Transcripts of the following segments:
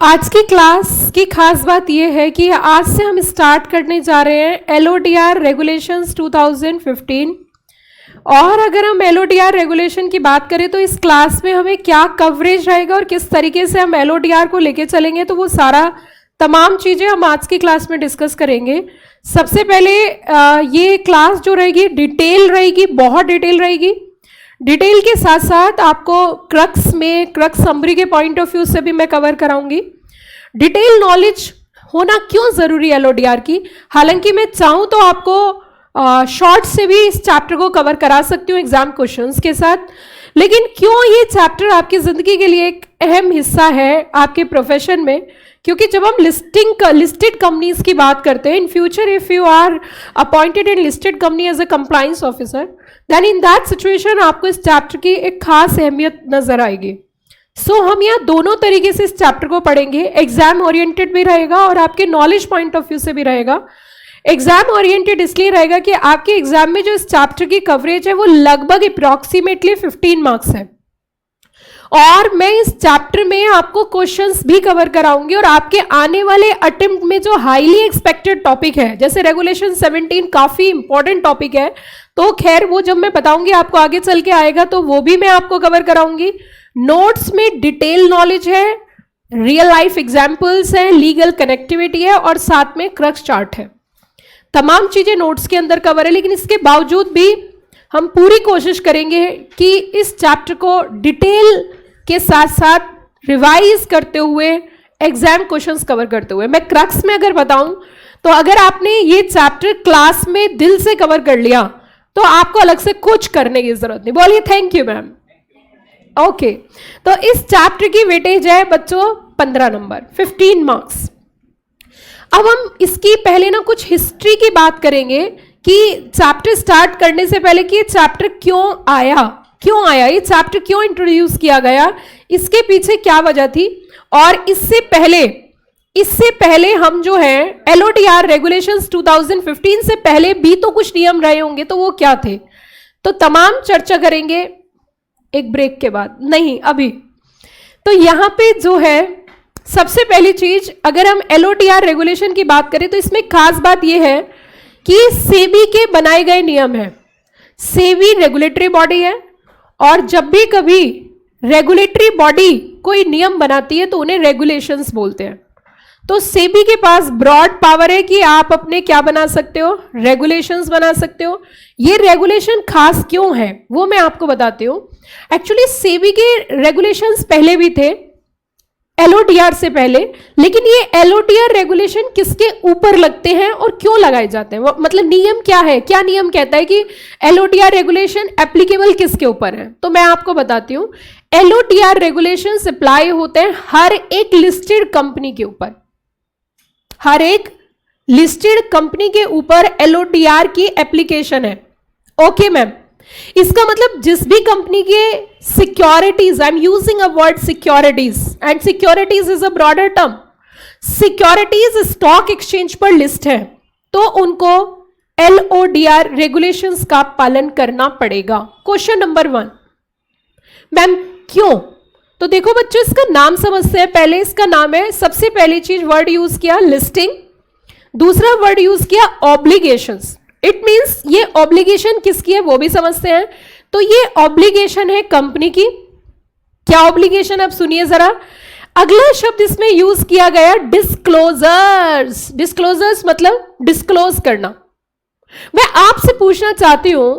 आज की क्लास की खास बात यह है कि आज से हम स्टार्ट करने जा रहे हैं LODR रेगुलेशंस 2015। और अगर हम LODR रेगुलेशन की बात करें तो इस क्लास में हमें क्या कवरेज रहेगा और किस तरीके से हम LODR को लेके चलेंगे, तो वो सारा तमाम चीज़ें हम आज की क्लास में डिस्कस करेंगे। सबसे पहले ये क्लास जो रहेगी डिटेल रहेगी, बहुत डिटेल रहेगी। डिटेल के साथ साथ आपको क्रक्स समरी के पॉइंट ऑफ व्यू से भी मैं कवर कराऊंगी। डिटेल नॉलेज होना क्यों जरूरी है LODR की, हालांकि मैं चाहूँ तो आपको शॉर्ट से भी इस चैप्टर को कवर करा सकती हूँ एग्जाम क्वेश्चंस के साथ, लेकिन क्यों ये चैप्टर आपकी जिंदगी के लिए एक अहम हिस्सा है आपके प्रोफेशन में, क्योंकि जब हम लिस्टेड कंपनीज की बात करते हैं, in future if you are appointed in listed company as a compliance officer, then in that situation आपको इस चैप्टर की एक खास अहमियत नजर आएगी। सो हम यहाँ दोनों तरीके से इस चैप्टर को पढ़ेंगे, एग्जाम ओरिएंटेड भी रहेगा और आपके नॉलेज पॉइंट ऑफ व्यू से भी रहेगा। एग्जाम ओरिएंटेड इसलिए रहेगा कि आपके एग्जाम में जो इस चैप्टर की कवरेज है वो लगभग अप्रॉक्सीमेटली 15 मार्क्स है, और मैं इस चैप्टर में आपको क्वेश्चंस भी कवर कराऊंगी। और आपके आने वाले अटेम्प्ट में जो हाईली एक्सपेक्टेड टॉपिक है, जैसे रेगुलेशन 17 काफी इंपॉर्टेंट टॉपिक है, तो खैर वो जब मैं बताऊंगी आपको आगे चल के आएगा, तो वो भी मैं आपको कवर कराऊंगी। नोट्स में डिटेल नॉलेज है, रियल लाइफ एग्जाम्पल्स हैं, लीगल कनेक्टिविटी है और साथ में क्रक्स चार्ट है। तमाम चीजें नोट्स के अंदर कवर है, लेकिन इसके बावजूद भी हम पूरी कोशिश करेंगे कि इस चैप्टर को डिटेल के साथ साथ रिवाइज करते हुए एग्जाम क्वेश्चंस कवर करते हुए, मैं क्रक्स में अगर बताऊं तो अगर आपने ये चैप्टर क्लास में दिल से कवर कर लिया तो आपको अलग से कुछ करने की जरूरत नहीं। बोलिए थैंक यू मैम। ओके, तो इस चैप्टर की वेटेज है बच्चों 15 नंबर, 15 मार्क्स। अब हम इसकी पहले ना कुछ हिस्ट्री की बात करेंगे कि चैप्टर स्टार्ट करने से पहले कि ये चैप्टर क्यों आया, ये चैप्टर क्यों इंट्रोड्यूस किया गया, इसके पीछे क्या वजह थी। और इससे पहले हम जो है LODR रेगुलेशंस 2015 से पहले भी तो कुछ नियम रहे होंगे, तो वो क्या थे, तो तमाम चर्चा करेंगे एक ब्रेक के बाद, नहीं अभी। तो यहां पे जो है सबसे पहली चीज, अगर हम LODR रेगुलेशन की बात करें तो इसमें खास बात यह है कि सेबी के बनाए गए नियम है। सेबी रेगुलेटरी बॉडी है, और जब भी कभी रेगुलेटरी बॉडी कोई नियम बनाती है तो उन्हें रेगुलेशंस बोलते हैं। तो सेबी के पास ब्रॉड पावर है कि आप अपने क्या बना सकते हो, रेगुलेशंस बना सकते हो। ये रेगुलेशन खास क्यों है वो मैं आपको बताती हूँ। एक्चुअली सेबी के रेगुलेशंस पहले भी थे LODR से पहले, लेकिन ये LODR रेगुलेशन किसके ऊपर लगते हैं और क्यों लगाए जाते हैं, मतलब नियम क्या है, क्या नियम कहता है कि LODR रेगुलेशन एप्लीकेबल किसके ऊपर है, तो मैं आपको बताती हूँ। LODR रेगुलेशन अप्लाई होते हैं हर एक लिस्टेड कंपनी के ऊपर, हर एक लिस्टेड कंपनी के ऊपर LODR की एप्लीकेशन है। ओके मैम, इसका मतलब जिस भी कंपनी के securities, I am using a word securities, and securities is a broader term, securities stock exchange पर लिस्ट है, तो उनको LODR रेगुलेशंस का पालन करना पड़ेगा। क्वेश्चन नंबर 1, मैम क्यों, तो देखो बच्चों इसका नाम समझते हैं। पहले इसका नाम है, सबसे पहली चीज वर्ड यूज किया लिस्टिंग, दूसरा वर्ड यूज किया ऑब्लिगेशंस। इट मींस ये ऑब्लिगेशन किसकी है वो भी समझते हैं। तो ये ऑब्लिगेशन है कंपनी की। क्या ऑब्लिगेशन, अब सुनिए जरा। अगला शब्द इसमें यूज किया गया डिस्क्लोजर्स। डिस्क्लोजर्स मतलब डिस्क्लोज करना। मैं आपसे पूछना चाहती हूं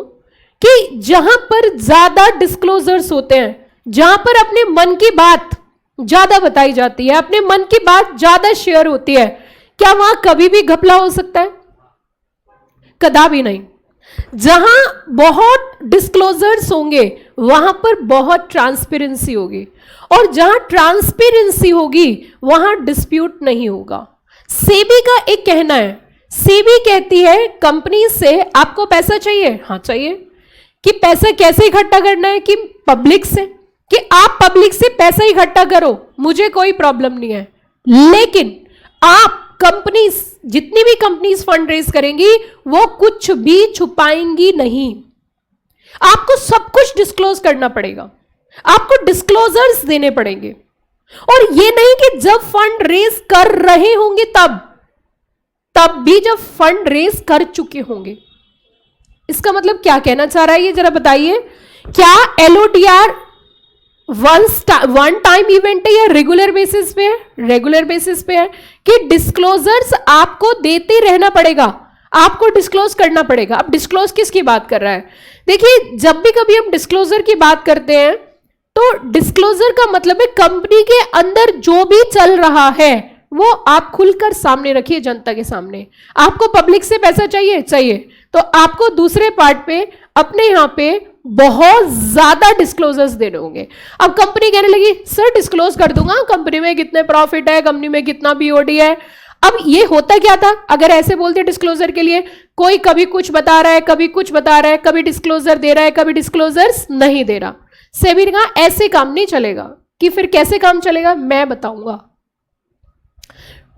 कि जहां पर ज्यादा डिस्क्लोजर्स होते हैं, जहां पर अपने मन की बात ज्यादा बताई जाती है, अपने मन की बात ज्यादा शेयर होती है, क्या वहां कभी भी घपला हो सकता है? कदापि नहीं। जहां बहुत डिस्क्लोजर्स होंगे वहां पर बहुत ट्रांसपेरेंसी होगी, और जहां ट्रांसपेरेंसी होगी वहां डिस्प्यूट नहीं होगा। सेबी का एक कहना है, सेबी कहती है कंपनी से आपको पैसा चाहिए, हाँ चाहिए, कि पैसा कैसे इकट्ठा करना है, कि पब्लिक से, कि आप पब्लिक से पैसा इकट्ठा करो, मुझे कोई प्रॉब्लम नहीं है, लेकिन आप कंपनीज, जितनी भी कंपनीज फंड रेज करेंगी वो कुछ भी छुपाएंगी नहीं, आपको सब कुछ डिस्क्लोज करना पड़ेगा, आपको डिस्क्लोजर्स देने पड़ेंगे। और ये नहीं कि जब फंड रेज कर रहे होंगे तब भी जब फंड रेज कर चुके होंगे। इसका मतलब क्या कहना चाह रहा है ये जरा बताइए। क्या एलओडीआर वन टाइम इवेंट है या रेगुलर बेसिस पे है? रेगुलर बेसिस पे है कि डिस्क्लोजर्स आपको देते रहना पड़ेगा, आपको डिस्क्लोज करना पड़ेगा। अब डिस्क्लोज किसकी बात कर रहा है? देखिए, जब भी कभी हम डिस्क्लोजर की बात करते हैं तो डिस्क्लोजर का मतलब है कंपनी के अंदर जो भी चल रहा है वो आप खुलकर सामने रखिए, जनता के सामने। आपको पब्लिक से पैसा चाहिए तो आपको दूसरे पार्ट पे अपने यहां पे बहुत ज्यादा डिस्क्लोजर्स देने होंगे। अब कंपनी कहने लगी सर डिस्क्लोज कर दूंगा, कंपनी में कितने प्रॉफिट है, कंपनी में कितना बीओडी है। अब ये होता क्या था अगर ऐसे बोलते डिस्क्लोजर के लिए? कोई कभी कुछ बता रहा है, कभी कुछ बता रहा है, कभी डिस्क्लोजर दे रहा है, कभी डिस्क्लोजर्स नहीं दे रहा। सेबी ने कहा ऐसे काम नहीं चलेगा। कि फिर कैसे काम चलेगा मैं बताऊंगा।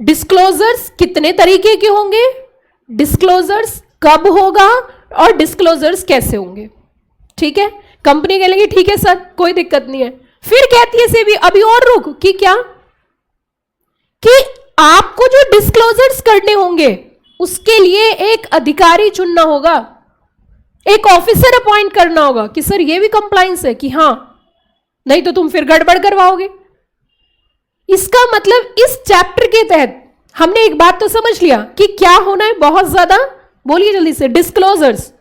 डिस्क्लोजर्स कितने तरीके के होंगे, डिस्क्लोजर्स कब होगा और डिस्क्लोजर्स कैसे होंगे। ठीक है, कंपनी कह लेगी ठीक है सर कोई दिक्कत नहीं है। फिर कहती है सेबी अभी और रुक कि क्या, कि आपको जो डिस्क्लोजर्स करने होंगे उसके लिए एक अधिकारी चुनना होगा, एक ऑफिसर अपॉइंट करना होगा कि सर ये भी कंप्लायंस है कि हां, नहीं तो तुम फिर गड़बड़ करवाओगे। इसका मतलब इस चैप्टर के तहत हमने एक बात तो समझ लिया कि क्या होना है बहुत ज्यादा, बोलिए जल्दी से, डिस्क्लोजर्स।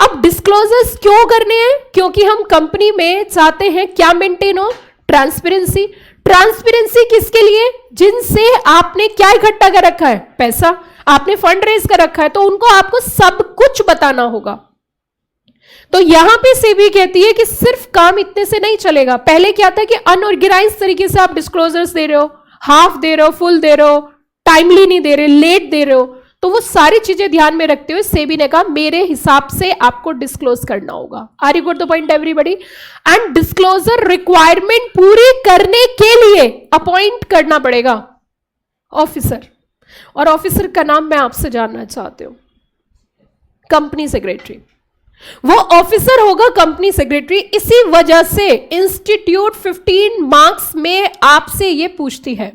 अब डिस्क्लोजर्स क्यों करने हैं? क्योंकि हम कंपनी में चाहते हैं क्या मेंटेन हो, ट्रांसपेरेंसी। ट्रांसपेरेंसी किसके लिए? जिनसे आपने क्या इकट्ठा कर रखा है, पैसा, आपने फंड रेज कर रखा है, तो उनको आपको सब कुछ बताना होगा। तो यहां पे सेबी कहती है कि सिर्फ काम इतने से नहीं चलेगा। पहले क्या था कि अनऑर्गेनाइज तरीके से आप डिस्क्लोजर्स दे रहे हो, हाफ दे रहे हो, फुल दे रहे हो, टाइमली नहीं दे रहे, लेट दे रहे हो, तो वो सारी चीजें ध्यान में रखते हुए सेबी ने कहा मेरे हिसाब से आपको डिस्क्लोज करना होगा। Are you got the point everybody? And disclosure requirement पूरी करने के लिए अपॉइंट करना पड़ेगा ऑफिसर, और ऑफिसर का नाम मैं आपसे जानना चाहती हूं, कंपनी सेक्रेटरी। वो ऑफिसर होगा कंपनी सेक्रेटरी। इसी वजह से इंस्टीट्यूट 15 मार्क्स में आपसे ये पूछती है,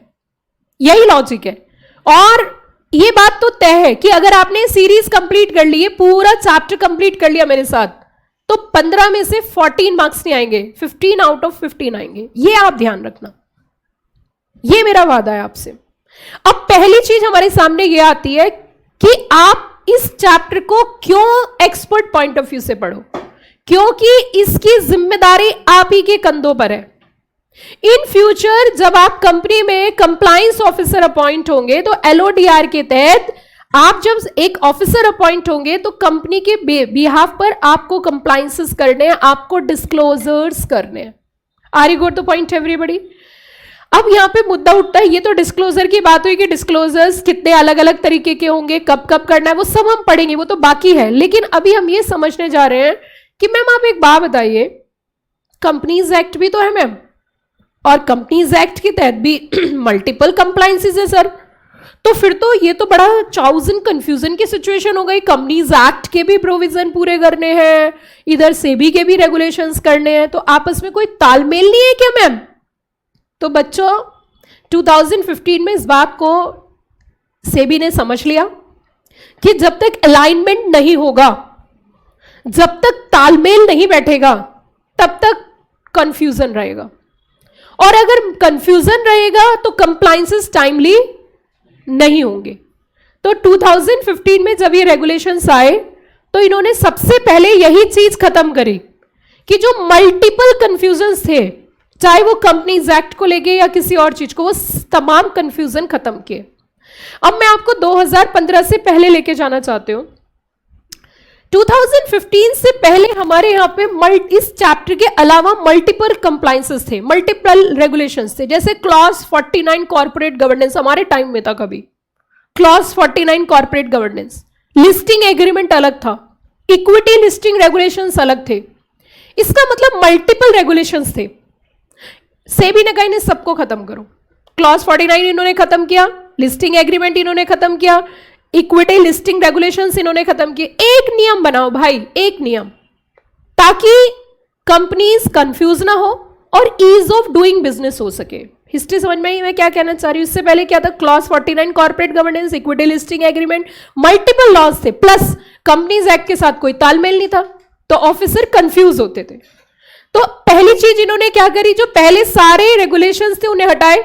यही लॉजिक है। और ये बात तो तय है कि अगर आपने सीरीज कंप्लीट कर ली है, पूरा चैप्टर कंप्लीट कर लिया मेरे साथ, तो 15 में से 14 मार्क्स नहीं आएंगे, 15 आउट ऑफ 15 आएंगे। ये आप ध्यान रखना, ये मेरा वादा है आपसे। अब पहली चीज हमारे सामने ये आती है कि आप इस चैप्टर को क्यों एक्सपर्ट पॉइंट ऑफ व्यू से पढ़ो, क्योंकि इसकी जिम्मेदारी आप ही के कंधों पर है। इन फ्यूचर जब आप कंपनी में कंप्लायंस ऑफिसर अपॉइंट होंगे तो एलओडीआर के तहत आप जब एक ऑफिसर अपॉइंट होंगे तो कंपनी के बिहाफ पर आपको कंप्लायंसेस करने हैं, आपको डिस्क्लोजर्स करने हैं। Are you got the point everybody? अब यहां पे मुद्दा उठता है, ये तो डिस्क्लोजर की बात हुई कि डिस्क्लोजर्स कितने अलग अलग तरीके के होंगे, कब कब करना है, वो सब हम पढ़ेंगे, वो तो बाकी है। लेकिन अभी हम ये समझने जा रहे हैं कि मैम आप एक बात बताइए, कंपनीज एक्ट भी तो है मैम, और कंपनीज एक्ट के तहत भी मल्टीपल कंप्लायंसेस है सर, तो फिर तो ये तो बड़ा चाउज एंड कंफ्यूजन की सिचुएशन हो गई। कंपनीज एक्ट के भी प्रोविजन पूरे करने हैं, इधर सेबी के भी रेगुलेशंस करने हैं, तो आपस में कोई तालमेल नहीं है क्या मैम? तो बच्चों 2015 में इस बात को सेबी ने समझ लिया कि जब तक अलाइनमेंट नहीं होगा, जब तक तालमेल नहीं बैठेगा, तब तक कंफ्यूजन रहेगा, और अगर कंफ्यूजन रहेगा तो कंप्लायंसेस टाइमली नहीं होंगे। तो 2015 में जब ये रेगुलेशंस आए तो इन्होंने सबसे पहले यही चीज खत्म करी कि जो मल्टीपल कंफ्यूजन थे, चाहे वो कंपनीज एक्ट को लेके या किसी और चीज को, वो तमाम कंफ्यूजन खत्म किए। अब मैं आपको 2015 से पहले लेके जाना चाहती हूं। 2015 से पहले हमारे यहाँ पे इस चैप्टर के अलावा मल्टीपल कंप्लायंसेस थे, मल्टीपल रेगुलेशंस थे। जैसे क्लॉज 49 कॉर्पोरेट गवर्नेंस हमारे टाइम में था, कभी clause 49 corporate governance, listing agreement अलग था, इक्विटी लिस्टिंग रेगुलेशंस अलग थे। इसका मतलब मल्टीपल रेगुलेशंस थे। सेबी ने कहा इन्हें सबको खत्म करो। क्लॉज 49 इन्होंने खत्म किया, लिस्टिंग एग्रीमेंट इन्होंने खत्म किया, इक्विटी लिस्टिंग रेगुलेशंस इन्होंने खत्म किए। एक नियम बनाओ भाई, एक नियम, ताकि कंपनीज कंफ्यूज ना हो, और ईज ऑफ डूइंग बिजनेस हो सके। हिस्ट्री समझ में आई मैं क्या कहना चाह रही हूँ? इससे पहले क्या था? Clause 49 corporate governance, equity listing agreement, multiple laws थे, प्लस कंपनीज एक्ट के साथ कोई तालमेल नहीं था, तो ऑफिसर कंफ्यूज होते थे। तो पहली चीज इन्होंने क्या करी, जो पहले सारे रेगुलेशंस थे उन्हें हटाए,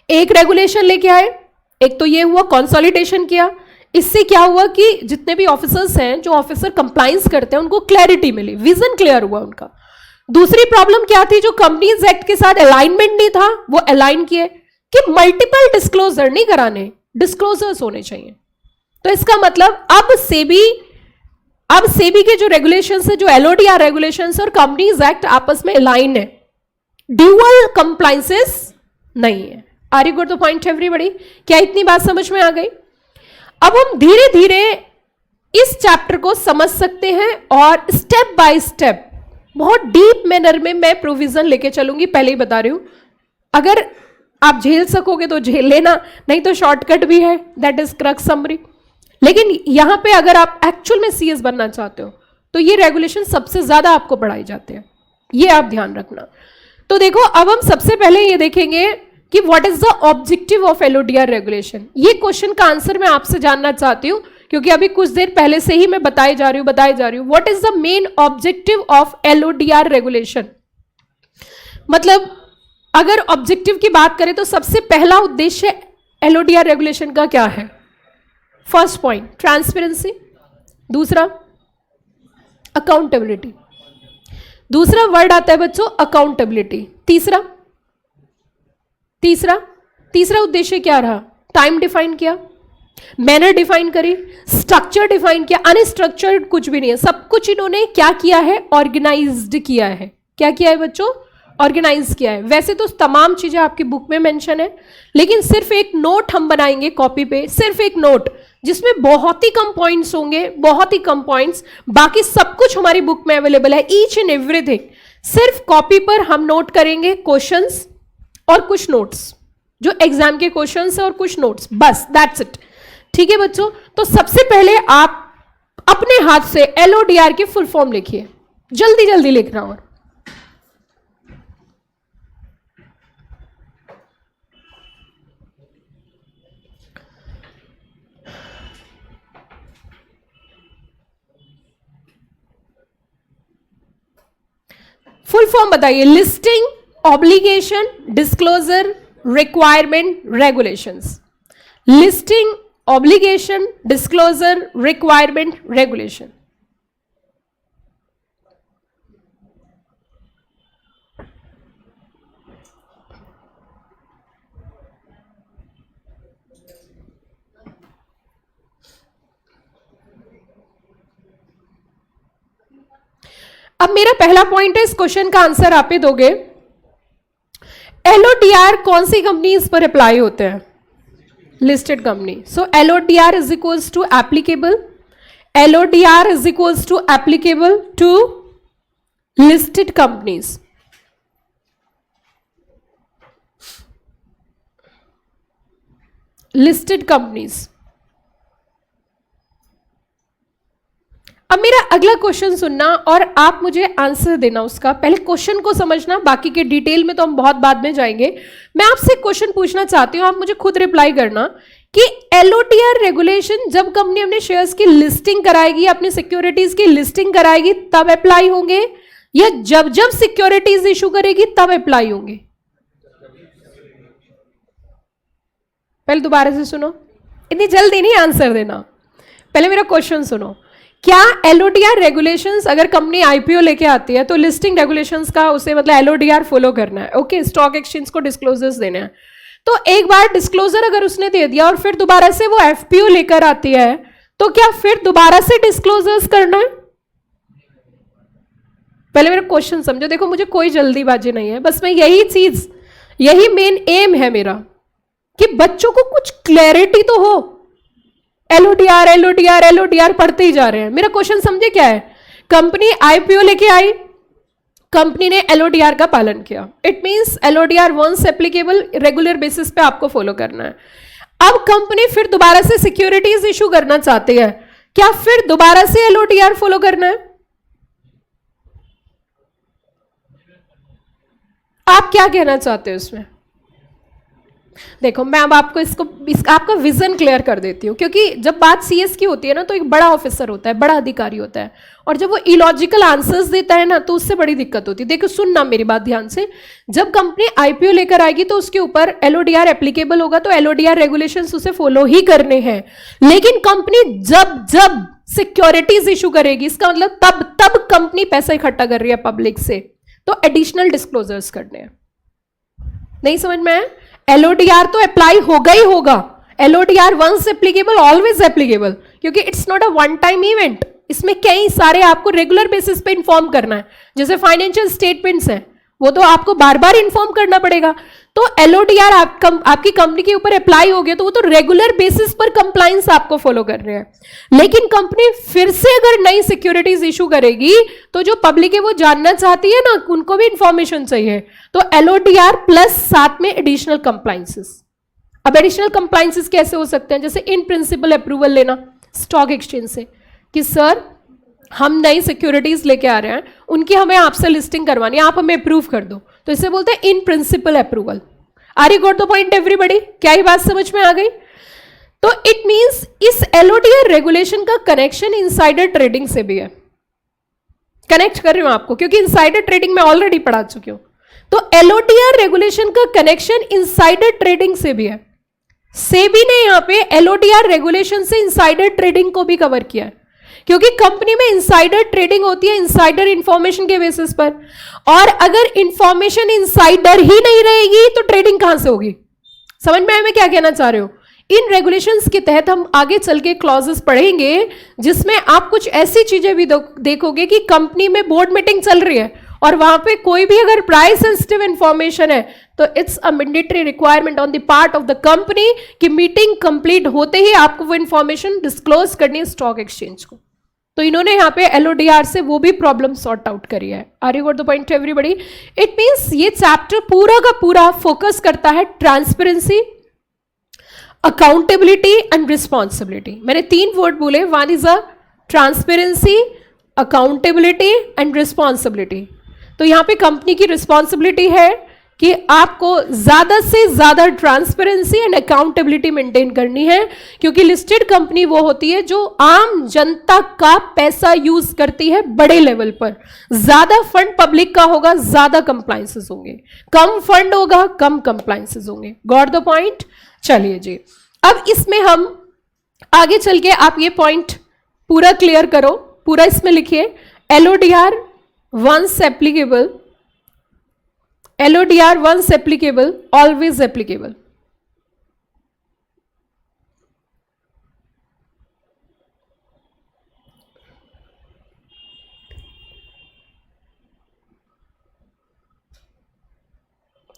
एक रेगुलेशन लेके आए। एक तो ये हुआ कंसोलिडेशन किया। इससे क्या हुआ कि जितने भी ऑफिसर्स हैं, जो ऑफिसर कंप्लाइंस करते हैं, उनको क्लैरिटी मिली, विजन क्लियर हुआ उनका। दूसरी प्रॉब्लम क्या थी, जो कंपनीज एक्ट के साथ अलाइनमेंट नहीं था वो अलाइन किए कि मल्टीपल डिस्क्लोजर नहीं कराने, डिस्क्लोजर्स होने चाहिए। तो इसका मतलब अब सेबी के जो रेगुलेशंस है, जो एलओडीआर रेगुलेशंस और कंपनीज एक्ट आपस में अलाइन है, ड्यूअल कंप्लायंसेस नहीं है। Are you good the point everybody? क्या इतनी बात समझ में आ गई? अब हम धीरे धीरे इस चैप्टर को समझ सकते हैं और स्टेप बाय स्टेप बहुत डीप मैनर में मैं प्रोविजन लेके चलूंगी, पहले ही बता रही हूं। अगर आप झेल सकोगे तो झेल लेना, नहीं तो शॉर्टकट भी है, दैट इज क्रक्स समरी। लेकिन यहां पे अगर आप एक्चुअल में सीएस बनना चाहते हो तो ये रेगुलेशन सबसे ज्यादा आपको पढ़ाए जाते हैं, ये आप ध्यान रखना। तो देखो, अब हम सबसे पहले ये देखेंगे कि what is the objective of LODR regulation. ये क्वेश्चन का आंसर मैं आपसे जानना चाहती हूं, क्योंकि अभी कुछ देर पहले से ही मैं बताई जा रही हूं what is the main objective of LODR regulation. मतलब अगर ऑब्जेक्टिव की बात करें तो सबसे पहला उद्देश्य एलओडीआर रेगुलेशन का क्या है? फर्स्ट पॉइंट ट्रांसपेरेंसी, दूसरा अकाउंटेबिलिटी, दूसरा वर्ड आता है बच्चों अकाउंटेबिलिटी, तीसरा उद्देश्य क्या रहा? टाइम डिफाइन किया, मैनर डिफाइन करी, स्ट्रक्चर डिफाइन किया। अनस्ट्रक्चर्ड कुछ भी नहीं है, सब कुछ इन्होंने क्या किया है? ऑर्गेनाइज्ड किया है। क्या किया है बच्चों? ऑर्गेनाइज किया है। वैसे तो तमाम चीजें आपकी बुक में मेंशन है, लेकिन सिर्फ एक नोट हम बनाएंगे कॉपी पे, सिर्फ एक नोट जिसमें बहुत ही कम पॉइंट्स होंगे, बहुत ही कम पॉइंट्स, बाकी सब कुछ हमारी बुक में अवेलेबल है, ईच एंड एवरीथिंग। सिर्फ कॉपी पर हम नोट करेंगे क्वेश्चंस और कुछ नोट्स, जो एग्जाम के क्वेश्चंस है और कुछ नोट्स, बस दैट्स इट। ठीक है बच्चों? तो सबसे पहले आप अपने हाथ से एलओडीआर की फुल फॉर्म लिखिए, जल्दी जल्दी लिखना। और फुल फॉर्म बताइए। Listing, obligation, disclosure, requirement, regulations. Listing, obligation, disclosure, requirement, regulation. अब मेरा पहला पॉइंट है, इस क्वेश्चन का आंसर आप ही दोगे। एलओडीआर कौन सी कंपनीज पर अप्लाई होते हैं? Listed company. So LODR is equals to applicable, LODR is equals to applicable to listed companies. Listed companies. अब मेरा अगला क्वेश्चन सुनना और आप मुझे आंसर देना उसका। पहले क्वेश्चन को समझना, बाकी के डिटेल में तो हम बहुत बाद में जाएंगे। मैं आपसे क्वेश्चन पूछना चाहती हूं, आप मुझे खुद रिप्लाई करना कि एलओडीआर रेगुलेशन जब कंपनी अपने शेयर्स की लिस्टिंग कराएगी, अपनी सिक्योरिटीज की लिस्टिंग कराएगी तब अप्लाई होंगे, या जब जब सिक्योरिटीज इशू करेगी तब अप्लाई होंगे? पहले दोबारा से सुनो, इतनी जल्दी नहीं आंसर देना, पहले मेरा क्वेश्चन सुनो। क्या एलओडीआर रेगुलेशंस, अगर कंपनी आईपीओ लेके आती है तो लिस्टिंग रेगुलेशंस का उसे मतलब एलओडीआर फॉलो करना है, ओके? स्टॉक एक्सचेंज को डिस्क्लोजर्स देने हैं। तो एक बार डिस्क्लोजर अगर उसने दे दिया और फिर दोबारा से वो एफपीओ लेकर आती है, तो क्या फिर दोबारा से डिस्क्लोजर्स करना है? पहले मेरा क्वेश्चन समझो। देखो, मुझे कोई जल्दीबाजी नहीं है, बस मैं यही मेन एम है मेरा कि बच्चों को कुछ क्लैरिटी तो हो। एलओडीआर एलओडीआर एलओडीआर पढ़ते ही जा रहे हैं। मेरा क्वेश्चन समझे क्या है? कंपनी आईपीओ लेके आई, कंपनी ने एलओडीआर का पालन किया, it means LODR once applicable, regular basis पे आपको फॉलो करना है। अब कंपनी फिर दोबारा से सिक्योरिटीज इशू करना चाहती है, क्या फिर दोबारा से एलओडीआर फॉलो करना है? आप क्या कहना चाहते हो इसमें? देखो मैं अब आपको आपका विजन क्लियर कर देती हूँ, क्योंकि जब बात सीएस की होती है ना, तो एक बड़ा ऑफिसर होता है, बड़ा अधिकारी होता है, और जब वो इलॉजिकल आंसर्स देता है ना, तो उससे बड़ी दिक्कत होती है। देखो सुनना मेरी बात ध्यान से, जब कंपनी आईपीओ लेकर आएगी तो उसके ऊपर एलओडीआर एप्लीकेबल होगा, तो एलओडीआर रेगुलेशंस उसे फॉलो ही करने हैं। लेकिन कंपनी जब जब सिक्योरिटीज इशू करेगी, इसका मतलब तब कंपनी पैसा इकट्ठा कर रही है पब्लिक से, तो एडिशनल डिस्क्लोजर्स करने हैं। नहीं समझ में आया? एलओडीआर तो अप्लाई होगा ही होगा, LODR once applicable always applicable, क्योंकि it's not a one time event. इसमें कई सारे आपको रेगुलर बेसिस पे इंफॉर्म करना है, जैसे फाइनेंशियल स्टेटमेंट्स हैं, वो तो आपको बार बार इंफॉर्म करना पड़ेगा। तो एलओडीआर आपकी कंपनी के ऊपर अप्लाई हो गया, तो वो तो रेगुलर बेसिस पर कंप्लायंस आपको फॉलो कर रहे हैं। लेकिन कंपनी फिर से अगर नई सिक्योरिटीज इशू करेगी, तो जो पब्लिक है वो जानना चाहती है ना, उनको भी इंफॉर्मेशन चाहिए, तो एलओडीआर प्लस साथ में एडिशनल कंप्लायंसेस। अब एडिशनल कंप्लायंसेस कैसे हो सकते हैं? जैसे इन प्रिंसिपल अप्रूवल लेना स्टॉक एक्सचेंज से, कि सर हम नई सिक्योरिटीज लेके आ रहे हैं, उनकी हमें आपसे लिस्टिंग करवानी है, आप हमें अप्रूव कर दो, तो इसे बोलते हैं in principle approval. Are you got the point everybody? क्या ये बात समझ में आ गई? तो इट मींस इस एलओडीआर रेगुलेशन का कनेक्शन इनसाइडर ट्रेडिंग से भी है। कनेक्ट कर रही हूं आपको, क्योंकि इनसाइडर ट्रेडिंग में ऑलरेडी पढ़ा चुकी हूं। तो एलओडीआर रेगुलेशन का कनेक्शन इनसाइडर ट्रेडिंग से भी है। सेबी ने यहां पे एलओडीआर रेगुलेशन से इनसाइडर ट्रेडिंग को भी कवर किया है, क्योंकि कंपनी में इनसाइडर ट्रेडिंग होती है इनसाइडर इंफॉर्मेशन के बेसिस पर, और अगर इंफॉर्मेशन इनसाइडर ही नहीं रहेगी तो ट्रेडिंग कहां से होगी? समझ में आया मैं क्या कहना चाह रही हूं? इन रेगुलेशंस के तहत हम आगे चल के क्लॉजेस पढ़ेंगे, जिसमें आप कुछ ऐसी चीजें भी देखोगे कि कंपनी में बोर्ड मीटिंग चल रही है और वहां पे कोई भी अगर प्राइस सेंसिटिव इंफॉर्मेशन है, तो it's a mandatory requirement on the part of the company कि मीटिंग कंप्लीट होते ही आपको वो इंफॉर्मेशन डिस्क्लोज करनी है स्टॉक एक्सचेंज को। तो इन्होंने यहाँ पे एलओडीआर से वो भी प्रॉब्लम सॉर्ट आउट करी है। Are you got the point everybody? It means ये चैप्टर पूरा का पूरा फोकस करता है ट्रांसपेरेंसी, अकाउंटेबिलिटी एंड रिस्पॉन्सिबिलिटी। मैंने 3 वर्ड बोले, one is a transparency, accountability and responsibility. तो यहां पे कंपनी की रिस्पॉन्सिबिलिटी है कि आपको ज्यादा से ज्यादा ट्रांसपेरेंसी एंड अकाउंटेबिलिटी मेंटेन करनी है, क्योंकि लिस्टेड कंपनी वो होती है जो आम जनता का पैसा यूज करती है बड़े लेवल पर। ज्यादा फंड पब्लिक का होगा, ज्यादा कंप्लायंसेस होंगे, कम फंड होगा, कम कंप्लायंसेस होंगे। Got the point? चलिए जी, अब इसमें हम आगे चल के आप ये पॉइंट पूरा क्लियर करो, पूरा इसमें लिखिए, LODR once applicable, LODR once applicable, always applicable.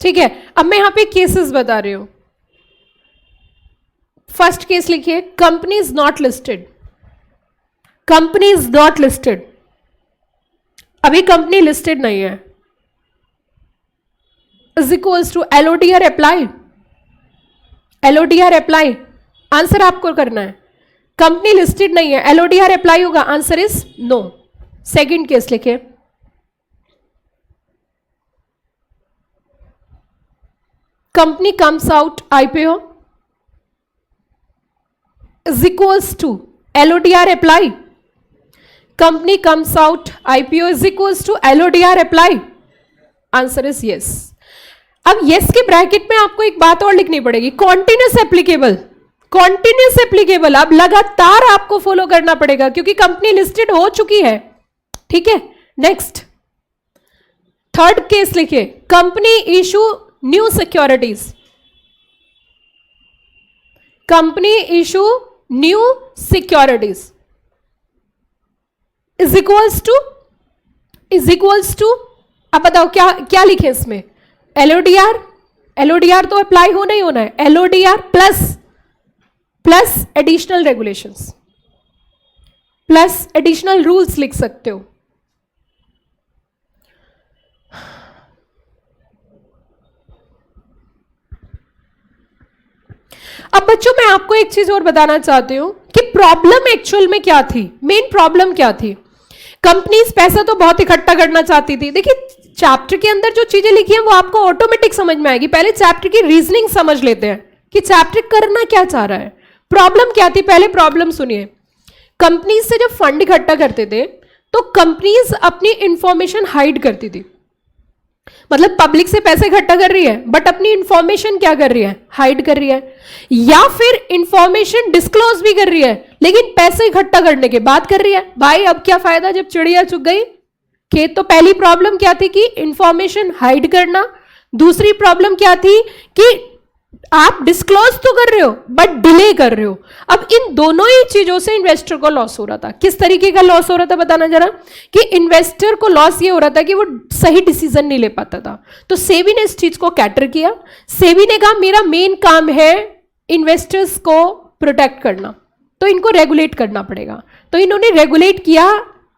ठीक है, अब मैं यहां पे केसेस बता रही हूं। फर्स्ट केस लिखिए, company is not listed. Company is not listed, अभी कंपनी लिस्टेड नहीं है, is equals to LODR apply. LODR apply, answer आपको करना है। कंपनी लिस्टेड नहीं है, LODR अप्लाई होगा, answer is no. Second case लिखिए, company comes out IPO is equals to LODR apply. Company comes out IPO is equals to LODR apply. Answer is yes. अब yes के bracket में आपको एक बात और लिखनी पड़ेगी, कॉन्टिन्यूस एप्लीकेबल। कॉन्टिन्यूस एप्लीकेबल अब लगातार आपको फॉलो करना पड़ेगा, क्योंकि कंपनी लिस्टेड हो चुकी है। ठीक है, नेक्स्ट थर्ड केस लिखिए, company issue new securities. Company issue new securities is equals to अब बताओ क्या क्या लिखे इसमें? LODR तो अप्लाई होना ही होना है, LODR plus additional regulations plus additional rules लिख सकते हो। अब बच्चों मैं आपको एक चीज और बताना चाहती हूं कि प्रॉब्लम एक्चुअल में क्या थी, मेन प्रॉब्लम क्या थी। कंपनीज पैसा तो बहुत इकट्ठा करना चाहती थी। देखिए चैप्टर के अंदर जो चीजें लिखी हैं वो आपको ऑटोमेटिक समझ में आएगी। पहले चैप्टर की रीजनिंग समझ लेते हैं कि चैप्टर करना क्या चाह रहा है। प्रॉब्लम क्या थी, पहले प्रॉब्लम सुनिए। कंपनीज से जब फंड इकट्ठा करते थे तो कंपनीज अपनी इंफॉर्मेशन हाइड करती थी। मतलब पब्लिक से पैसे इकट्ठा कर रही है बट अपनी इंफॉर्मेशन क्या कर रही है, हाइड कर रही है, या फिर इंफॉर्मेशन डिस्क्लोज भी कर रही है लेकिन पैसे इकट्ठा करने के बाद कर रही है। भाई अब क्या फायदा जब चिड़िया चुग गई खेत। तो पहली प्रॉब्लम क्या थी कि इंफॉर्मेशन हाइड करना। दूसरी प्रॉब्लम क्या थी कि आप डिस्क्लोज तो कर रहे हो बट डिले कर रहे हो। अब इन दोनों ही चीजों से इन्वेस्टर को लॉस हो रहा था। किस तरीके का लॉस हो रहा था बताना जरा, कि इन्वेस्टर को लॉस ये हो रहा था कि वो सही डिसीजन नहीं ले पाता था। तो सेबी ने इस चीज को कैटर किया। सेबी ने कहा मेरा मेन काम है इन्वेस्टर्स को प्रोटेक्ट करना, तो इनको रेगुलेट करना पड़ेगा। तो इन्होंने रेगुलेट किया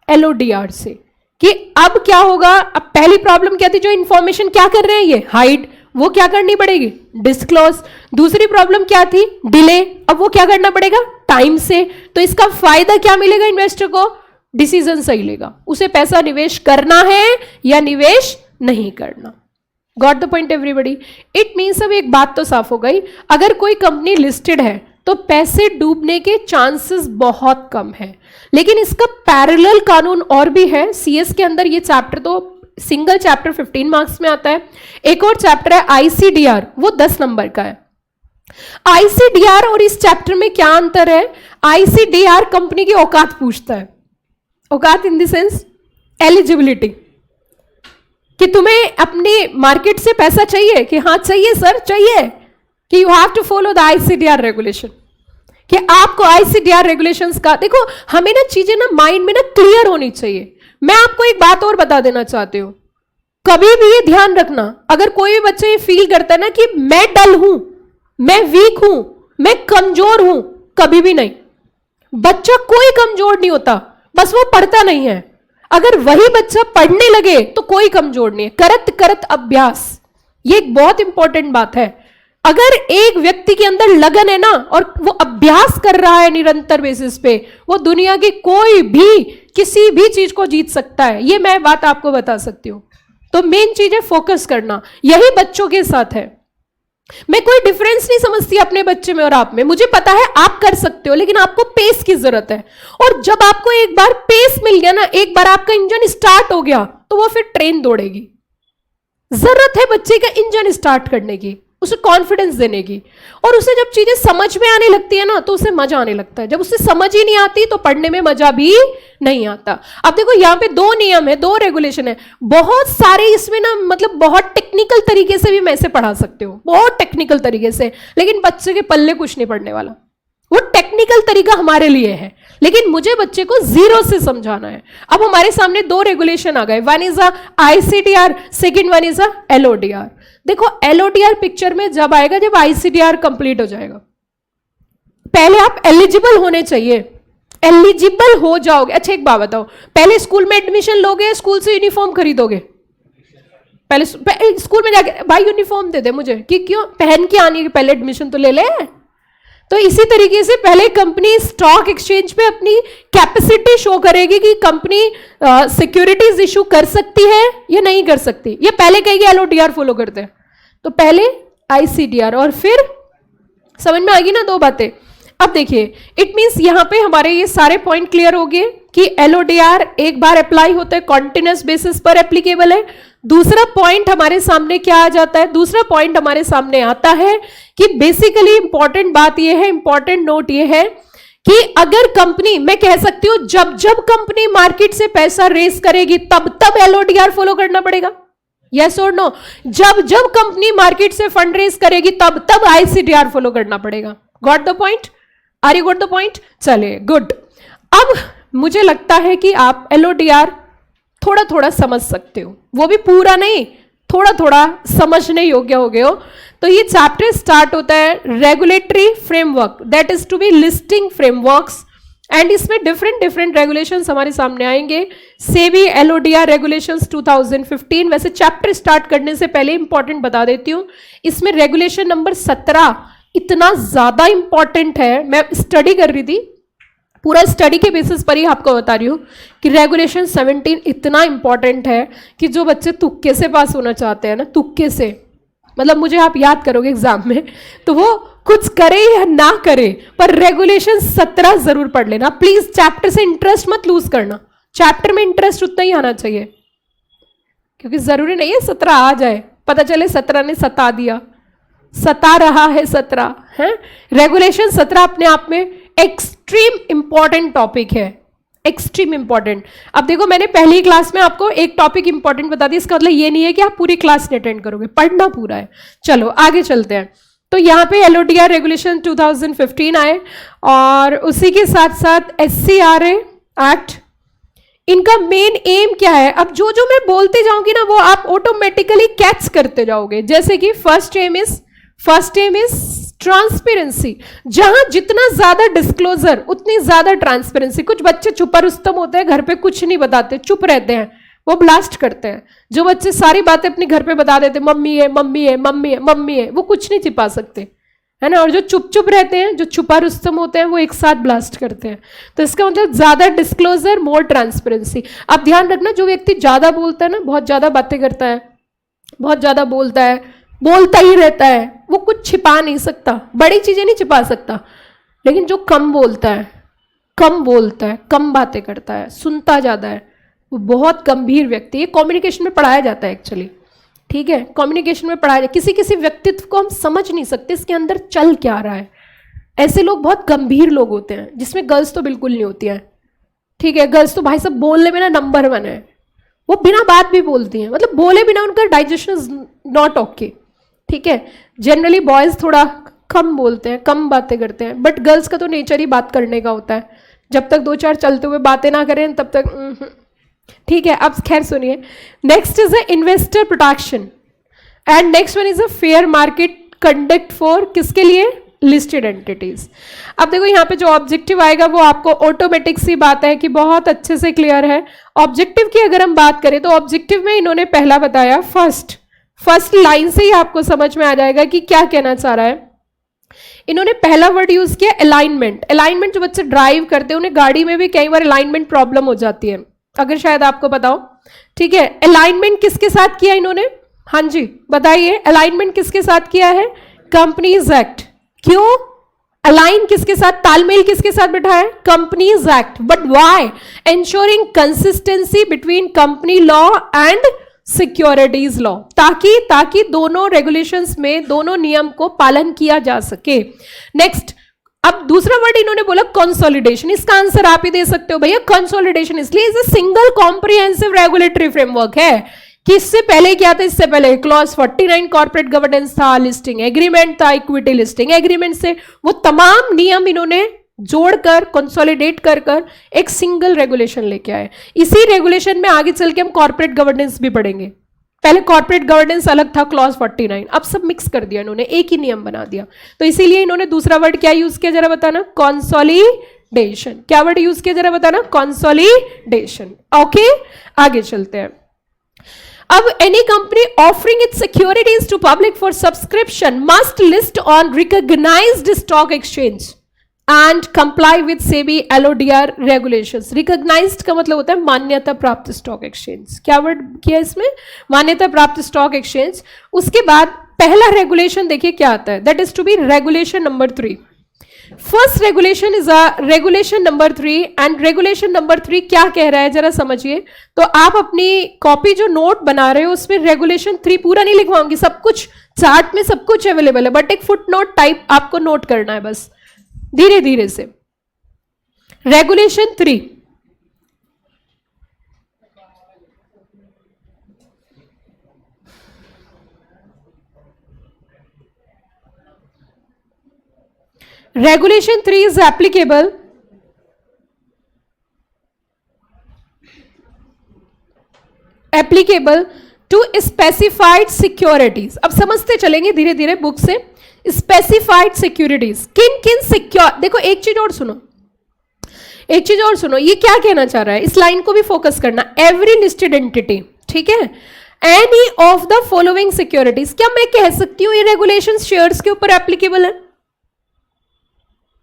LODR से कि अब क्या होगा। अब पहली प्रॉब्लम क्या थी, जो इंफॉर्मेशन क्या कर रहे हैं ये हाइड, वो क्या करनी पड़ेगी, डिस्क्लोज। दूसरी प्रॉब्लम क्या थी, डिले, अब वो क्या करना पड़ेगा, टाइम से। तो इसका फायदा क्या मिलेगा इन्वेस्टर को, डिसीजन सही लेगा, उसे पैसा निवेश करना है या निवेश नहीं करना। Got the point everybody. It means अब एक बात तो साफ हो गई, अगर कोई कंपनी लिस्टेड है तो पैसे डूबने के चांसेस बहुत कम है। लेकिन इसका पैरेलल कानून और भी है। CS के अंदर ये चैप्टर तो सिंगल चैप्टर 15 मार्क्स में आता है। एक और चैप्टर है ICDR, वो 10 नंबर का है। ICDR और इस चैप्टर में क्या अंतर है, ICDR कंपनी की औकात पूछता है। औकात इन द सेंस एलिजिबिलिटी, कि तुम्हें अपनी मार्केट से पैसा चाहिए, कि हाँ चाहिए सर चाहिए, कि you have to follow the ICDR regulation, कि आपको ICDR रेगुलेशंस का देखो। हमें ना चीजें ना माइंड में ना क्लियर होनी चाहिए। मैं आपको एक बात और बता देना चाहती हूं, कभी भी ये ध्यान रखना, अगर कोई भी बच्चा ये फील करता है ना कि मैं डल हूं, मैं वीक हूं, मैं कमजोर हूं, कभी भी नहीं। बच्चा कोई कमजोर नहीं होता, बस वो पढ़ता नहीं है। अगर वही बच्चा पढ़ने लगे तो कोई कमजोर नहीं है। करत करत अभ्यास, ये एक बहुत इंपॉर्टेंट बात है। अगर एक व्यक्ति के अंदर लगन है ना और वो अभ्यास कर रहा है निरंतर बेसिस पे, वो दुनिया की कोई भी किसी भी चीज को जीत सकता है। ये मैं बात आपको बता सकती हूं। तो मेन चीज है फोकस करना, यही बच्चों के साथ है। मैं कोई डिफरेंस नहीं समझती अपने बच्चे में और आप में। मुझे पता है आप कर सकते हो, लेकिन आपको पेस की जरूरत है। और जब आपको एक बार पेस मिल गया ना, एक बार आपका इंजन स्टार्ट हो गया, तो वो फिर ट्रेन दौड़ेगी। जरूरत है बच्चे का इंजन स्टार्ट करने की, उसे कॉन्फिडेंस देने की, और उसे जब चीजें समझ में आने लगती है ना तो उसे मजा आने लगता है। जब उसे समझ ही नहीं आती तो पढ़ने में मजा भी नहीं आता। अब देखो यहाँ पे 2 नियम है, 2 रेगुलेशन है, बहुत सारे इसमें ना, मतलब बहुत टेक्निकल तरीके से भी मैं इसे पढ़ा सकती हूँ, बहुत टेक्निकल तरीके से, लेकिन बच्चे के पल्ले कुछ नहीं पड़ने वाला। वो टेक्निकल तरीका हमारे लिए है, लेकिन मुझे बच्चे को जीरो से समझाना है। अब हमारे सामने 2 रेगुलेशन आ गए, one is ICDR, second one is LODR। देखो LODR पिक्चर में जब आएगा जब ICDR कंप्लीट हो जाएगा। पहले आप एलिजिबल होने चाहिए, एलिजिबल हो जाओगे। अच्छा एक बात बताओ, पहले स्कूल में एडमिशन लोगे, स्कूल से यूनिफॉर्म खरीदोगे? पहले स्कूल में जाके भाई यूनिफॉर्म दे दे मुझे, कि क्यों पहन के आने के पहले एडमिशन तो ले ले। तो इसी तरीके से पहले कंपनी स्टॉक एक्सचेंज पे अपनी कैपेसिटी शो करेगी कि कंपनी सिक्योरिटीज इशू कर सकती है या नहीं कर सकती। ये पहले कहेगी LODR फॉलो करते हैं, तो पहले ICDR, और फिर समझ में आ गई ना 2 बातें। अब देखिए इट मींस यहां पे हमारे ये सारे पॉइंट क्लियर हो गए कि LODR एक बार अप्लाई होता है, कॉन्टिन्यूस बेसिस पर एप्लीकेबल है। दूसरा पॉइंट हमारे सामने क्या आ जाता है, दूसरा पॉइंट हमारे सामने आता है कि बेसिकली इंपॉर्टेंट बात यह है, इंपॉर्टेंट नोट यह है कि अगर कंपनी, मैं कह सकती हूं जब जब कंपनी मार्केट से पैसा रेस करेगी तब तब LODR फॉलो करना पड़ेगा। यस और नो? जब जब कंपनी मार्केट से फंड रेस करेगी तब तब ICDR फॉलो करना पड़ेगा। Got the point? Are you got the point? चलिए गुड। अब मुझे लगता है कि आप LODR थोड़ा थोड़ा समझ सकते हो, वो भी पूरा नहीं, थोड़ा थोड़ा समझने योग्य हो गए हो। तो ये चैप्टर स्टार्ट होता है regulatory framework, that is to be listing frameworks, and इसमें डिफरेंट डिफरेंट रेगुलेशंस हमारे सामने आएंगे। SEBI LODR regulations 2015। वैसे चैप्टर स्टार्ट करने से पहले इंपॉर्टेंट बता देती हूं, इसमें रेगुलेशन नंबर 17 इतना ज्यादा इंपॉर्टेंट है। मैं स्टडी कर रही थी पूरा स्टडी के बेसिस पर ही आपको बता रही हूँ कि रेगुलेशन 17 इतना इंपॉर्टेंट है कि जो बच्चे तुक्के से पास होना चाहते हैं ना, तुक्के से, मतलब मुझे आप याद करोगे एग्जाम में, तो वो कुछ करे या ना करे पर रेगुलेशन 17 जरूर पढ़ लेना प्लीज। चैप्टर से इंटरेस्ट मत लूज करना, चैप्टर में इंटरेस्ट उतना ही आना चाहिए, क्योंकि जरूरी नहीं है 17 आ जाए, पता चले 17 ने सता दिया, सता रहा है 17 है। रेगुलेशन 17 अपने आप में एक्सट्रीम इंपॉर्टेंट टॉपिक है, एक्सट्रीम इंपॉर्टेंट। अब देखो मैंने पहली क्लास में आपको एक टॉपिक इंपॉर्टेंट बता दिया, इसका मतलब ये नहीं है कि आप पूरी क्लास नहीं अटेंड करोगे, पढ़ना पूरा है। चलो आगे चलते हैं। तो यहाँ पे LODR रेगुलेशन 2015 आए और उसी के साथ साथ SCRA एक्ट, इनका मेन एम क्या है? अब जो जो मैं बोलते जाऊंगी ना वो आप ऑटोमेटिकली कैच करते जाओगे। जैसे कि फर्स्ट एम इज ट्रांसपेरेंसी, जहां जितना ज्यादा डिस्क्लोजर उतनी ज्यादा ट्रांसपेरेंसी। कुछ बच्चे छुपा रुस्तम होते हैं, घर पे कुछ नहीं बताते, चुप रहते हैं, वो ब्लास्ट करते हैं। जो बच्चे सारी बातें अपने घर पे बता देते, मम्मी है मम्मी है मम्मी है मम्मी है, वो कुछ नहीं छिपा सकते, है ना। और जो चुप चुप रहते हैं, जो छुपा रुस्तम होते हैं, वो एक साथ ब्लास्ट करते हैं। तो इसका मतलब ज्यादा डिस्क्लोजर, मोर ट्रांसपेरेंसी। अब ध्यान रखना, जो व्यक्ति ज्यादा बोलता है ना, बहुत ज्यादा बातें करता है, बहुत ज्यादा बोलता है, बोलता ही रहता है, वो कुछ छिपा नहीं सकता, बड़ी चीजें नहीं छिपा सकता। लेकिन जो कम बोलता है, कम बातें करता है, सुनता ज्यादा है, वो बहुत गंभीर व्यक्ति है। कम्युनिकेशन में पढ़ाया जाता है एक्चुअली, ठीक है, कम्युनिकेशन में पढ़ाया जाता है। किसी किसी व्यक्तित्व को हम समझ नहीं सकते इसके अंदर चल क्या रहा है। ऐसे लोग बहुत गंभीर लोग होते हैं, जिसमें गर्ल्स तो बिल्कुल नहीं होती है, ठीक है। गर्ल्स तो भाई सब बोलने में ना नंबर 1 है, वो बिना बात भी बोलती हैं, मतलब बोले बिना उनका डाइजेशन इज नॉट ओके, ठीक है। जनरली बॉयज थोड़ा कम बोलते हैं, कम बातें करते हैं, बट गर्ल्स का तो नेचर ही बात करने का होता है। जब तक 2-4 चलते हुए बातें ना करें तब तक ठीक है। अब खैर सुनिए, next is a investor protection and next one is a fair market conduct for किसके लिए? Listed entities. अब देखो यहाँ पे जो ऑब्जेक्टिव आएगा वो आपको ऑटोमेटिक सी बात है कि बहुत अच्छे से क्लियर है। ऑब्जेक्टिव की अगर हम बात करें तो ऑब्जेक्टिव में इन्होंने पहला बताया, फर्स्ट लाइन से ही आपको समझ में आ जाएगा कि क्या कहना चाह रहा है। इन्होंने पहला वर्ड यूज किया अलाइनमेंट। अलाइनमेंट, जो बच्चे ड्राइव करते हैं उन्हें गाड़ी में भी कई बार अलाइनमेंट प्रॉब्लम हो जाती है, अगर शायद आपको बताओ, ठीक है। अलाइनमेंट किसके साथ किया इन्होंने? हाँ जी बताइए, अलाइनमेंट किसके साथ किया है? Companies act. क्यों अलाइन किसके साथ, तालमेल किसके साथ बैठा है? Companies act. But why? Ensuring consistency between company law and securities law, ताकि दोनों रेगुलेशंस में दोनों नियम को पालन किया जा सके। नेक्स्ट, अब दूसरा वर्ड इन्होंने बोला कंसोलिडेशन। इसका आंसर आप ही दे सकते हो भैया, कंसोलिडेशन इसलिए is a single comprehensive regulatory framework है कि इससे पहले क्या था? इससे पहले क्लॉज 49 कॉर्पोरेट गवर्नेंस था, लिस्टिंग एग्रीमेंट था, इक्विटी लिस्टिंग एग्रीमेंट से वो तमाम नियम इन्होंने जोड़कर कंसोलिडेट कर एक सिंगल रेगुलेशन लेके आए। इसी रेगुलेशन में आगे चल के हम कॉर्पोरेट गवर्नेंस भी पढ़ेंगे। पहले कॉर्पोरेट गवर्नेंस अलग था, क्लॉज 49, अब सब मिक्स कर दिया इन्होंने, एक ही नियम बना दिया। तो इसीलिए इन्होंने दूसरा वर्ड क्या यूज किया जरा बताना? कंसोलिडेशन। क्या वर्ड यूज किया जरा बताना? कंसोलिडेशन। ओके आगे चलते हैं। अब any company offering its securities to public for subscription must list on recognised stock exchange and comply with SEBI LODR regulations. Recognised का मतलब होता है मान्यता प्राप्त स्टॉक एक्सचेंज। क्या वर्ड किया इसमें? मान्यता प्राप्त स्टॉक एक्सचेंज। उसके बाद पहला रेगुलेशन देखिए क्या आता है, that is to be regulation number 3। First regulation is a regulation number 3 and regulation number 3 क्या कह रहा है जरा समझिए। तो आप अपनी कॉपी जो नोट बना रहे हो उसमें रेगुलेशन 3 पूरा नहीं लिखवाऊंगी, सब कुछ चार्ट में सब कुछ अवेलेबल है, बट एक फुट नोट टाइप आपको नोट करना है बस धीरे धीरे से। Regulation 3, Regulation 3 is applicable to specified securities। अब समझते चलेंगे धीरे धीरे बुक से। स्पेसिफाइड सिक्योरिटीज किन किन सिक्योर, देखो एक चीज और सुनो, ये क्या कहना चाह रहा है, इस लाइन को भी फोकस करना। एवरी लिस्टेड एंटिटी, ठीक है, any of the following securities. क्या मैं कह सकती हूं ये रेगुलेशन शेयर्स के ऊपर एप्लीकेबल है?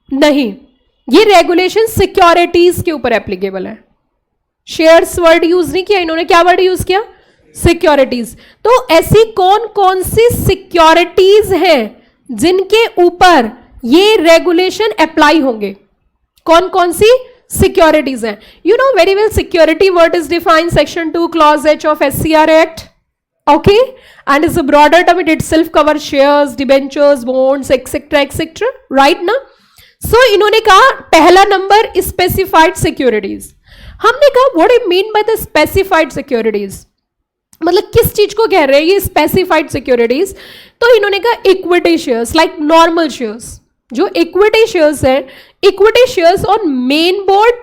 नहीं। ये रेगुलेशन सिक्योरिटीज के ऊपर एप्लीकेबल है। शेयर्स वर्ड यूज नहीं किया इन्होंने, क्या वर्ड यूज किया? सिक्योरिटीज। तो ऐसी कौन कौन सी सिक्योरिटीज हैं जिनके ऊपर ये रेगुलेशन अप्लाई होंगे? कौन कौन सी सिक्योरिटीज हैं? You know very well security word is defined section 2 clause H of SCR Act, okay, and is a broader term, it itself covers shares, debentures, bonds, etc., right ना? So इन्होंने कहा पहला number specified securities. हमने कहा what do you mean by the specified securities, मतलब किस चीज को कह रहे हैं ये स्पेसिफाइड सिक्योरिटीज? तो इन्होंने कहा equity shares like normal shares, जो इक्विटी शेयर्स है, equity shares on main board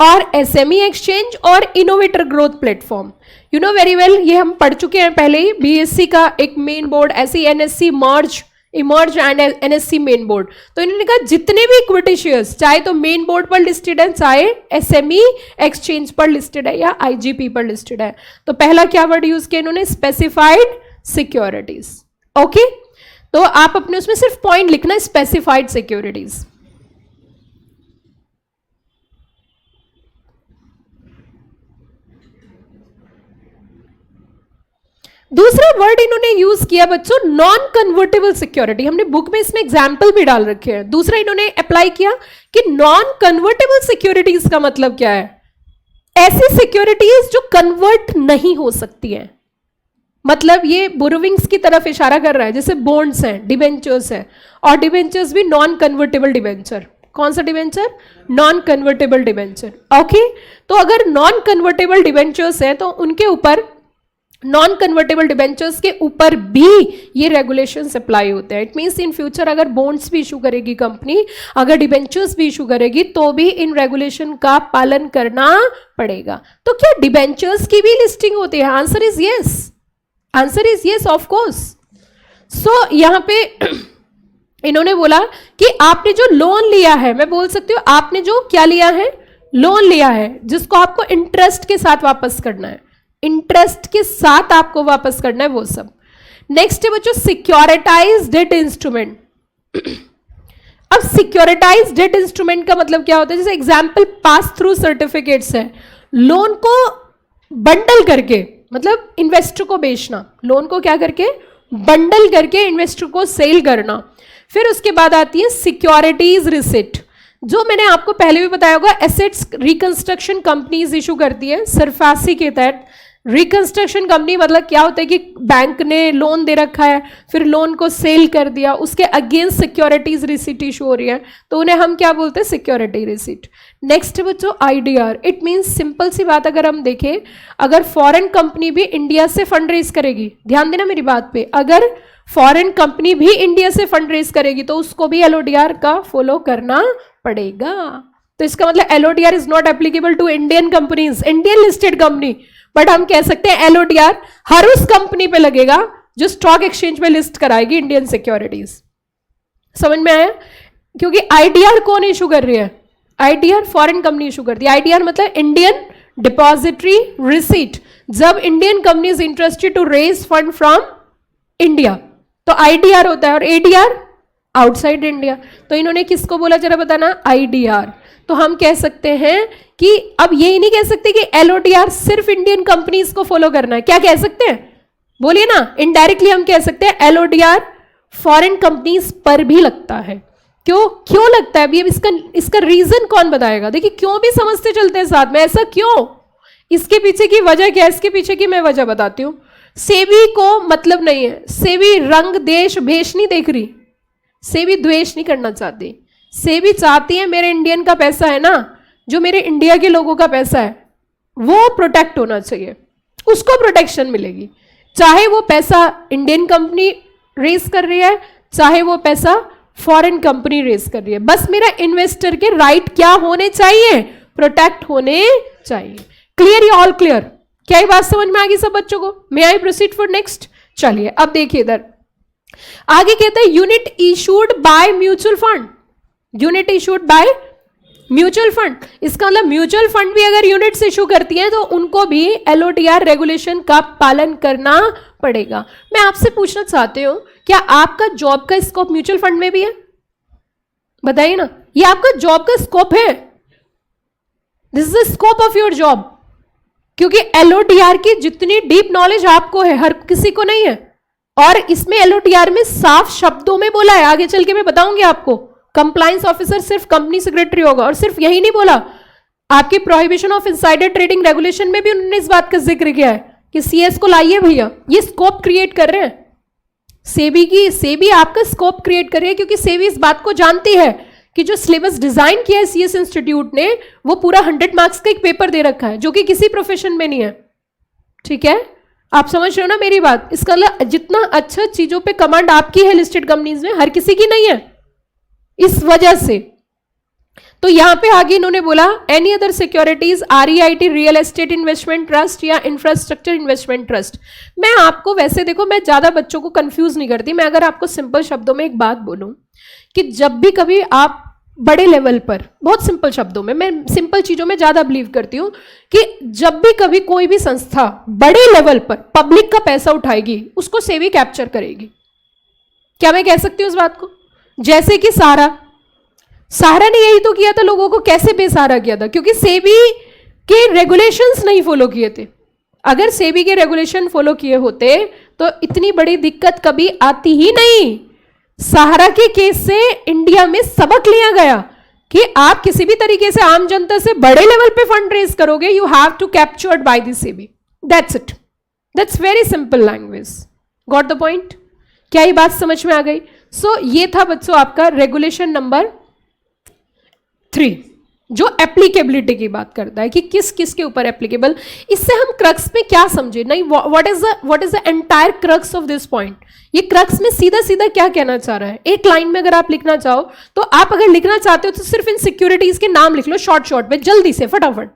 और एसएमई एक्सचेंज और innovator growth platform. You know very well, ये हम पढ़ चुके हैं पहले ही, बीएससी का एक मेन बोर्ड, ऐसी NSC emerge and NSC main board. तो इन्होंने कहा जितने भी इक्विटी शेयर्स चाहे तो मेन बोर्ड पर लिस्टेड है, चाहे एसएमई एक्सचेंज पर लिस्टेड है या आईजीपी पर लिस्टेड है। तो पहला क्या वर्ड यूज किया इन्होंने? Specified securities. ओके, तो आप अपने उसमें सिर्फ पॉइंट लिखना, स्पेसिफाइड सिक्योरिटीज। दूसरा वर्ड इन्होंने यूज किया बच्चों नॉन कन्वर्टेबल सिक्योरिटी। हमने बुक में इसमें एग्जाम्पल भी डाल रखे हैं। दूसरा इन्होंने अप्लाई किया कि नॉन कन्वर्टेबल सिक्योरिटीज का मतलब क्या है? ऐसी सिक्योरिटीज जो कन्वर्ट नहीं हो सकती है। मतलब ये बोरोविंग्स की तरफ इशारा कर रहा है, जैसे बॉन्ड्स हैं, डिबेंचर्स है, और डिबेंचर्स भी नॉन कन्वर्टेबल डिबेंचर। कौन सा debenture? Non convertible debenture. Okay, तो अगर नॉन कन्वर्टेबल डिबेंचर्स हैं तो उनके ऊपर, नॉन कन्वर्टेबल डिबेंचर्स के ऊपर भी ये रेगुलेशंस अप्लाई होते हैं। इट मींस इन फ्यूचर अगर बॉन्ड्स भी इशू करेगी कंपनी, अगर डिबेंचर्स भी इशू करेगी, तो भी इन रेगुलेशन का पालन करना पड़ेगा। तो क्या डिबेंचर्स की भी लिस्टिंग होती है? Answer is yes, answer is yes of course. So यहां पे इन्होंने बोला कि आपने जो लोन लिया है, मैं बोल सकती हूं आपने जो क्या लिया है? लोन लिया है, जिसको आपको इंटरेस्ट के साथ वापस करना है, इंटरेस्ट के साथ आपको वापस करना है, वो सब। नेक्स्ट है बच्चों सिक्योरिटाइज डेट इंस्ट्रूमेंट। अब सिक्योरिटाइज डेट इंस्ट्रूमेंट का मतलब क्या होता है? जैसे एग्जांपल पास थ्रू सर्टिफिकेट्स है, लोन को बंडल करके, मतलब इन्वेस्टर को बेचना, लोन को क्या करके? बंडल करके इन्वेस्टर को सेल करना। फिर उसके बाद आती है सिक्योरिटीज रिसिट, जो मैंने आपको पहले भी बताया होगा, एसेट्स रिकंस्ट्रक्शन कंपनीज इशू करती है सरफासी के तहत। रिकंस्ट्रक्शन कंपनी मतलब क्या होता है कि बैंक ने लोन दे रखा है, फिर लोन को सेल कर दिया, उसके अगेंस्ट सिक्योरिटीज रिसिट इशू हो रही है, तो उन्हें हम क्या बोलते हैं? Security receipt. नेक्स्ट बच्चों आईडीआर। इट मींस सिंपल सी बात, अगर हम देखें, अगर फॉरेन कंपनी भी इंडिया से फंड रेज करेगी, ध्यान देना मेरी बात पे, अगर फॉरेन कंपनी भी इंडिया से फंड रेज करेगी तो उसको भी एलओडीआर का फॉलो करना पड़ेगा। तो इसका मतलब LODR is not applicable to Indian companies, Indian listed company, but हम कह सकते हैं एलओडीआर हर उस कंपनी पे लगेगा जो स्टॉक एक्सचेंज में लिस्ट कराएगी इंडियन सिक्योरिटीज। समझ में आया? क्योंकि आईडीआर कौन इशू कर रही है? आईडीआर फॉरेन कंपनी इशू करती है। आईडीआर मतलब इंडियन डिपॉजिटरी रिसीट। जब Indian company is interested to raise fund from India तो आईडीआर होता है, और एडीआर आउटसाइड इंडिया। तो इन्होंने किसको बोला जरा बताना? आईडीआर। तो हम कह सकते हैं कि अब ये नहीं कह सकते कि एलओडीआर सिर्फ इंडियन कंपनीज को फॉलो करना है। क्या कह सकते हैं? बोलिए ना। इनडायरेक्टली हम कह सकते हैं एलओडीआर फॉरेन कंपनीज पर भी लगता है। क्यों लगता है? अभी इसका रीजन कौन बताएगा? देखिए क्यों भी समझते चलते हैं साथ में, ऐसा क्यों, इसके पीछे की वजह क्या है, इसके पीछे की मैं वजह बताती हूँ। सेबी को मतलब नहीं है, सेबी रंग देश भेष नहीं देख रही, सेबी द्वेष नहीं करना चाहती। सेबी चाहती है मेरे इंडियन का पैसा है ना, जो मेरे इंडिया के लोगों का पैसा है वो प्रोटेक्ट होना चाहिए, उसको प्रोटेक्शन मिलेगी, चाहे वो पैसा इंडियन कंपनी रेस कर रही है, चाहे वो पैसा फॉरेन कंपनी रेस कर रही है। बस मेरा इन्वेस्टर के राइट क्या होने चाहिए? प्रोटेक्ट होने चाहिए। क्लियर? या ऑल क्लियर? क्या ये बात समझ में आ गई सब बच्चों को? मे आई प्रोसीड फॉर नेक्स्ट? चलिए अब देखिए इधर आगे कहता है unit issued by mutual fund. Unit issued by mutual fund, इसका मतलब म्यूचुअल फंड भी अगर यूनिट्स इशू करती हैं तो उनको भी एलओडीआर रेगुलेशन का पालन करना पड़ेगा। मैं आपसे पूछना चाहती हूं, क्या आपका जॉब का स्कोप म्यूचुअल फंड में भी है? बताइए ना। ये आपका जॉब का स्कोप है, this is the scope of your job. क्योंकि एलओडीआर की जितनी डीप नॉलेज आपको है हर किसी को नहीं है, और इसमें एलओडीआर में साफ शब्दों में बोला है, आगे चल के मैं बताऊंगी आपको, कंप्लायंस ऑफिसर सिर्फ कंपनी सेक्रेटरी होगा। और सिर्फ यही नहीं बोला, आपकी prohibition of insider trading regulation में भी उन्होंने इस बात का जिक्र किया है कि सीएस को लाइए भैया, ये स्कोप क्रिएट कर रहे हैं। सेबी आपका स्कोप क्रिएट कर रही है, क्योंकि सेबी इस बात को जानती है कि जो सिलेबस डिजाइन किया है सीएस इंस्टीट्यूट ने, वो पूरा 100 मार्क्स का एक पेपर दे रखा है, जो कि किसी प्रोफेशन में नहीं है। ठीक है, आप समझ रहे हो ना मेरी बात? इसका मतलब जितना अच्छा चीजों पे कमांड आपकी है लिस्टेड कंपनीज में, हर किसी की नहीं है। इस वजह से तो यहां पे आगे इन्होंने बोला any other securities, REIT, real estate investment trust या इंफ्रास्ट्रक्चर इन्वेस्टमेंट ट्रस्ट। मैं आपको वैसे देखो, मैं ज्यादा बच्चों को कंफ्यूज नहीं करती, मैं अगर आपको सिंपल शब्दों में एक बात बोलूं कि जब भी कभी आप बड़े लेवल पर, बहुत सिंपल शब्दों में, मैं सिंपल चीजों में ज्यादा बिलीव करती हूं, कि जब भी कभी कोई भी संस्था बड़े लेवल पर पब्लिक का पैसा उठाएगी, उसको सेबी कैप्चर करेगी। क्या मैं कह सकती हूं इस बात को? जैसे कि सहारा ने यही तो किया था, लोगों को कैसे बेसहारा किया था? क्योंकि सेबी के रेगुलेशंस नहीं फॉलो किए थे। अगर सेबी के रेगुलेशन फॉलो किए होते तो इतनी बड़ी दिक्कत कभी आती ही नहीं। सहारा के केस से इंडिया में सबक लिया गया कि आप किसी भी तरीके से आम जनता से बड़े लेवल पे फंड रेज करोगे, you have to captured by the SEBI. That's it, that's very simple language. Got the point? क्या ये बात समझ में आ गई? सो ये था बच्चों आपका रेगुलेशन नंबर 3, जो एप्लीकेबिलिटी की बात करता है कि किस किस के ऊपर एप्लीकेबल। इससे हम क्रक्स में क्या समझे? नहीं, what is the entire crux of this point? ये क्रक्स में सीधा सीधा क्या कहना चाह रहा है? एक लाइन में अगर आप लिखना चाहो तो, आप अगर लिखना चाहते हो तो सिर्फ इन सिक्योरिटीज के नाम लिख लो शॉर्ट में, जल्दी से, फटाफट।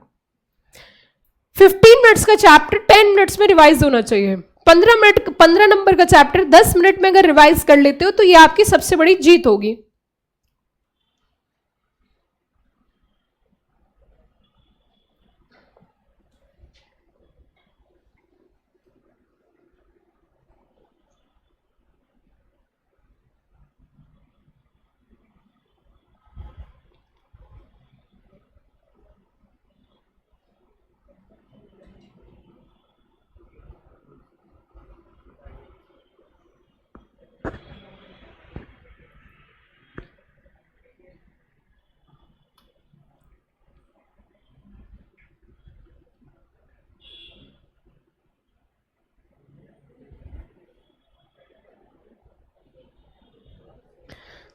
15 मिनट्स का चैप्टर 10 मिनट्स में रिवाइज होना चाहिए। 15 नंबर का चैप्टर 10 मिनट में अगर रिवाइज कर लेते हो तो ये आपकी सबसे बड़ी जीत होगी।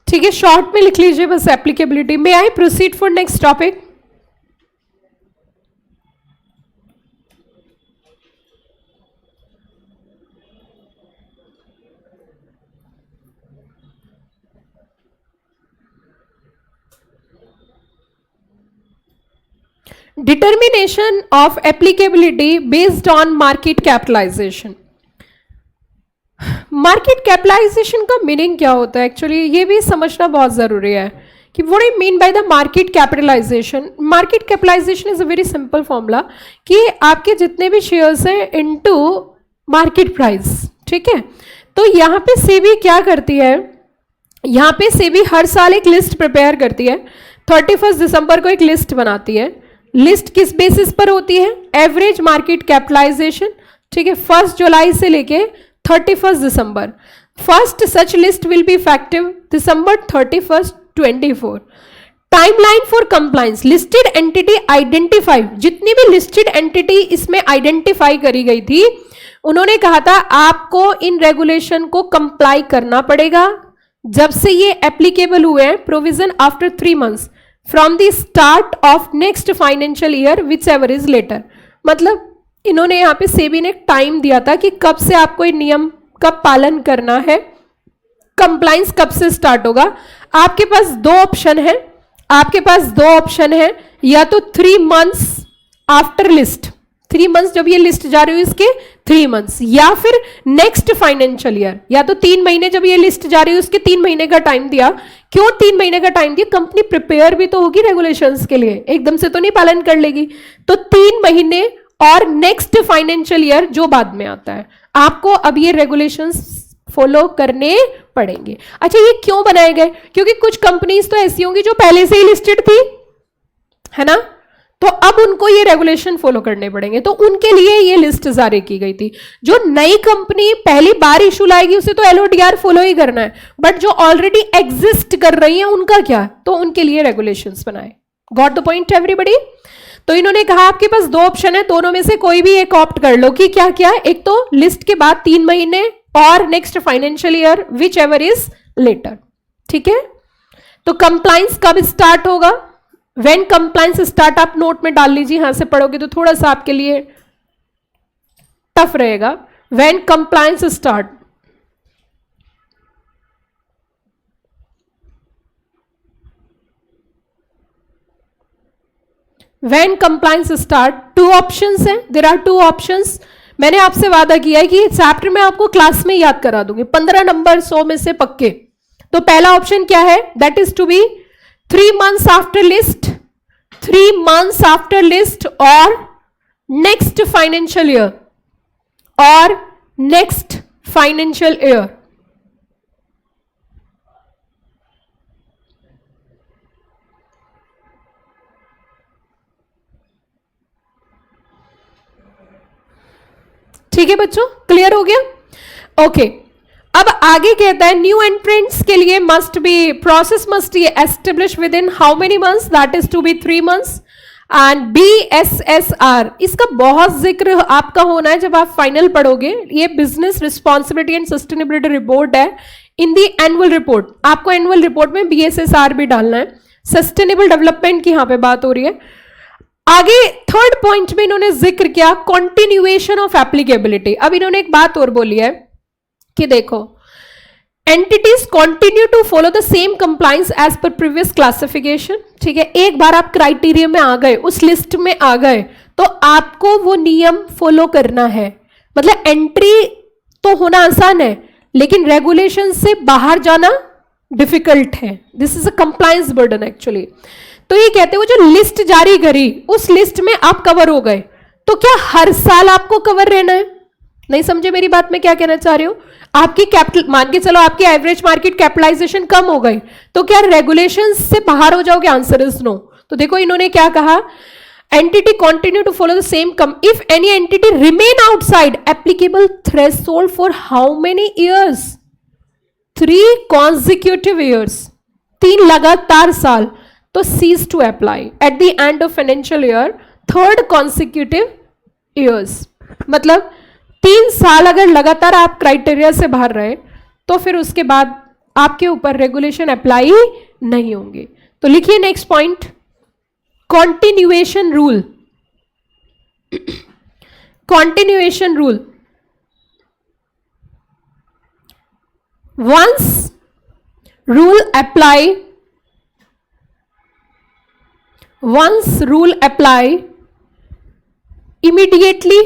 ठीक है, शॉर्ट में लिख लीजिए बस applicability. May I proceed for next topic? Determination of applicability based on market capitalisation. Market capitalisation का मीनिंग क्या होता है? एक्चुअली ये भी समझना बहुत जरूरी है कि what I mean by the market capitalisation. Market capitalisation is a very simple formula कि आपके जितने भी शेयर्स हैं इनटू मार्केट प्राइस। ठीक है, तो यहाँ पे सेबी क्या करती है? यहाँ पे सेबी हर साल एक लिस्ट प्रिपेयर करती है, 31 दिसंबर को एक लिस्ट बनाती है। लिस्ट किस बेसिस पर होती है? Average market capitalization. ठीक है, 1 जुलाई से लेके 31 दिसंबर। First such list will be effective December 31, 24। Timeline for compliance, listed entity identify, जितनी भी लिस्टेड एंटिटी इसमें आइडेंटिफाई करी गई थी, उन्होंने कहा था आपको इन रेगुलेशन को कंप्लाई करना पड़ेगा जब से ये एप्लीकेबल हुए हैं, provision after 3 months from the start of next financial year whichever is later. मतलब इन्होंने यहाँ पे सेबी ने टाइम दिया था कि कब से आपको ये नियम का पालन करना है, कंप्लायंस कब से स्टार्ट होगा। आपके पास दो ऑप्शन है, या तो 3 मंथ्स आफ्टर लिस्ट, 3 मंथ्स जब ये लिस्ट जा रही हो इसके 3 मंथ्स, या फिर नेक्स्ट फाइनेंशियल ईयर, या तो 3 महीने जब ये लिस्ट जा रही हो उसके 3 महीने का टाइम दिया। क्यों 3 महीने का टाइम दिया? कंपनी प्रिपेयर भी तो होगी रेगुलेशंस के लिए, एकदम से तो नहीं पालन कर लेगी। तो 3 महीने और नेक्स्ट फाइनेंशियल ईयर जो बाद में आता है, आपको अब ये रेगुलेशंस फॉलो करने पड़ेंगे। अच्छा, ये क्यों बनाए गए? क्योंकि कुछ कंपनीज तो ऐसी होंगी जो पहले से ही लिस्टेड थी, है ना, तो अब उनको ये रेगुलेशन फॉलो करने पड़ेंगे, तो उनके लिए ये लिस्ट जारी की गई थी। जो नई कंपनी पहली बार इशू लाएगी उसे तो एलओडीआर फॉलो ही करना है, बट जो ऑलरेडी एग्जिस्ट कर रही है उनका क्या, तो उनके लिए रेगुलेशंस बनाए। Got the point everybody? तो इन्होंने कहा आपके पास दो ऑप्शन है, दोनों में से कोई भी एक ऑप्ट कर लो कि क्या क्या, एक तो लिस्ट के बाद 3 महीने और next financial year, whichever is later. ठीक है, तो कंप्लाइंस कब स्टार्ट होगा? व्हेन कंप्लाइंस स्टार्ट, आप नोट में डाल लीजिए, यहां से पढ़ोगे तो थोड़ा सा आपके लिए टफ रहेगा। When compliance start, when compliance start, 2 options हैं, देयर आर 2 ऑप्शंस। मैंने आपसे वादा किया है कि चैप्टर में आपको क्लास में याद करा दूंगी, 15 नंबर 100 में से पक्के। तो पहला ऑप्शन क्या है? That is to be 3 months after list, 3 months after list और next financial year, और next financial year। ठीक है बच्चों, क्लियर हो गया? ओके, अब आगे कहता है न्यू एंट्रेंट्स के लिए must be, process must be establish within how many months? That is to be 3 months। And BSSR, इसका बहुत जिक्र आपका होना है जब आप फाइनल पढ़ोगे। ये business responsibility and sustainability report है इन दी एनुअल रिपोर्ट। आपको एनुअल रिपोर्ट में BSSR भी डालना है, सस्टेनेबल डेवलपमेंट की यहां पे बात हो रही है। आगे थर्ड पॉइंट में इन्होंने जिक्र किया कॉन्टिन्यूएशन ऑफ एप्लीकेबिलिटी। अब इन्होंने एक बात और बोली है कि देखो, entities continue to follow the same compliance as per previous classification. ठीक है, एक बार आप क्राइटेरिया में आ गए, उस लिस्ट में आ गए, तो आपको वो नियम फॉलो करना है। मतलब एंट्री तो होना आसान है, लेकिन रेगुलेशन से बाहर जाना डिफिकल्ट है। This is a compliance burden actually. तो ये कहते हैं वो जो लिस्ट जारी करी, उस लिस्ट में आप कवर हो गए, तो क्या हर साल आपको कवर रहना है? नहीं समझे मेरी बात, मैं क्या कहना चाह रही हूं? आपकी कैपिटल, मान के चलो आपकी एवरेज मार्केट कैपिटलाइजेशन कम हो गई, तो क्या रेगुलेशन से बाहर हो जाओगे? Answer is no. तो देखो इन्होंने क्या कहा, entity continue to follow the same if any entity remain outside applicable threshold for how many years? 3 consecutive years, 3 लगातार साल, तो cease to apply at the end of financial year 3rd consecutive years। मतलब 3 साल अगर लगातार आप criteria से बाहर रहे, तो फिर उसके बाद आपके ऊपर रेगुलेशन अप्लाई नहीं होंगे। तो लिखिए next point, continuation rule. Continuation rule, once rule apply, once rule apply, immediately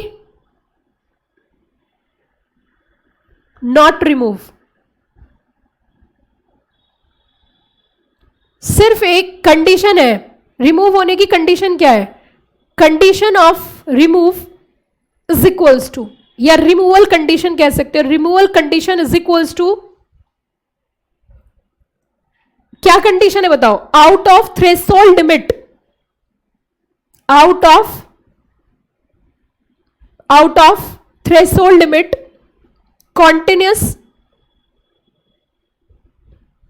not remove। सिर्फ एक कंडीशन है रिमूव होने की। कंडीशन क्या है? Condition of remove is equals to, या रिमूवल कंडीशन कह सकते हो, removal condition is equals to, क्या कंडीशन है बताओ? Out of threshold limit, out of threshold limit, continuous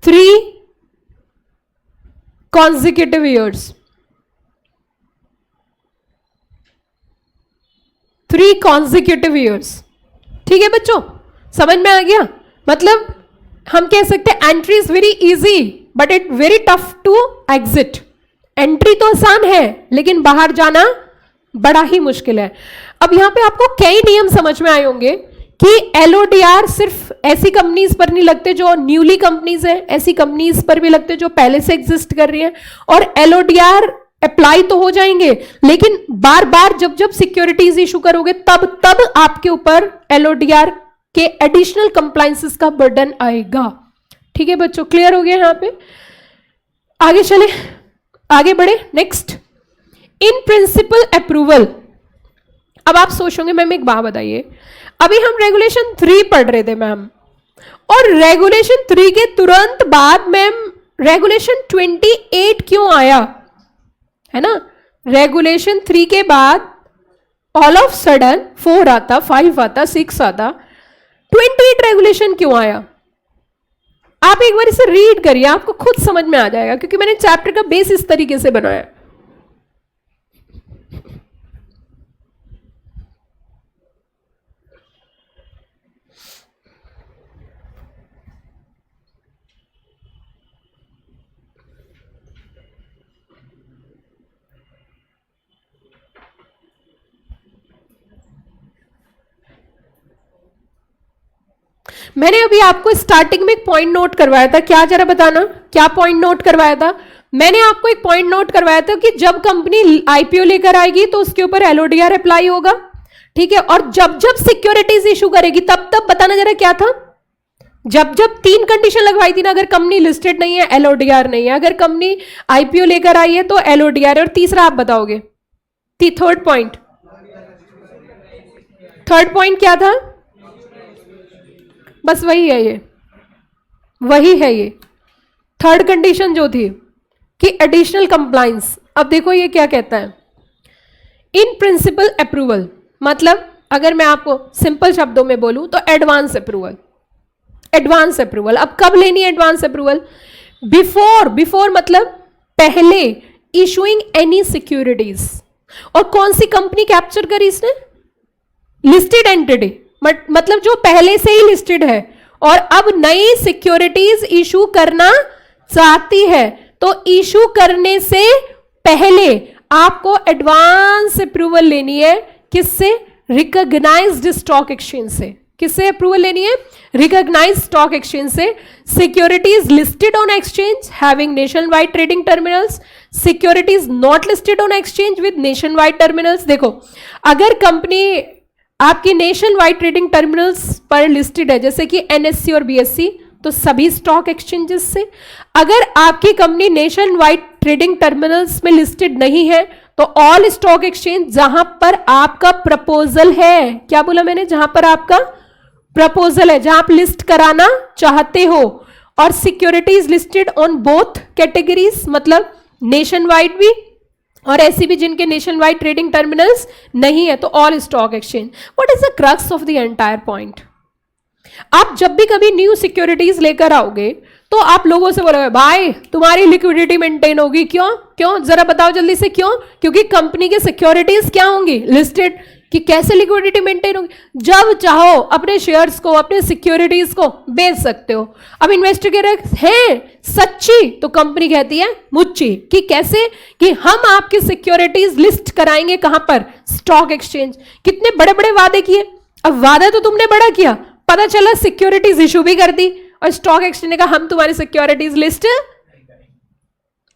3 consecutive years, 3 consecutive years। ठीक है बच्चों, समझ में आ गया? मतलब हम कह सकते हैं entry is very easy but it very tough to exit. Entry तो आसान है, लेकिन बाहर जाना बड़ा ही मुश्किल है। अब यहां पे आपको कई नियम समझ में आए होंगे कि एलओडीआर सिर्फ ऐसी कंपनीज पर नहीं लगते जो न्यूली कंपनीज हैं, ऐसी कंपनीज पर भी लगते जो पहले से एग्जिस्ट कर रही हैं। और एलओडीआर अप्लाई तो हो जाएंगे, लेकिन बार बार जब जब सिक्योरिटीज इशू करोगे तब आपके ऊपर एलओडीआर के एडिशनल कंप्लायंसेस का बर्डन आएगा। ठीक है बच्चों, क्लियर हो गया? यहां पे आगे चले, आगे बढ़े। नेक्स्ट, इन प्रिंसिपल अप्रूवल। अब आप सोचोगे मैम एक बात बताइए, अभी हम रेगुलेशन 3 पढ़ रहे थे मैम, और रेगुलेशन 3 के तुरंत बाद मैम रेगुलेशन 28 क्यों आया, है ना? रेगुलेशन 3 के बाद ऑल ऑफ सडन 4 आता, 5 आता, 6 आता, 28 रेगुलेशन क्यों आया? आप एक बार इसे रीड करिए, आपको खुद समझ में आ जाएगा, क्योंकि मैंने चैप्टर का बेस इस तरीके से बनाया। मैंने अभी आपको स्टार्टिंग में एक पॉइंट नोट करवाया था, क्या जरा बताना, क्या पॉइंट नोट करवाया था? मैंने आपको एक पॉइंट नोट करवाया था कि जब कंपनी आईपीओ लेकर आएगी तो उसके ऊपर एलओडीआर अप्लाई होगा, ठीक है? और जब जब सिक्योरिटीज इशू करेगी तब तब बताना जरा क्या था? जब जब 3 कंडीशन लगवाई थी ना, अगर कंपनी लिस्टेड नहीं है एलओडीआर नहीं है, अगर कंपनी आईपीओ लेकर आई है तो एलओडीआर, और तीसरा आप बताओगे थर्ड पॉइंट क्या था? बस वही है ये थर्ड कंडीशन जो थी कि एडिशनल कंप्लायंस। अब देखो ये क्या कहता है, इन प्रिंसिपल अप्रूवल, मतलब अगर मैं आपको सिंपल शब्दों में बोलूं तो एडवांस अप्रूवल। अब कब लेनी है एडवांस अप्रूवल? बिफोर मतलब पहले इशूइंग एनी सिक्योरिटीज। और कौन सी कंपनी कैप्चर करी इसने? लिस्टेड एंटिटी, मतलब जो पहले से ही लिस्टेड है और अब नई सिक्योरिटीज इशू करना चाहती है, तो इशू करने से पहले आपको एडवांस अप्रूवल लेनी है। किससे? रिकॉग्नाइज्ड स्टॉक एक्सचेंज से। किससे अप्रूवल लेनी है? रिकॉग्नाइज्ड स्टॉक एक्सचेंज से। Securities listed on exchange having nation wide trading terminals, securities not listed on exchange with nation wide terminals. देखो, अगर कंपनी आपकी नेशन वाइड ट्रेडिंग टर्मिनल्स पर लिस्टेड है, जैसे कि एनएससी और बीएससी, तो सभी स्टॉक एक्सचेंजेस से। अगर आपकी company nation wide trading terminals में लिस्टेड नहीं है तो ऑल स्टॉक एक्सचेंज जहां पर आपका प्रपोजल है, क्या बोला मैंने? जहां पर आपका प्रपोजल है, जहां आप लिस्ट कराना चाहते हो, और securities listed on both categories, मतलब नेशन वाइड भी और ऐसी भी जिनके नेशन वाइड ट्रेडिंग टर्मिनल्स नहीं है, तो all stock exchange. What is the crux of the entire point? आप जब भी कभी न्यू सिक्योरिटीज लेकर आओगे तो आप लोगों से बोलोगे भाई तुम्हारी लिक्विडिटी मेंटेन होगी। क्यों जरा बताओ जल्दी से, क्यों? क्योंकि कंपनी के सिक्योरिटीज क्या होंगी? लिस्टेड। कि कैसे लिक्विडिटी मेंटेन होगी? जब चाहो अपने शेयर्स को, अपने सिक्योरिटीज को बेच सकते हो। अब इन्वेस्टिगेटर हैं सच्ची तो कंपनी कहती है मुच्ची। कि कैसे? कि हम आपकी सिक्योरिटीज लिस्ट कराएंगे कहां पर? Stock exchange. कितने बड़े बड़े वादे किए। अब वादा तो तुमने बड़ा किया, पता चला सिक्योरिटीज इशू भी कर दी और स्टॉक एक्सचेंज ने कहा हम तुम्हारी सिक्योरिटीज लिस्ट।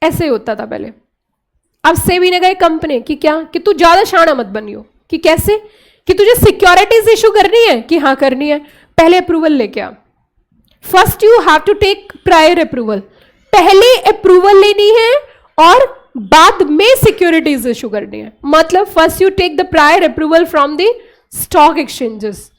ऐसे होता था पहले। अब सेबी ने कहा कंपनी कि क्या, कि तू ज्यादा शाना मत बनियो। कि कैसे? कि तुझे सिक्योरिटीज इशू करनी है, कि हाँ करनी है, पहले अप्रूवल लेके आ। First you have to take prior approval. पहले अप्रूवल लेनी है और बाद में सिक्योरिटीज इशू करनी है। मतलब first you take the prior approval from the stock exchanges,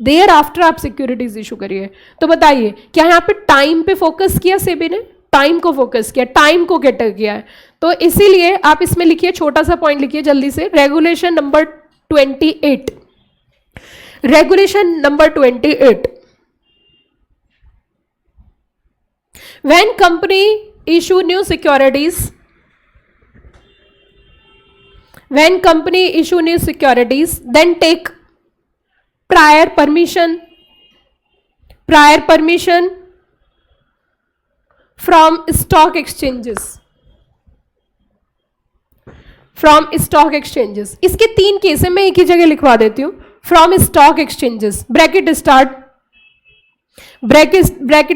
thereafter आप सिक्योरिटीज इशू करिए। तो बताइए क्या यहां पे टाइम पे फोकस किया सेबी ने? टाइम को फोकस किया, टाइम को कैटर किया है। तो इसीलिए आप इसमें लिखिए, छोटा सा पॉइंट लिखिए जल्दी से, regulation number 28। Regulation number 28, when company issue new securities, when company issue new securities, then take prior permission from stock exchanges, इसके 3 केस है, मैं एक ही जगह लिखवा देती हूं। From stock exchanges, bracket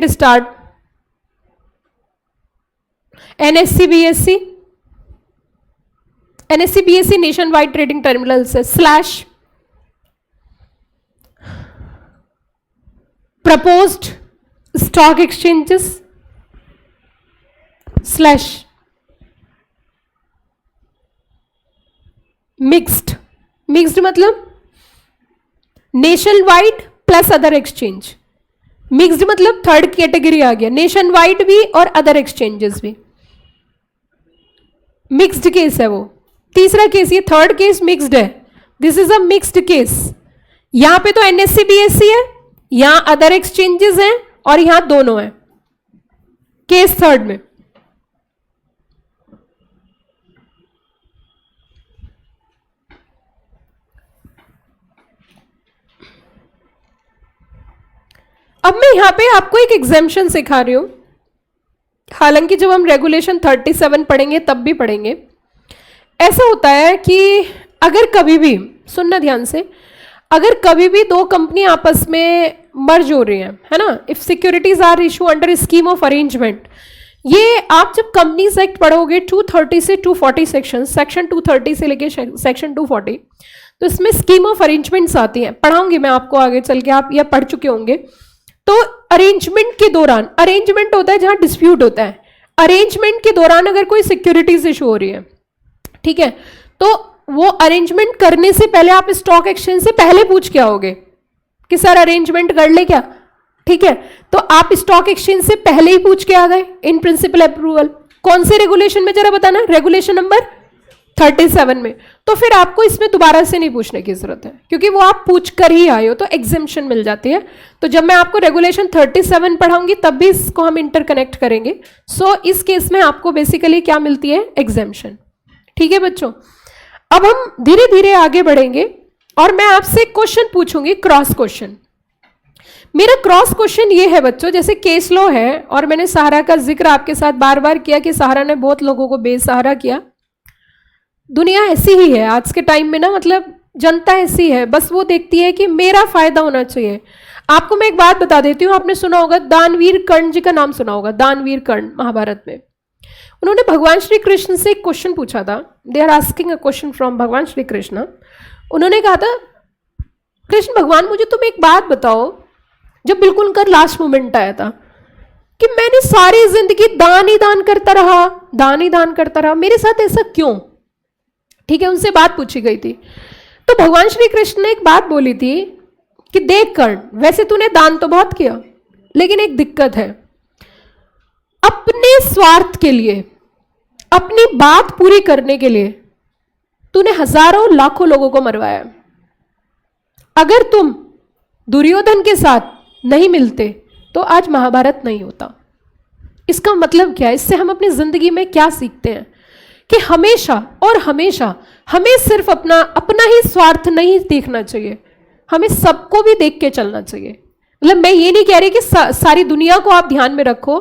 start NSC BSC nationwide trading terminal से slash proposed stock exchanges slash mixed मतलब nationwide plus other exchange. Mixed मतलब थर्ड कैटेगरी आ गया, नेशन वाइड भी और अदर एक्सचेंजेस भी, मिक्स्ड केस है वो। तीसरा केस, ये थर्ड केस मिक्स्ड है, this is a mixed case. यहां पे तो एनएससी बीएससी है, यहां अदर एक्सचेंजेस हैं और यहां दोनों हैं, केस थर्ड में। अब मैं यहां पे आपको एक एग्जेम्पशन सिखा रही हूं, हालांकि जब हम रेगुलेशन 37 पढ़ेंगे तब भी पढ़ेंगे। ऐसा होता है कि अगर कभी भी, सुनना ध्यान से, अगर कभी भी दो कंपनी आपस में मर्ज हो रही हैं, है ना, if securities are issue under scheme of arrangement, ये आप जब कंपनीज एक्ट पढ़ोगे 230 से 240 सेक्शन 230 से लेके सेक्शन 240, तो इसमें स्कीम ऑफ अरेंजमेंट्स आती हैं, पढ़ाऊंगी मैं आपको आगे चल के, आप यह पढ़ चुके होंगे। तो अरेंजमेंट के दौरान, अरेंजमेंट होता है जहां डिस्प्यूट होता है, अरेंजमेंट के दौरान अगर कोई सिक्योरिटीज इशू हो रही है, ठीक है, तो वो अरेंजमेंट करने से पहले आप स्टॉक एक्सचेंज से पहले पूछ के आओगे कि सर अरेंजमेंट कर ले क्या, ठीक है, तो आप स्टॉक एक्सचेंज से पहले ही पूछ के आ गए इन प्रिंसिपल अप्रूवल। कौन से रेगुलेशन में जरा बताना, रेगुलेशन नंबर 37 में। तो फिर आपको इसमें दोबारा से नहीं पूछने की जरूरत है, क्योंकि वो आप पूछ कर ही आए हो, तो एग्जेम्पशन मिल जाती है। तो जब मैं आपको रेगुलेशन 37 पढ़ाऊंगी तब भी इसको हम इंटरकनेक्ट करेंगे। सो इस केस में आपको बेसिकली क्या मिलती है, एग्जेम्पशन। ठीक है बच्चों, अब हम धीरे धीरे आगे बढ़ेंगे और मैं आपसे क्वेश्चन पूछूंगी, क्रॉस क्वेश्चन। मेरा क्रॉस क्वेश्चन ये है बच्चों, जैसे केस लॉ है और मैंने सहारा का जिक्र आपके साथ बार बार किया कि सहारा ने बहुत लोगों को बेसहारा किया। दुनिया ऐसी ही है आज के टाइम में ना, मतलब जनता ऐसी है, बस वो देखती है कि मेरा फायदा होना चाहिए। आपको मैं एक बात बता देती हूँ, आपने सुना होगा दानवीर कर्ण जी का नाम सुना होगा, दानवीर कर्ण महाभारत में। उन्होंने भगवान श्री कृष्ण से एक क्वेश्चन पूछा था, they are asking a question from भगवान श्री कृष्ण। उन्होंने कहा था, कृष्ण भगवान मुझे तुम एक बात बताओ, जब बिल्कुल उनका लास्ट मोमेंट आया था कि मैंने सारी जिंदगी दान ही दान करता रहा, दान ही दान करता रहा, मेरे साथ ऐसा क्यों। ठीक है, उनसे बात पूछी गई थी, तो भगवान श्री कृष्ण ने एक बात बोली थी कि देख कर्ण, वैसे तूने दान तो बहुत किया, लेकिन एक दिक्कत है, अपने स्वार्थ के लिए, अपनी बात पूरी करने के लिए तूने हजारों लाखों लोगों को मरवाया। अगर तुम दुर्योधन के साथ नहीं मिलते तो आज महाभारत नहीं होता। इसका मतलब क्या है, इससे हम अपनी जिंदगी में क्या सीखते हैं कि हमेशा और हमेशा हमें सिर्फ अपना ही स्वार्थ नहीं देखना चाहिए, हमें सबको भी देख के चलना चाहिए। मतलब मैं ये नहीं कह रही कि सारी दुनिया को आप ध्यान में रखो,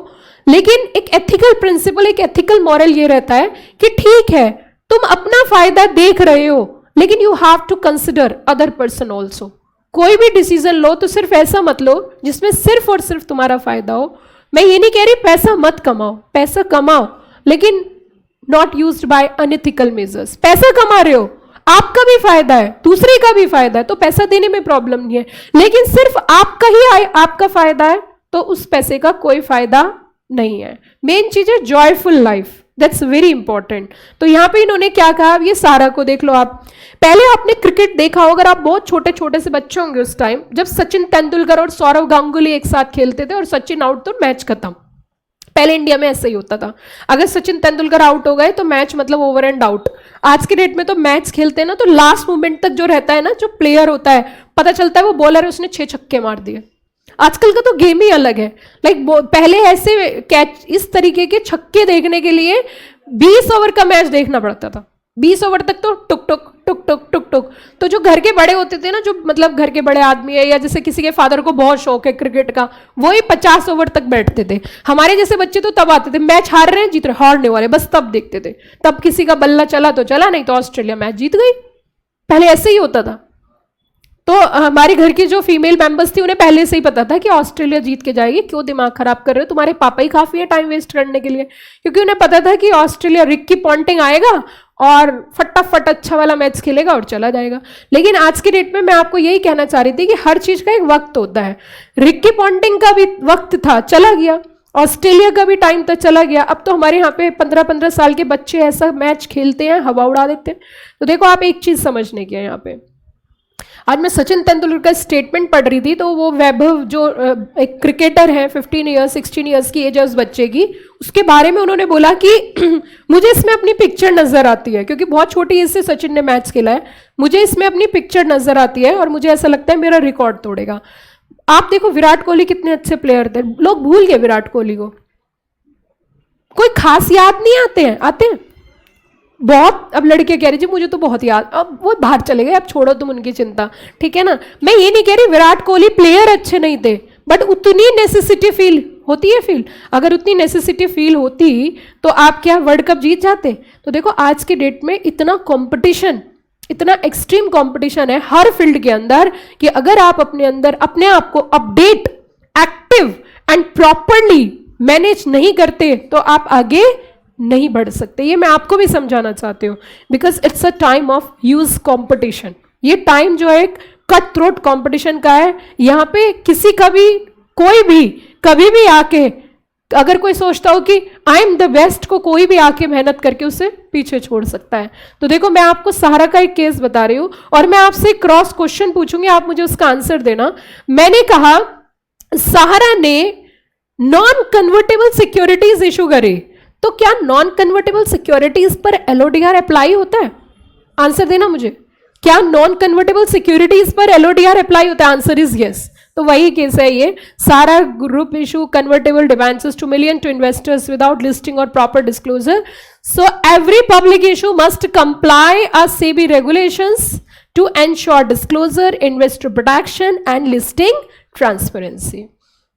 लेकिन एक एथिकल प्रिंसिपल, एक एथिकल मॉरल ये रहता है कि ठीक है तुम अपना फायदा देख रहे हो, लेकिन you have to consider other person also. कोई भी डिसीजन लो तो सिर्फ ऐसा मत लो जिसमें सिर्फ और सिर्फ तुम्हारा फायदा हो। मैं ये नहीं कह रही पैसा मत कमाओ, पैसा कमाओ, लेकिन not used by unethical measures. पैसा कमा रहे हो, आपका भी फायदा है, दूसरे का भी फायदा है, तो पैसा देने में प्रॉब्लम नहीं है, लेकिन सिर्फ आपका ही आपका फायदा है तो उस पैसे का कोई फायदा नहीं है। मेन चीज है joyful life, that's very important. तो यहां पे इन्होंने क्या कहा, ये सहारा को देख लो आप। पहले आपने क्रिकेट देखा हो, अगर आप बहुत छोटे छोटे से बच्चे होंगे उस टाइम, जब सचिन तेंदुलकर और सौरव गांगुली एक साथ खेलते थे और सचिन आउट तो मैच खत्म। पहले इंडिया में ऐसा ही होता था, अगर सचिन तेंदुलकर आउट हो गए तो मैच मतलब ओवर एंड आउट। आज के डेट में तो मैच खेलते हैं ना, तो लास्ट मोमेंट तक जो रहता है ना, जो प्लेयर होता है, पता चलता है वो बॉलर है, उसने 6 छक्के मार दिए। आजकल का तो गेम ही अलग है। लाइक पहले ऐसे कैच, इस तरीके के छक्के देखने के लिए 20 ओवर का मैच देखना पड़ता था। 20 ओवर तक तो टुक टुक टुक टुक टुक टुक। तो जो घर के बड़े होते थे ना, जो मतलब घर के बड़े आदमी है, या जैसे किसी के फादर को बहुत शौक है क्रिकेट का, वही 50 ओवर तक बैठते थे। हमारे जैसे बच्चे तो तब आते थे, मैच हार रहे हैं, जीत रहे, हारने वाले, बस तब देखते थे। तब किसी का बल्ला चला तो चला, नहीं तो ऑस्ट्रेलिया मैच जीत गई। पहले ऐसे ही होता था। तो हमारे घर की जो फीमेल मेंबर्स थी, उन्हें पहले से ही पता था कि ऑस्ट्रेलिया जीत के जाएगी, क्यों दिमाग खराब कर रहे हो, तुम्हारे पापा ही काफी है टाइम वेस्ट करने के लिए। क्योंकि उन्हें पता था कि ऑस्ट्रेलिया रिकी पॉन्टिंग आएगा और फटाफट अच्छा वाला मैच खेलेगा और चला जाएगा। लेकिन आज की डेट में मैं आपको यही कहना चाह रही थी कि हर चीज का एक वक्त होता है। रिकी पॉन्टिंग का भी वक्त था, चला गया, ऑस्ट्रेलिया का भी टाइम तो चला गया। अब तो हमारे यहाँ पे 15-15 साल के बच्चे ऐसा मैच खेलते हैं, हवा उड़ा देते हैं। तो देखो, आप एक चीज समझने की है यहाँ पे, आज मैं सचिन तेंदुलकर का स्टेटमेंट पढ़ रही थी, तो वो वैभव जो एक क्रिकेटर है 15 ईयर्स 16 ईयर्स की एज है उस बच्चे की, उसके बारे में उन्होंने बोला कि मुझे इसमें अपनी पिक्चर नजर आती है, क्योंकि बहुत छोटी एज से सचिन ने मैच खेला है, मुझे इसमें अपनी पिक्चर नजर आती है और मुझे ऐसा लगता है मेरा रिकॉर्ड तोड़ेगा। आप देखो विराट कोहली कितने अच्छे प्लेयर थे, लोग भूल गए विराट कोहली को, कोई खास याद नहीं आते हैं बहुत। अब लड़के कह रही जी मुझे तो बहुत याद, अब वो बाहर चले गए, अब छोड़ो तुम उनकी चिंता, ठीक है ना। मैं ये नहीं कह रही विराट कोहली प्लेयर अच्छे नहीं थे, बट उतनी नेसेसिटी फील होती है फील, अगर उतनी नेसेसिटी फील होती तो आप क्या वर्ल्ड कप जीत जाते। तो देखो आज के डेट में इतना कंपटीशन, इतना एक्सट्रीम कंपटीशन है हर फील्ड के अंदर, कि अगर आप अपने अंदर अपने आप को update, active and properly manage नहीं करते तो आप आगे नहीं बढ़ सकते। ये मैं आपको भी समझाना चाहती हूँ, because it's a time of huge competition. ये टाइम जो है कट थ्रोट कंपटीशन का है। यहाँ पे किसी का भी, कोई भी कभी भी आके, अगर कोई सोचता हो कि आई एम द बेस्ट, को कोई भी आके मेहनत करके उसे पीछे छोड़ सकता है। तो देखो मैं आपको सहारा का एक केस बता रही हूं और मैं आपसे क्रॉस क्वेश्चन पूछूंगी, आप मुझे उसका आंसर देना। मैंने कहा सहारा ने नॉन कन्वर्टेबल सिक्योरिटीज इशू करे, तो क्या नॉन कन्वर्टेबल सिक्योरिटीज पर एलओडीआर अप्लाई होता है? आंसर देना मुझे, क्या नॉन कन्वर्टेबल सिक्योरिटीज पर एलओडीआर अप्लाई होता है? Answer is yes. तो वही केस है ये, सारा group issue convertible debentures to million to investors without listing और proper disclosure. So every public issue must comply SEBI regulations to ensure disclosure, investor protection and listing transparency.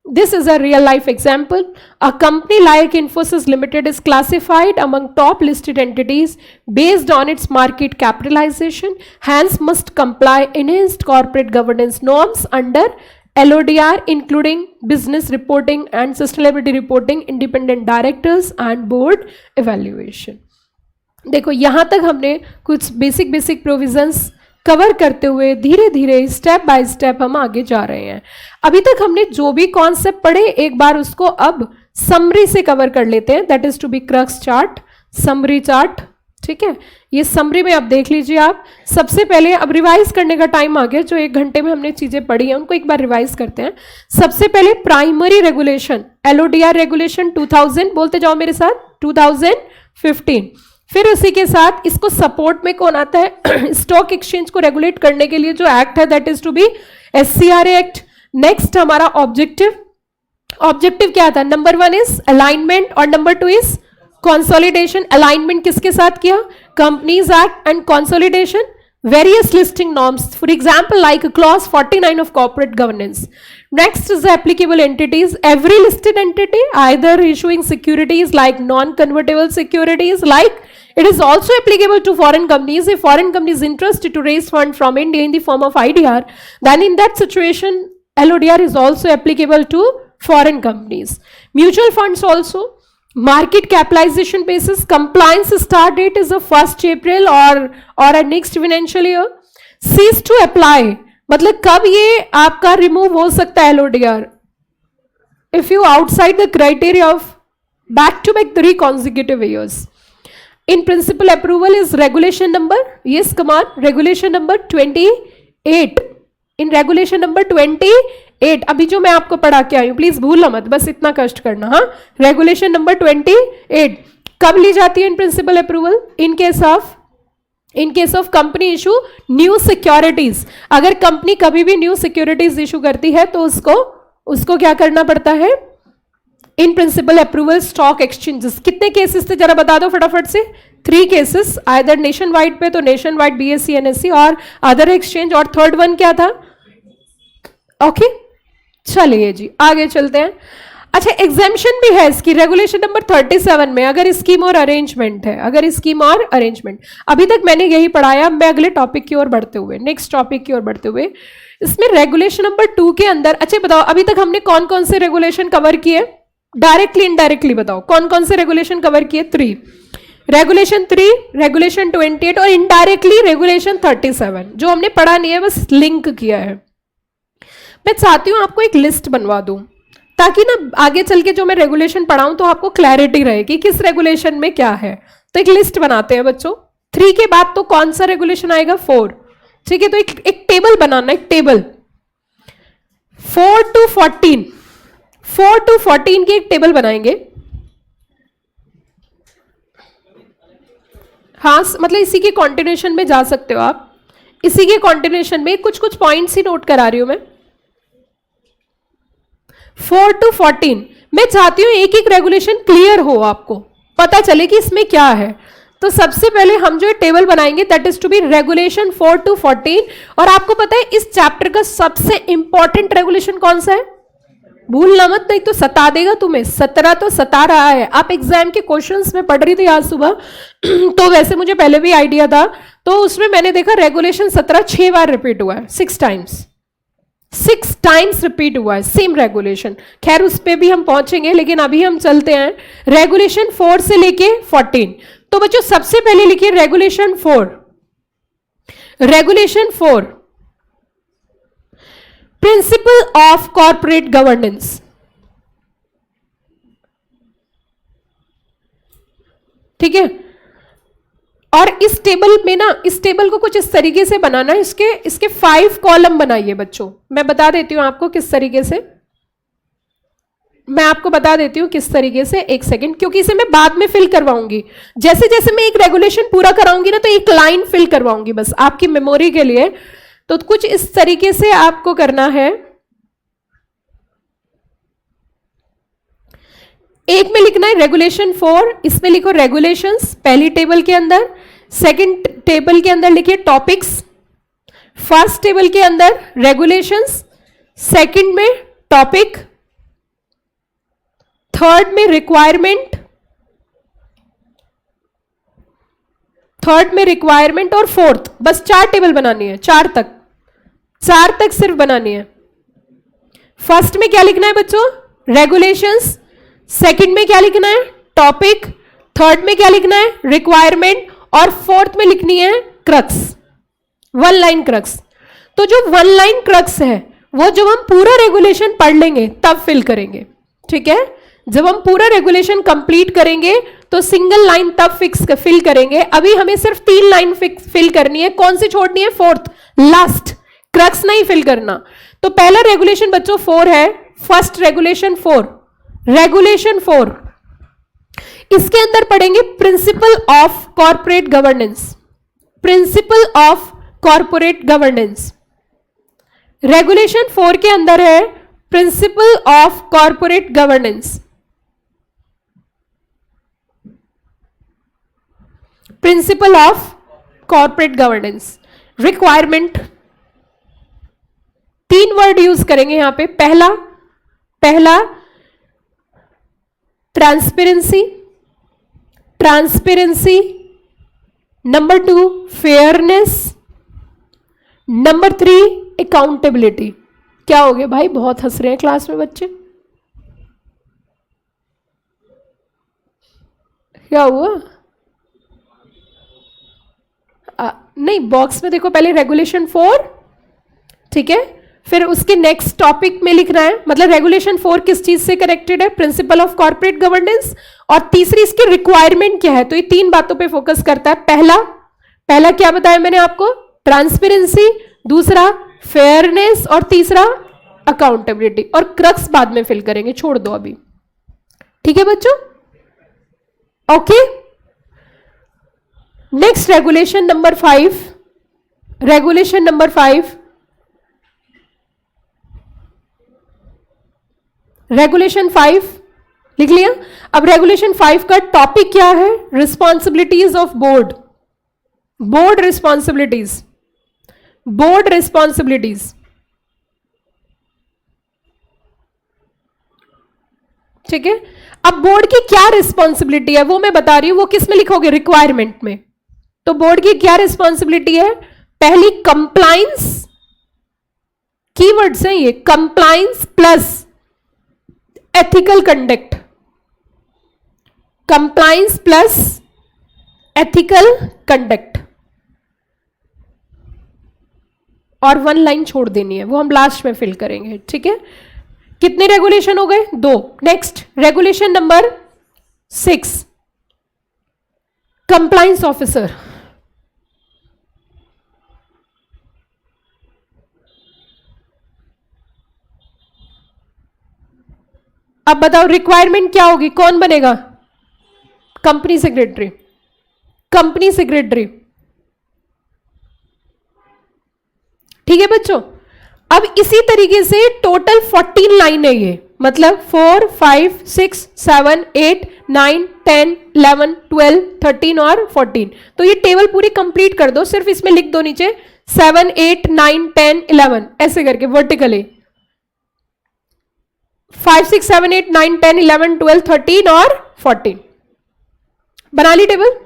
This is a real life example. A company like Infosys Limited is classified among top listed entities based on its market capitalization, hence must comply enhanced corporate governance norms under LODR, including business reporting and sustainability reporting, independent directors and board evaluation. देखो यहाँ तक हमने कुछ basic provisions cover करते हुए धीरे धीरे step by step हम आगे जा रहे हैं। अभी तक हमने जो भी कॉन्सेप्ट पढ़े एक बार उसको अब समरी से कवर कर लेते हैं, that is to be crux chart, summary chart, ठीक है। ये समरी में आप देख लीजिए। आप सबसे पहले अब रिवाइज करने का टाइम आ गया, जो 1 घंटे में हमने चीजें पढ़ी हैं उनको एक बार रिवाइज करते हैं। सबसे पहले प्राइमरी रेगुलेशन, LODR रेगुलेशन 2000, बोलते जाओ मेरे साथ, 2015। फिर उसी के साथ इसको सपोर्ट में कौन आता है? स्टॉक एक्सचेंज को रेगुलेट करने के लिए जो एक्ट है that is to be SCRA act. Next हमारा ऑब्जेक्टिव, ऑब्जेक्टिव क्या था? नंबर 1 इज अलाइनमेंट और नंबर 2 इज कंसोलिडेशन। अलाइनमेंट किसके साथ किया? Companies act and consolidation various listing norms, for example like clause 49 of corporate governance. Next is the applicable entities, every listed entity either issuing securities like non-convertible securities, like it is also applicable to foreign companies. If foreign companies interested to raise fund from India in the form of IDR, then in that situation LODR is also applicable to foreign companies. Mutual funds also, market capitalization basis, compliance start date is the 1st April or a next financial year. Cease to apply, मतलब कब ये आपका remove हो सकता है LODR? If you outside the criteria of back to back 3 consecutive years. In principle approval is regulation number, yes come on, regulation number 28. In regulation number 28, अभी जो मैं आपको पढ़ा के आई हूं प्लीज भूलना मत, बस इतना कष्ट करना। हाँ, रेगुलेशन नंबर 28 कब ली जाती है इन principle approval? In case of company issue new securities. अगर कंपनी कभी भी न्यू सिक्योरिटीज इशू करती है तो उसको क्या करना पड़ता है? इन प्रिंसिपल अप्रूवल स्टॉक एक्सचेंजेस। कितने केसेस थे जरा बता दो फटाफट से? 3 केसेस, आइदर नेशन वाइड पे तो नेशन वाइड BSE NSE और अदर एक्सचेंज, और थर्ड वन क्या था? ओके चलिए जी आगे चलते हैं। अच्छा, एग्जेम्पशन भी है इसकी रेगुलेशन नंबर 37 में, अगर स्कीम और अरेंजमेंट है, अगर स्कीम और अरेंजमेंट। अभी तक मैंने यही पढ़ाया, मैं अगले टॉपिक की ओर बढ़ते हुए, नेक्स्ट टॉपिक की ओर बढ़ते हुए, इसमें रेगुलेशन नंबर 2 के अंदर, अच्छा बताओ अभी तक हमने कौन कौन से रेगुलेशन कवर किए? डायरेक्टली इनडायरेक्टली बताओ कौन कौन से रेगुलेशन कवर किए? 3, रेगुलेशन 3, रेगुलेशन 28 और इनडायरेक्टली रेगुलेशन 37, जो हमने पढ़ा नहीं है बस लिंक किया है। मैं चाहती हूं आपको एक लिस्ट बनवा दूं ताकि ना आगे चल के जो मैं रेगुलेशन पढ़ाऊं तो आपको क्लैरिटी रहे कि किस रेगुलेशन में क्या है। तो एक लिस्ट बनाते हैं बच्चों। 3 के बाद तो कौन सा रेगुलेशन आएगा? 4, ठीक है, तो एक टेबल बनाना, एक टेबल 4 to 14, 4 to 14 की एक टेबल बनाएंगे। हाँ, मतलब इसी के कॉन्टिन्यूशन में जा सकते हो आप, इसी के कॉन्टिन्यूशन में कुछ कुछ पॉइंट्स ही नोट करा रही हूं मैं। 4 to 14 मैं चाहती हूं एक एक रेगुलेशन क्लियर हो, आपको पता चले कि इसमें क्या है। तो सबसे पहले हम जो टेबल बनाएंगे that is to be regulation 4 to 14। और आपको पता है इस चैप्टर का सबसे इंपॉर्टेंट रेगुलेशन कौन सा है? भूलना मत, नहीं तो सता देगा तुम्हें। 17 तो सता रहा है। आप एग्जाम के क्वेश्चंस में पढ़ रही थी आज सुबह तो वैसे मुझे पहले भी आइडिया था, तो उसमें मैंने देखा रेगुलेशन 17 6 बार रिपीट हुआ है, 6 टाइम्स, 6 टाइम्स रिपीट हुआ है सेम रेगुलेशन। खैर उस पर भी हम पहुंचेंगे, लेकिन अभी हम चलते हैं रेगुलेशन 4 से लेके 14। तो बच्चों सबसे पहले लिखिए regulation 4। Regulation 4 principle of corporate governance. ठीक है, और इस टेबल में ना, इस टेबल को कुछ इस तरीके से बनाना है, इसके 5 कॉलम बनाइए बच्चों। मैं बता देती हूं आपको किस तरीके से, मैं आपको बता देती हूं किस तरीके से, एक सेकंड, क्योंकि इसे मैं बाद में फिल करवाऊंगी। जैसे जैसे मैं एक रेगुलेशन पूरा कराऊंगी ना, तो एक लाइन फिल करवाऊंगी बस आपकी मेमोरी के लिए। तो कुछ इस तरीके से आपको करना है। एक में लिखना है रेगुलेशन 4, इसमें लिखो रेगुलेशंस पहली टेबल के अंदर, सेकंड टेबल के अंदर लिखिए टॉपिक्स, फर्स्ट टेबल के अंदर रेगुलेशंस, सेकंड में टॉपिक, थर्ड में रिक्वायरमेंट, थर्ड में रिक्वायरमेंट, और फोर्थ। बस 4 टेबल बनानी है, 4 तक सिर्फ बनानी है। फर्स्ट में क्या लिखना है बच्चों? रेगुलेशंस। सेकंड में क्या लिखना है? टॉपिक। थर्ड में क्या लिखना है? रिक्वायरमेंट। और फोर्थ में लिखनी है क्रक्स, 1 लाइन क्रक्स। तो जो 1 लाइन क्रक्स है वो जब हम पूरा रेगुलेशन पढ़ लेंगे तब फिल करेंगे। ठीक है, जब हम पूरा रेगुलेशन कंप्लीट करेंगे तो सिंगल लाइन तब फिल करेंगे। अभी हमें सिर्फ 3 लाइन फिल करनी है। कौन सी छोड़नी है? फोर्थ, लास्ट, क्रक्स नहीं फिल करना। तो पहला रेगुलेशन बच्चों 4 है, फर्स्ट रेगुलेशन 4, रेगुलेशन 4। इसके अंदर पढ़ेंगे principle of corporate governance, principle of corporate governance. Regulation 4 के अंदर है principle of corporate governance, principle of corporate governance. Requirement, 3 word use करेंगे यहां पे। पहला transparency, transparency. Number 2 fairness, number 3 accountability. क्या हो गया भाई, बहुत हंस रहे हैं क्लास में बच्चे, क्या हुआ? नहीं, बॉक्स में देखो, पहले रेगुलेशन 4, ठीक है, फिर उसके नेक्स्ट टॉपिक में लिखना है, मतलब रेगुलेशन 4 किस चीज से कनेक्टेड है? Principle of corporate governance. और तीसरी इसकी रिक्वायरमेंट क्या है? तो ये 3 बातों पे फोकस करता है। पहला क्या बताया मैंने आपको? ट्रांसपेरेंसी, दूसरा फेयरनेस, और तीसरा अकाउंटेबिलिटी। और क्रक्स बाद में फिल करेंगे, छोड़ दो अभी। ठीक है बच्चों, okay. Next regulation number 5, regulation number 5, regulation 5 लिख लिया। अब रेगुलेशन 5 का टॉपिक क्या है? Responsibilities of board, board responsibilities, board responsibilities. ठीक है, अब बोर्ड की क्या रिस्पॉन्सिबिलिटी है वो मैं बता रही हूं, वो किस में लिखोगे? रिक्वायरमेंट में। तो बोर्ड की क्या रिस्पॉन्सिबिलिटी है? पहली कंप्लायंस, कीवर्ड्स हैं ये, compliance plus ethical conduct, compliance plus ethical conduct. और 1 लाइन छोड़ देनी है, वो हम लास्ट में फिल करेंगे। ठीक है, कितने रेगुलेशन हो गए? 2। Next regulation number 6, compliance officer. अब बताओ रिक्वायरमेंट क्या होगी, कौन बनेगा? Company secretary. कंपनी सेक्रेटरी, ठीक है बच्चों। अब इसी तरीके से टोटल 14 लाइन है ये, मतलब 4, 5, 6, 7, 8, 9, 10, 11, 12, 13 और 14। तो ये टेबल पूरी कंप्लीट कर दो, सिर्फ इसमें लिख दो नीचे 7, 8, 9, 10, 11 ऐसे करके वर्टिकली। 5, 6, 7, 8, 9, 10, 11, 12, 13 और 14 बना ली टेबल।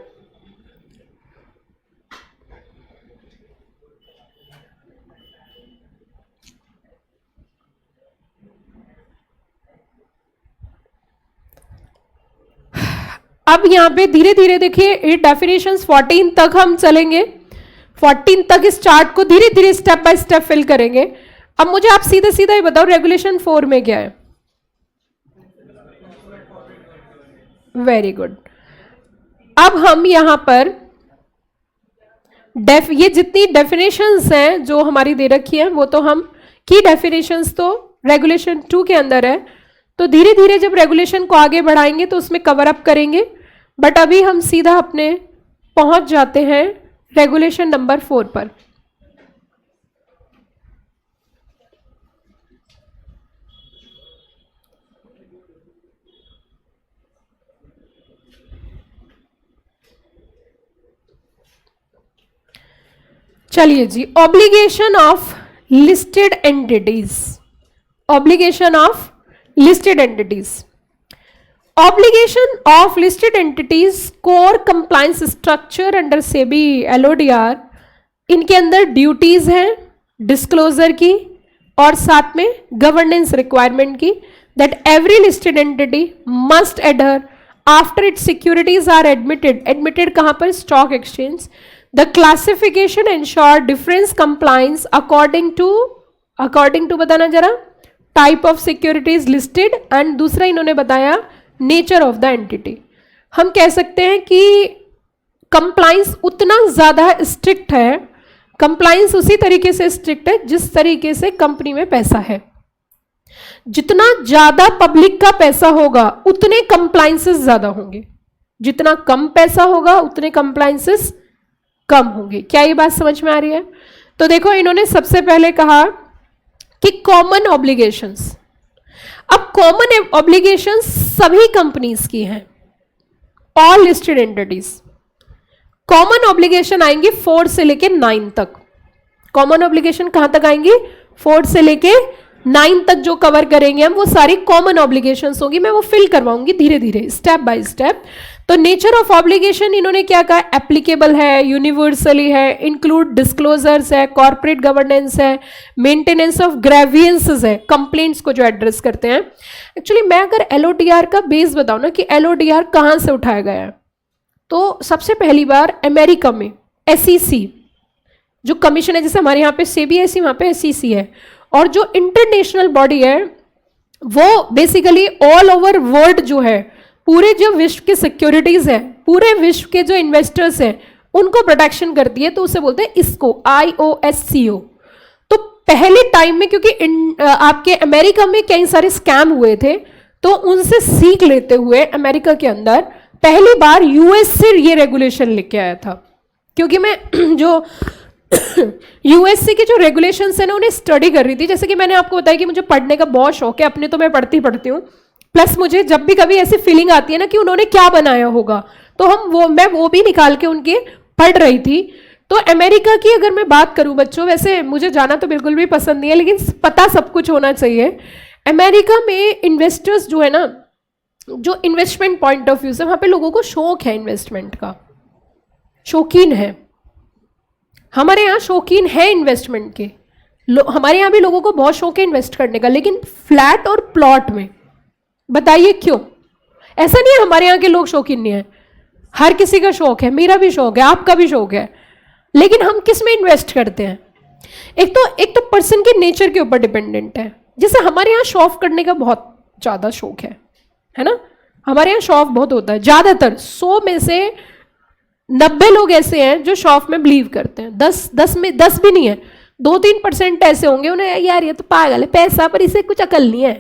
अब यहां पे धीरे धीरे देखिए ये डेफिनेशंस 14 तक हम चलेंगे, 14 तक इस चार्ट को धीरे धीरे स्टेप बाय स्टेप फिल करेंगे। अब मुझे आप सीधे सीधा ही बताओ रेगुलेशन 4 में क्या है? Very good. अब हम यहां पर ये जितनी डेफिनेशंस हैं जो हमारी दे रखी है वो तो हम की डेफिनेशंस तो रेगुलेशन 2 के अंदर है, तो धीरे धीरे जब रेगुलेशन को आगे बढ़ाएंगे तो उसमें कवर अप करेंगे। बट अभी हम सीधा अपने पहुंच जाते हैं रेगुलेशन नंबर 4 पर। चलिए जी, obligation of listed entities. Obligation of listed entities. Obligation of listed entities core compliance structure under SEBI LODR, इनके अंदर ड्यूटीज हैं डिस्क्लोजर की और साथ में गवर्नेंस रिक्वायरमेंट की, that every listed entity must adhere after its securities are admitted. Admitted कहां पर? Stock exchange. The classification ensure difference compliance according to बताना जरा, type of securities listed, and दूसरा इन्होंने बताया नेचर ऑफ द एंटिटी। हम कह सकते हैं कि कंप्लायंस उतना ज्यादा स्ट्रिक्ट है, कंप्लायंस उसी तरीके से स्ट्रिक्ट है जिस तरीके से कंपनी में पैसा है। जितना ज्यादा पब्लिक का पैसा होगा उतने कंप्लायंसेस ज्यादा होंगे, जितना कम पैसा होगा उतने कंप्लायंसेस कम होंगे। क्या ये बात समझ में आ रही है? तो देखो इन्होंने सबसे पहले कहा कि कॉमन ऑब्लिगेशंस। अब कॉमन ऑब्लिगेशंस सभी कंपनीज की हैं, all listed entities. Common obligation आएंगे 4 से लेके 9 तक। कॉमन ऑब्लिगेशन कहां तक आएंगी? 4 से लेके 9 तक जो कवर करेंगे हम वो सारी कॉमन ऑब्लिगेशंस होगी। मैं वो फिल करवाऊंगी धीरे धीरे स्टेप बाय स्टेप। तो नेचर ऑफ ऑब्लिगेशन इन्होंने क्या कहा? एप्लीकेबल है, यूनिवर्सली है, इंक्लूड डिस्क्लोजर्स है, कॉर्पोरेट गवर्नेंस है, मेंटेनेंस ऑफ ग्रेवियंसेस है, कंप्लेंट्स को जो एड्रेस करते हैं। एक्चुअली मैं अगर एलओडीआर का बेस बताऊं ना कि एलओडीआर कहां से उठाया गया है, तो सबसे पहली बार अमेरिका में एसईसी जो कमीशन है, जैसे हमारे यहाँ पे सेबी है, वहां पे एसईसी है, और जो इंटरनेशनल बॉडी है वो बेसिकली ऑल ओवर वर्ल्ड जो है, पूरे जो विश्व के सिक्योरिटीज है, पूरे विश्व के जो इन्वेस्टर्स हैं उनको प्रोटेक्शन करती है, तो उसे बोलते हैं इसको IOSCO। तो पहले टाइम में क्योंकि आपके अमेरिका में कई सारे स्कैम हुए थे, तो उनसे सीख लेते हुए अमेरिका के अंदर पहली बार यूएस से ये रेगुलेशन लेके आया था। क्योंकि मैं जो यूएससी के जो रेगुलेशंस है ना उन्हें स्टडी कर रही थी। जैसे कि मैंने आपको बताया कि मुझे पढ़ने का बहुत शौक है, अपने तो मैं पढ़ती हूँ, प्लस मुझे जब भी कभी ऐसी फीलिंग आती है ना कि उन्होंने क्या बनाया होगा, तो मैं वो भी निकाल के उनके पढ़ रही थी। तो अमेरिका की अगर मैं बात करूं बच्चों, वैसे मुझे जाना तो बिल्कुल भी पसंद नहीं है, लेकिन पता सब कुछ होना चाहिए। अमेरिका में इन्वेस्टर्स जो है ना, जो इन्वेस्टमेंट पॉइंट ऑफ व्यू से वहां पे लोगों को शौक है इन्वेस्टमेंट का, शौकीन है। हमारे यहाँ शौकीन है इन्वेस्टमेंट के, हमारे यहाँ भी लोगों को बहुत शौक है इन्वेस्ट करने का, लेकिन फ्लैट और प्लॉट में। बताइए क्यों? ऐसा नहीं है हमारे यहाँ के लोग शौकीन नहीं है, हर किसी का शौक है, मेरा भी शौक है, आपका भी शौक है, लेकिन हम किस में इन्वेस्ट करते हैं? एक तो पर्सन के नेचर के ऊपर डिपेंडेंट है। जैसे हमारे यहाँ शौक करने का बहुत ज़्यादा शौक है ना, हमारे यहाँ शौक बहुत होता है। ज़्यादातर 100 में से 90 लोग ऐसे हैं जो शौक में बिलीव करते हैं, 10 में 10 भी नहीं है, 2-3% ऐसे होंगे उन्हें यार ये तो पागल है पैसा, पर इसे कुछ अकल नहीं है,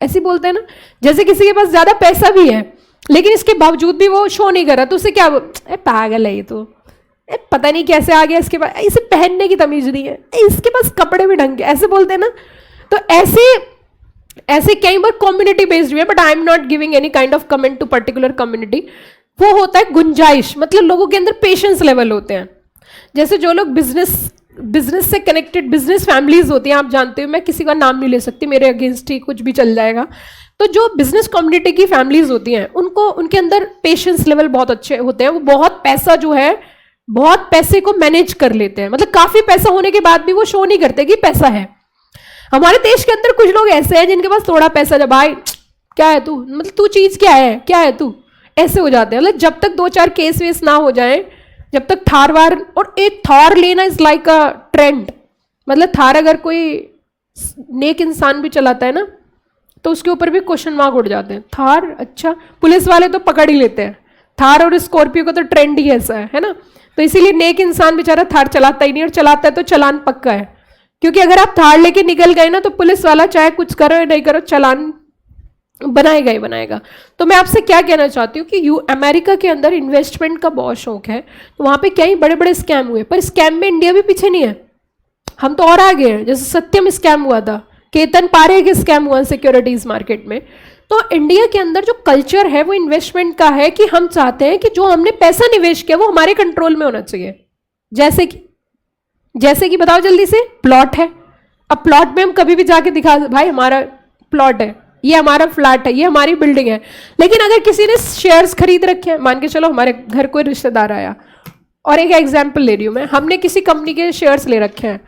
ऐसे बोलते हैं ना, जैसे किसी के पास ज्यादा पैसा भी है लेकिन इसके बावजूद भी वो शो नहीं कर रहा, तो उसे क्या, पागल है ये तो, पता नहीं कैसे आ गया इसके पास, इसे पहनने की तमीज नहीं है, इसके पास कपड़े भी ढंग के, ऐसे बोलते हैं ना। तो ऐसे कई बार कम्युनिटी बेस्ड भी है, but I am not giving any kind of comment to particular community. वो होता है गुंजाइश, मतलब लोगों के अंदर पेशेंस लेवल होते हैं। जैसे जो लोग बिजनेस से कनेक्टेड बिजनेस फैमिलीज होती हैं, आप जानते हो, मैं किसी का नाम नहीं ले सकती, मेरे अगेंस्ट ही कुछ भी चल जाएगा। तो जो बिजनेस कम्युनिटी की फैमिलीज होती हैं उनके अंदर पेशेंस लेवल बहुत अच्छे होते हैं। वो बहुत पैसा जो है, बहुत पैसे को मैनेज कर लेते हैं, मतलब काफी पैसा होने के बाद भी वो शो नहीं करते कि पैसा है। हमारे देश के अंदर कुछ लोग ऐसे हैं जिनके पास थोड़ा पैसा, जब भाई क्या है तू, मतलब तू चीज क्या है तू, ऐसे हो जाते हैं। मतलब जब तक 2-4 केस वेस ना हो जाए, जब तक थार वार, और एक थार लेना इज लाइक अ ट्रेंड, मतलब थार अगर कोई नेक इंसान भी चलाता है ना तो उसके ऊपर भी क्वेश्चन मार्क उठ जाते हैं। थार, अच्छा, पुलिस वाले तो पकड़ ही लेते हैं, थार और स्कॉर्पियो का तो ट्रेंड ही ऐसा है ना। तो इसीलिए नेक इंसान बेचारा थार चलाता ही नहीं, और चलाता है तो चालान पक्का है, क्योंकि अगर आप थार लेके निकल गए ना तो पुलिस वाला चाहे कुछ करो या नहीं करो, चालान बनाएगा ही बनाएगा। तो मैं आपसे क्या कहना चाहती हूँ कि अमेरिका के अंदर इन्वेस्टमेंट का बहुत शौक है, तो वहाँ पे कई बड़े बड़े स्कैम हुए, पर स्कैम में इंडिया भी पीछे नहीं है, हम तो और आगे हैं। जैसे सत्यम स्कैम हुआ था, केतन पारे के स्कैम हुआ सिक्योरिटीज मार्केट में। तो इंडिया के अंदर जो कल्चर है वो इन्वेस्टमेंट का है कि हम चाहते हैं कि जो हमने पैसा निवेश किया वो हमारे कंट्रोल में होना चाहिए। जैसे कि बताओ जल्दी से, प्लॉट है। अब प्लॉट में हम कभी भी जाके दिखा, भाई हमारा प्लॉट है, ये हमारा फ्लैट है, ये हमारी बिल्डिंग है। लेकिन अगर किसी ने शेयर्स खरीद रखे हैं, मान के चलो हमारे घर कोई रिश्तेदार आया, और एक एग्जाम्पल ले रही हूं मैं, हमने किसी कंपनी के शेयर्स ले रखे हैं,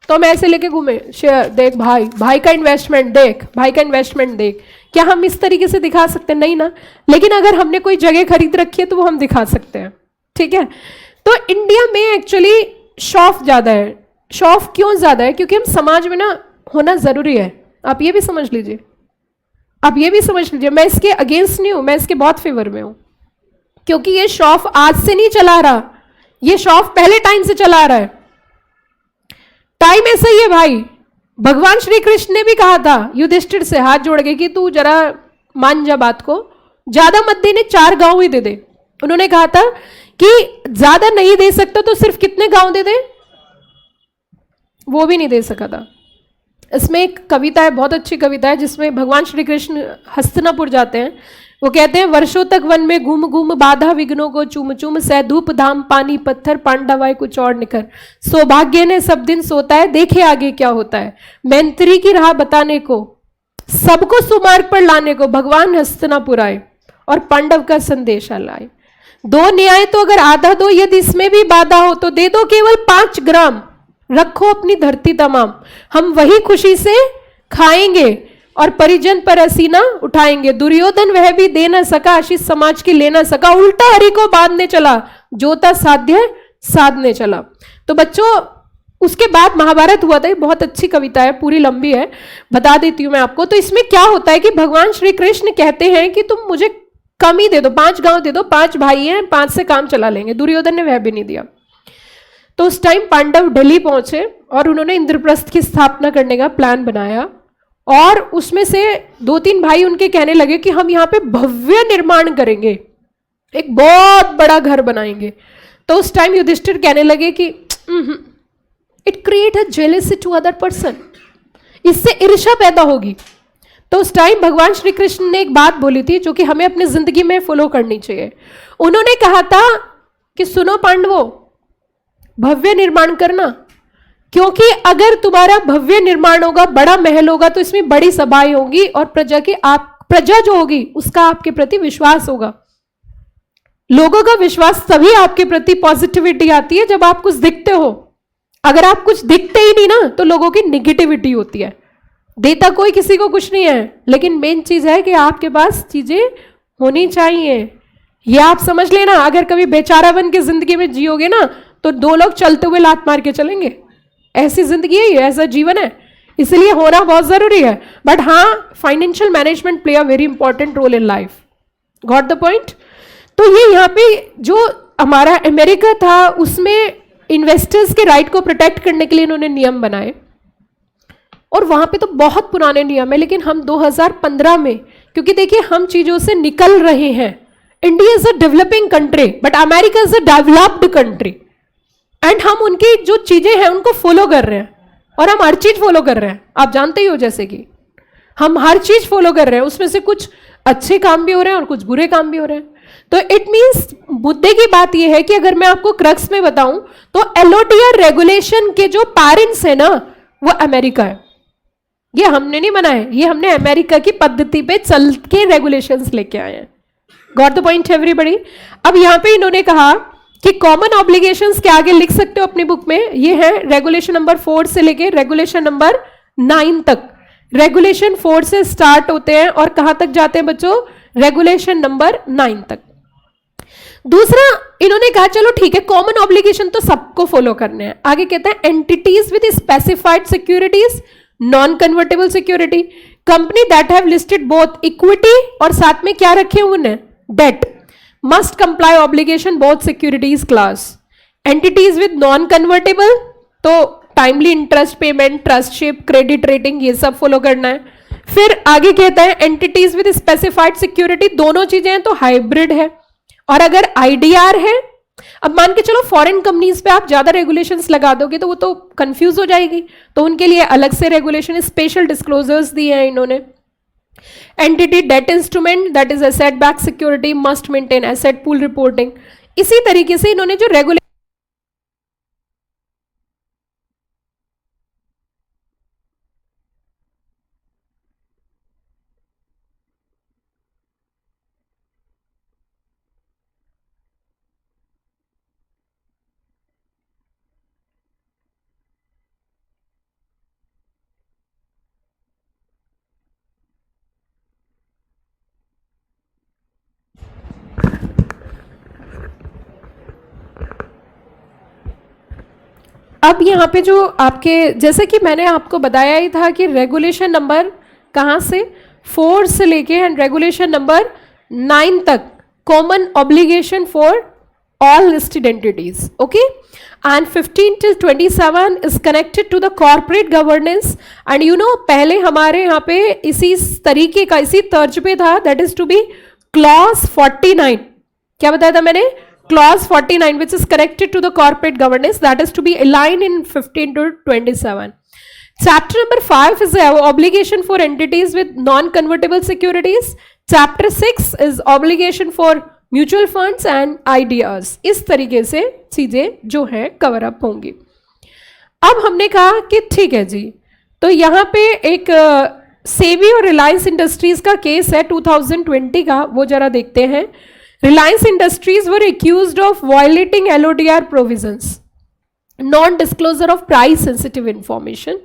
तो मैं ऐसे लेके घूमे, शेयर देख भाई का इन्वेस्टमेंट देख, भाई का इन्वेस्टमेंट देख, क्या हम इस तरीके से दिखा सकते हैं? नहीं ना। लेकिन अगर हमने कोई जगह खरीद रखी है तो वो हम दिखा सकते हैं, ठीक है। तो इंडिया में एक्चुअली शौक ज्यादा है। शौक क्यों ज्यादा है? क्योंकि हम समाज में ना होना जरूरी है। आप ये भी समझ लीजिए, मैं इसके अगेंस्ट नहीं हूं, मैं इसके बहुत फेवर में हूं, क्योंकि ये शौक आज से नहीं चला रहा, ये शौक पहले टाइम से चला रहा है। टाइम ऐसा ही है भाई। भगवान श्री कृष्ण ने भी कहा था युधिष्ठिर से हाथ जोड़ के कि तू जरा मान जा बात को, ज्यादा मत देने, 4 गांव ही दे दे। उन्होंने कहा था कि ज्यादा नहीं दे सकता तो सिर्फ कितने गांव दे दे, वो भी नहीं दे सका था। इसमें एक कविता है, बहुत अच्छी कविता है, जिसमें भगवान श्री कृष्ण हस्तिनापुर जाते हैं। वो कहते हैं, वर्षों तक वन में घूम घूम बाधा विघ्नों को चूम चूम, सह धूप धाम पानी पत्थर पांडवाय कुछ और निकर, सौभाग्य ने सब दिन सोता है, देखे आगे क्या होता है, मैंत्री की राह बताने को, सबको सुमार्ग पर लाने को भगवान हस्तिनापुर आए और पांडव का संदेशा लाए। 2 न्याय तो अगर आधा दो, यदि इसमें भी बाधा हो तो दे दो केवल 5 ग्राम, रखो अपनी धरती तमाम, हम वही खुशी से खाएंगे और परिजन पर असीना उठाएंगे। दुर्योधन वह भी दे न सका, आशीष समाज की ले न सका, उल्टा हरि को बांधने चला, जोता साध्य साधने चला। तो बच्चों, उसके बाद महाभारत हुआ था। ये बहुत अच्छी कविता है, पूरी लंबी है, बता देती हूं मैं आपको। तो इसमें क्या होता है कि भगवान श्री कृष्ण कहते हैं कि तुम मुझे कम ही दे दो, 5 गांव दे दो, 5 भाई हैं, 5 से काम चला लेंगे। दुर्योधन ने वह भी नहीं दिया। तो उस टाइम पांडव दिल्ली पहुंचे और उन्होंने इंद्रप्रस्थ की स्थापना करने का प्लान बनाया, और उसमें से 2-3 भाई उनके कहने लगे कि हम यहाँ पे भव्य निर्माण करेंगे, एक बहुत बड़ा घर बनाएंगे। तो उस टाइम युधिष्ठिर कहने लगे कि it create a jealousy to other person, इससे ईर्ष्या पैदा होगी। तो उस टाइम भगवान श्री कृष्ण ने एक बात बोली थी जो कि हमें अपनी जिंदगी में फॉलो करनी चाहिए। उन्होंने कहा था कि सुनो पांडवों, भव्य निर्माण करना, क्योंकि अगर तुम्हारा भव्य निर्माण होगा, बड़ा महल होगा, तो इसमें बड़ी सभाएं होगी और प्रजा जो होगी उसका आपके प्रति विश्वास होगा। लोगों का विश्वास तभी आपके प्रति पॉजिटिविटी आती है जब आप कुछ दिखते हो। अगर आप कुछ दिखते ही नहीं ना तो लोगों की निगेटिविटी होती है। देता कोई किसी को कुछ नहीं है, लेकिन मेन चीज है कि आपके पास चीजें होनी चाहिए। ये आप समझ लेना, अगर कभी बेचारा बन के जिंदगी में जियोगे ना तो 2 लोग चलते हुए लात मार के चलेंगे। ऐसी जिंदगी है, ऐसा जीवन है, इसलिए होना बहुत जरूरी है। बट हाँ, financial management play a very important role in life. Got the point? तो ये यहाँ पे जो हमारा अमेरिका था, उसमें इन्वेस्टर्स के राइट को प्रोटेक्ट करने के लिए इन्होंने नियम बनाए। और वहां पे तो बहुत पुराने नियम है, लेकिन हम 2015 में, क्योंकि देखिए हम चीजों से निकल रहे हैं। India is a developing country but America is a developed country, and हम उनकी जो चीजें हैं उनको फॉलो कर रहे हैं, और हम हर चीज फॉलो कर रहे हैं। आप जानते ही हो जैसे कि हम हर चीज फॉलो कर रहे हैं, उसमें से कुछ अच्छे काम भी हो रहे हैं और कुछ बुरे काम भी हो रहे हैं। तो इट मीन्स मुद्दे की बात यह है कि अगर मैं आपको क्रक्स में बताऊं तो एलओटीआर रेगुलेशन के जो पेरेंट्स है ना वो अमेरिका है। ये हमने नहीं बनाया, ये हमने अमेरिका की पद्धति पे चल के रेगुलेशंस लेके आए हैं। Got the point everybody. अब यहां पे इन्होंने कहा कि कॉमन ऑब्लिगेशंस के आगे लिख सकते हो अपनी बुक में, ये है रेगुलेशन नंबर 4 से लेके रेगुलेशन नंबर 9 तक। रेगुलेशन 4 से स्टार्ट होते हैं और कहां तक जाते हैं बच्चों? रेगुलेशन नंबर 9 तक। दूसरा इन्होंने कहा चलो ठीक है, कॉमन ऑब्लिगेशन तो सबको फॉलो करने हैं। आगे कहते हैं entities with specified securities, non convertible security, company that have listed both equity और साथ में क्या रखे हुए हैं? Debt, must comply obligation both securities class. Entities with non convertible तो timely interest payment, trustship, credit rating, ये सब फॉलो करना है। फिर आगे कहता है एंटिटीज विद स्पेसिफाइड सिक्योरिटी, दोनों चीजें हैं तो हाइब्रिड है। और अगर आईडीआर है, अब मान के चलो फॉरेन कंपनीज पे आप ज्यादा रेगुलेशंस लगा दोगे तो वो तो कंफ्यूज हो जाएगी, तो उनके लिए अलग से रेगुलेशन, स्पेशल डिस्क्लोजर्स दिए हैं इन्होंने। Entity debt instrument that is asset back security must maintain asset pool reporting. इसी तरीके से इन्होंने जो रेगुलेशन अब यहाँ पे जो आपके, जैसे कि मैंने आपको बताया ही था कि रेगुलेशन नंबर कहाँ से 4 से लेके एंड रेगुलेशन नंबर 9 तक common obligation for all listed entities, okay, and 15 till 27 is connected to the corporate governance, and you know पहले हमारे यहाँ पे इसी तरीके का, इसी तर्ज पे था, that is to be clause 49, क्या बताया था मैंने? clause 49 which is connected to the corporate governance, that is to be aligned in 15 to 27. Chapter number 5 is obligation for entities with non-convertible securities. Chapter 6 is obligation for mutual funds and ideas. इस तरीके से चीजें जो है cover up होंगी। अब हमने कहा कि ठीक है जी, तो यहाँ पे एक सेबी और रिलायंस इंडस्ट्रीज का केस है 2020 का, वो जरा देखते हैं। Reliance industries were accused of violating LODR provisions, non disclosure of price sensitive information,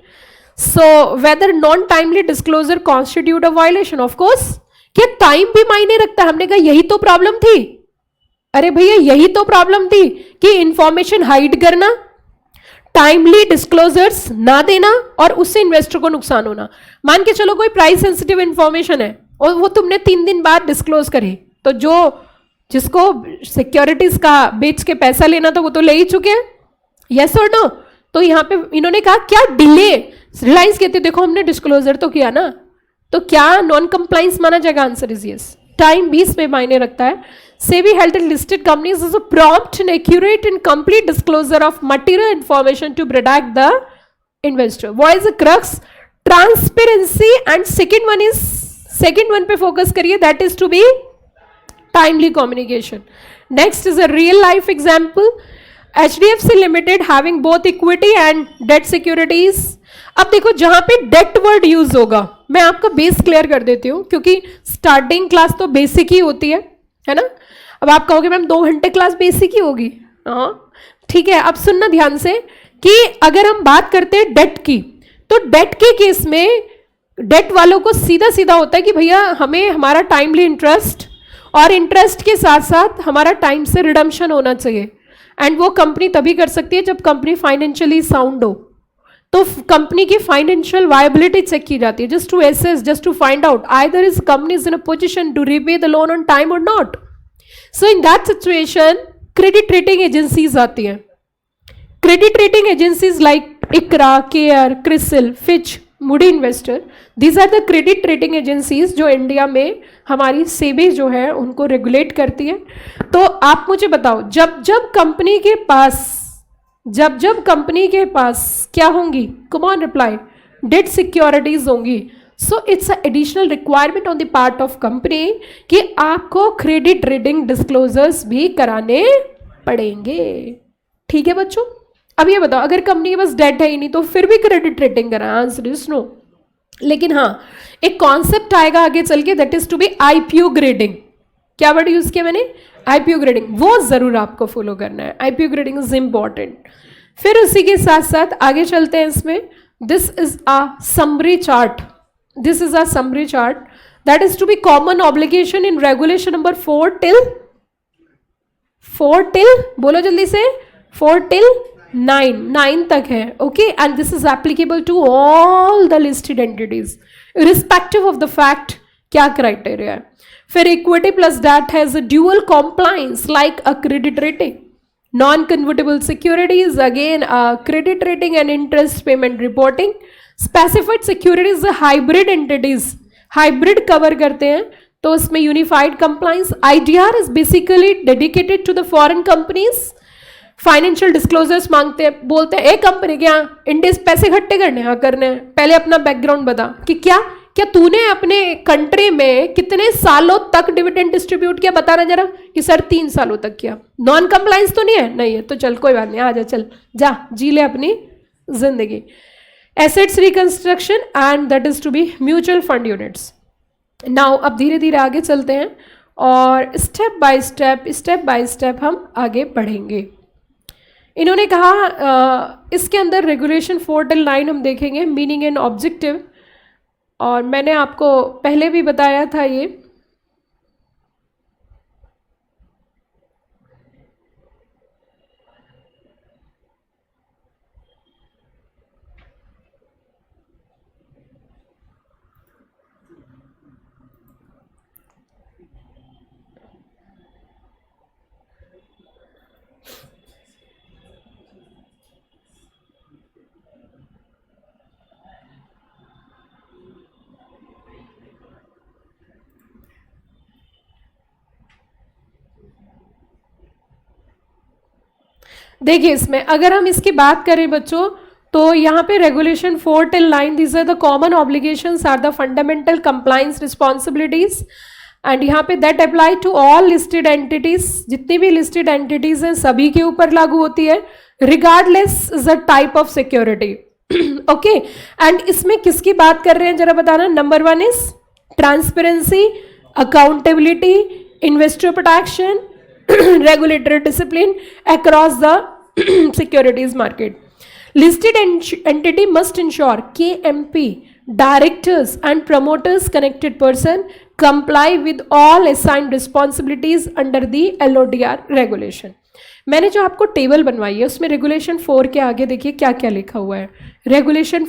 so whether non timely disclosure constitute a violation. Of course क्या टाइम भी मायने रखता है? हमने कहा यही तो प्रॉब्लम थी। अरे भैया यही तो प्रॉब्लम थी कि इंफॉर्मेशन हाइड करना, टाइमली डिस्क्लोजर्स ना देना और उससे इन्वेस्टर को नुकसान होना। मान के चलो कोई प्राइस सेंसिटिव इंफॉर्मेशन है और वो तुमने 3 दिन बाद डिस्क्लोज करी, तो जिसको सिक्योरिटीज का बेच के पैसा लेना था वो तो ले ही चुके हैं, यस और नो? तो यहाँ पे इन्होंने कहा क्या डिले, रिलायंस कहते देखो हमने डिस्क्लोजर तो किया ना, तो क्या नॉन कंप्लाइंस माना जाएगा? Answer is yes. टाइम 20 में मायने रखता है। SEBI held listed companies is a prompt and accurate and complete disclosure of material information to protect the investor. What is the crux? Transparency, and second one पे focus करिए, that is to be timely communication. Next is a real life example, HDFC limited having both equity and debt securities. अब देखो जहां पे date word use होगा, मैं आपका base clear कर देती हूं क्योंकि स्टार्टिंग क्लास तो बेसिक ही होती है ना। अब आप कहोगे मैम 2 घंटे क्लास बेसिक ही होगी, हाँ ठीक है। अब सुनना ध्यान से कि अगर हम बात करते हैं डेट की, तो डेट के केस में डेट वालों को सीधा सीधा होता है कि भैया हमें हमारा टाइमली इंटरेस्ट और इंटरेस्ट के साथ साथ हमारा टाइम से रिडम्पशन होना चाहिए, एंड वो कंपनी तभी कर सकती है जब कंपनी फाइनेंशियली साउंड हो। तो कंपनी की फाइनेंशियल वायबिलिटी चेक की जाती है, just to assess, just to find out either is company is in a position to repay the loan on time और not. So in that situation credit rating agencies आती हैं। Credit rating agencies like ICRA, CARE, CRISIL, Fitch, Moody investor, these are the credit rating agencies जो India में हमारी सेबी जो है उनको regulate करती है। तो आप मुझे बताओ, जब जब कंपनी के पास क्या होंगी, come on reply, debt securities होंगी, so it's additional requirement on the part of company कि आपको क्रेडिट रेटिंग डिस्क्लोजर्स भी कराने पड़ेंगे। ठीक है बच्चों, अब ये बताओ, अगर कंपनी के पास डेट है ही नहीं तो फिर भी क्रेडिट रेटिंग करा? Answer is no. लेकिन हाँ, एक कॉन्सेप्ट आएगा आगे चल के, that is to be IPO grading. क्या वर्ड यूज किया मैंने? आईपीओ ग्रेडिंग, वो जरूर आपको फॉलो करना है। IPO grading is important. फिर उसी के साथ साथ आगे चलते हैं इसमें। This is a summary chart, this is a summary chart that is to be common obligation in regulation number 4 till बोलो जल्दी से, 4 till 9 तक है। Okay, and this is applicable to all the listed entities irrespective of the fact क्या criteria है। फिर equity plus debt has a dual compliance like a credit rating. Non convertible securities again credit rating and interest payment reporting. Specified securities hybrid entities, hybrid cover करते हैं तो उसमें unified compliance. IDR is basically dedicated to the foreign companies. Financial disclosures मांगते हैं, बोलते हैं एक company क्या इंडियस पैसे इकट्ठे करने, हाँ करने हैं, पहले अपना बैकग्राउंड बता कि क्या तूने अपने कंट्री में कितने सालों तक डिविडेंड डिस्ट्रीब्यूट किया, बताना जरा। कि सर 3 सालों तक किया। नॉन कंप्लायंस तो नहीं है? नहीं है, तो चल कोई बात नहीं, आ जा, चल जा जी ले अपनी जिंदगी। Assets reconstruction and that is to be mutual fund units. Now अब धीरे धीरे आगे चलते हैं और स्टेप बाय स्टेप हम आगे बढ़ेंगे। इन्होंने कहा इसके अंदर रेगुलेशन 4 till 9 हम देखेंगे, मीनिंग एंड ऑब्जेक्टिव, और मैंने आपको पहले भी बताया था ये। देखिए इसमें अगर हम इसकी बात करें बच्चों, तो यहाँ पे regulation 4 till 9 these are the common obligations are the fundamental compliance responsibilities, and यहाँ पे that apply to all listed entities, जितनी भी लिस्टेड एंटिटीज हैं सभी के ऊपर लागू होती है, regardless the type of security. Okay, and इसमें किसकी बात कर रहे हैं जरा बताना। Number 1 is transparency, accountability, investor protection, regulatory discipline across the securities market. Listed entity must ensure KMP directors and promoters connected person comply with all assigned responsibilities under the LODR regulation. मैंने जो आपको table बनवाई है उसमें regulation 4 के आगे देखिए क्या क्या लिखा हुआ है। रेगुलेशन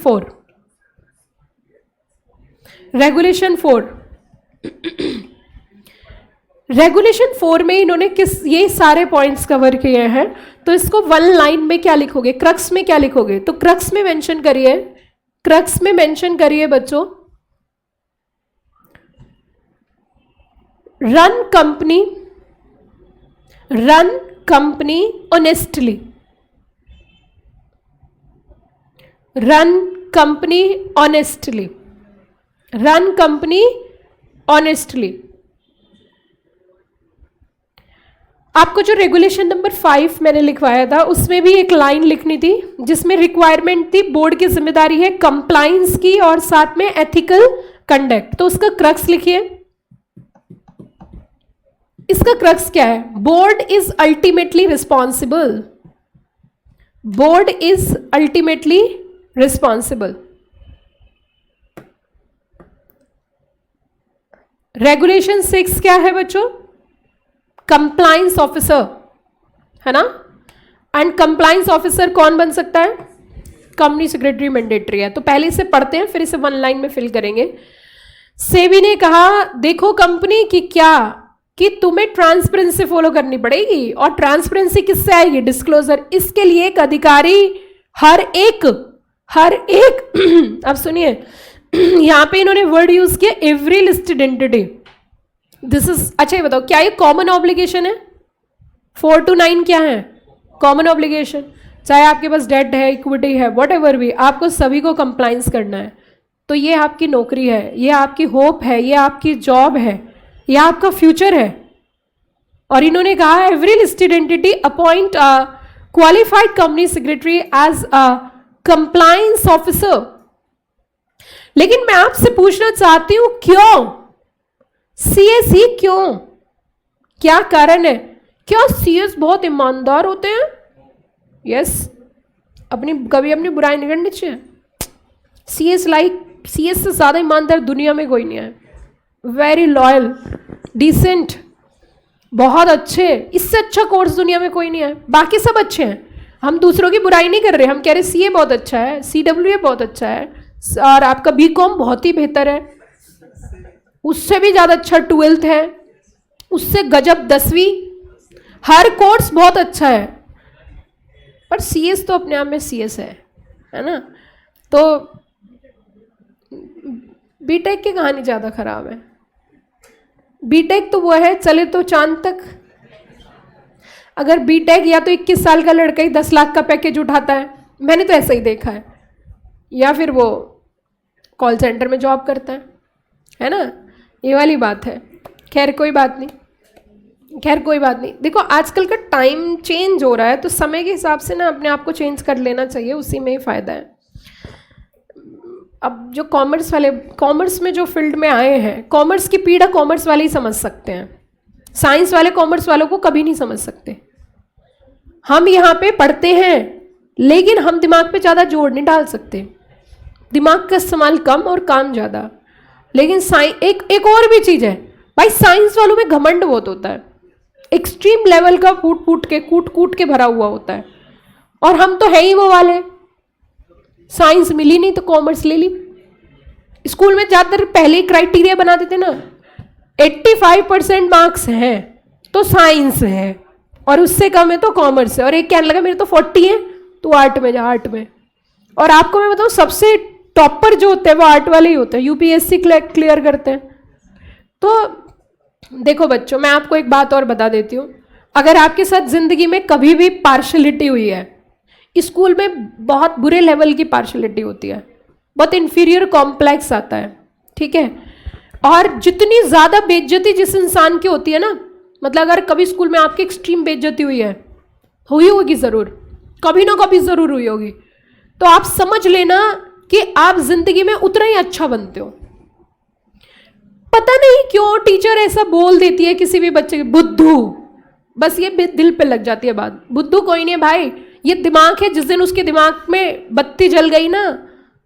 4 में इन्होंने ये सारे पॉइंट्स कवर किए हैं, तो इसको 1 लाइन में क्या लिखोगे, क्रक्स में क्या लिखोगे, तो क्रक्स में मेंशन करिए बच्चों, run company honestly, run company honestly. आपको जो रेगुलेशन नंबर 5 मैंने लिखवाया था उसमें भी एक लाइन लिखनी थी जिसमें रिक्वायरमेंट थी बोर्ड की जिम्मेदारी है कंप्लायंस की और साथ में एथिकल कंडक्ट, तो उसका क्रक्स लिखिए। इसका क्रक्स क्या है? Board is ultimately responsible. Regulation 6 क्या है बच्चों? कंप्लायंस ऑफिसर, है ना। एंड कंप्लायंस ऑफिसर कौन बन सकता है? कंपनी सेक्रेटरी मैंडेटरी है, तो पहले इसे पढ़ते हैं फिर इसे 1 लाइन में फिल करेंगे। सेबी ने कहा देखो कंपनी की क्या कि तुम्हें ट्रांसपेरेंसी फॉलो करनी पड़ेगी, और ट्रांसपेरेंसी किससे आएगी? डिस्क्लोजर। इसके लिए एक अधिकारी हर एक अब सुनिए, यहां पे इन्होंने वर्ड यूज किया every listed entity. This is, अच्छा ये बताओ क्या ये कॉमन ऑब्लिगेशन है? 4 to 9 क्या है? Common obligation. चाहे आपके पास डेट है, इक्विटी है, वट एवर भी, आपको सभी को कंप्लाइंस करना है। तो ये आपकी नौकरी है, ये आपकी होप है, ये आपकी जॉब है, ये आपका फ्यूचर है। और इन्होंने कहा every listed entity appoint qualified company secretary as a compliance officer. लेकिन मैं आपसे पूछना चाहती हूं क्यों सीएस ही, क्यों, क्या कारण है? क्या सीएस बहुत ईमानदार होते हैं? यस, कभी अपनी बुराई नहीं करनी चाहिए। सीएस से ज्यादा ईमानदार दुनिया में कोई नहीं है। वेरी लॉयल, डिसेंट, बहुत अच्छे, इससे अच्छा कोर्स दुनिया में कोई नहीं है। बाकी सब अच्छे हैं, हम दूसरों की बुराई नहीं कर रहे, हम कह रहे सीए बहुत अच्छा है, सीडब्ल्यूए बहुत अच्छा है, और आपका बीकॉम बहुत ही बेहतर है, उससे भी ज़्यादा अच्छा 12th है, उससे गजब 10वीं, हर कोर्स बहुत अच्छा है। पर सीएस तो अपने आप में सीएस है ना? तो बीटेक की कहानी ज़्यादा खराब है। बीटेक तो वो है चले तो चांद तक। अगर बीटेक या तो 21 साल का लड़का ही 10 लाख का पैकेज उठाता है, मैंने तो ऐसा ही देखा है, या फिर वो कॉल सेंटर में जॉब करता है ना? ये वाली बात है। खैर कोई बात नहीं, देखो आजकल का टाइम चेंज हो रहा है, तो समय के हिसाब से ना अपने आप को चेंज कर लेना चाहिए, उसी में ही फ़ायदा है। अब जो कॉमर्स में जो फील्ड में आए हैं, कॉमर्स की पीड़ा कॉमर्स वाले ही समझ सकते हैं, साइंस वाले कॉमर्स वालों को कभी नहीं समझ सकते। हम यहाँ पे पढ़ते हैं, लेकिन हम दिमाग पे ज़्यादा जोर नहीं डाल सकते, दिमाग का इस्तेमाल कम और काम ज़्यादा। लेकिन एक और भी चीज़ है भाई, साइंस वालों में घमंड बहुत होता है, एक्सट्रीम लेवल का कूट के भरा हुआ होता है। और हम तो है ही वो वाले, साइंस मिली नहीं तो कॉमर्स ले ली। स्कूल में ज़्यादातर पहले ही क्राइटेरिया बना देते ना, 85% मार्क्स हैं तो साइंस है, और उससे कम है तो कॉमर्स है। और एक कहने लगा मेरे तो 40 है, तो आर्ट में जा, आर्ट में। और आपको मैं बताऊँ सबसे टॉपर जो होते हैं वो आर्ट वाले ही होते हैं, यूपीएससी क्लियर करते हैं। तो देखो बच्चों, मैं आपको एक बात और बता देती हूँ, अगर आपके साथ जिंदगी में कभी भी पार्शलिटी हुई है, स्कूल में बहुत बुरे लेवल की पार्शलिटी होती है, बहुत इंफीरियर कॉम्प्लेक्स आता है, ठीक है? और जितनी ज़्यादा बेइज्जती जिस इंसान की होती है ना, मतलब अगर कभी स्कूल में आपकी एक्सट्रीम बेइज्जती हुई होगी ज़रूर, कभी ना कभी ज़रूर हुई होगी, तो आप समझ लेना कि आप जिंदगी में उतना ही अच्छा बनते हो। पता नहीं क्यों टीचर ऐसा बोल देती है किसी भी बच्चे के, बुद्धू, बस ये दिल पे लग जाती है बात। बुद्धू कोई नहीं है भाई, ये दिमाग है, जिस दिन उसके दिमाग में बत्ती जल गई ना,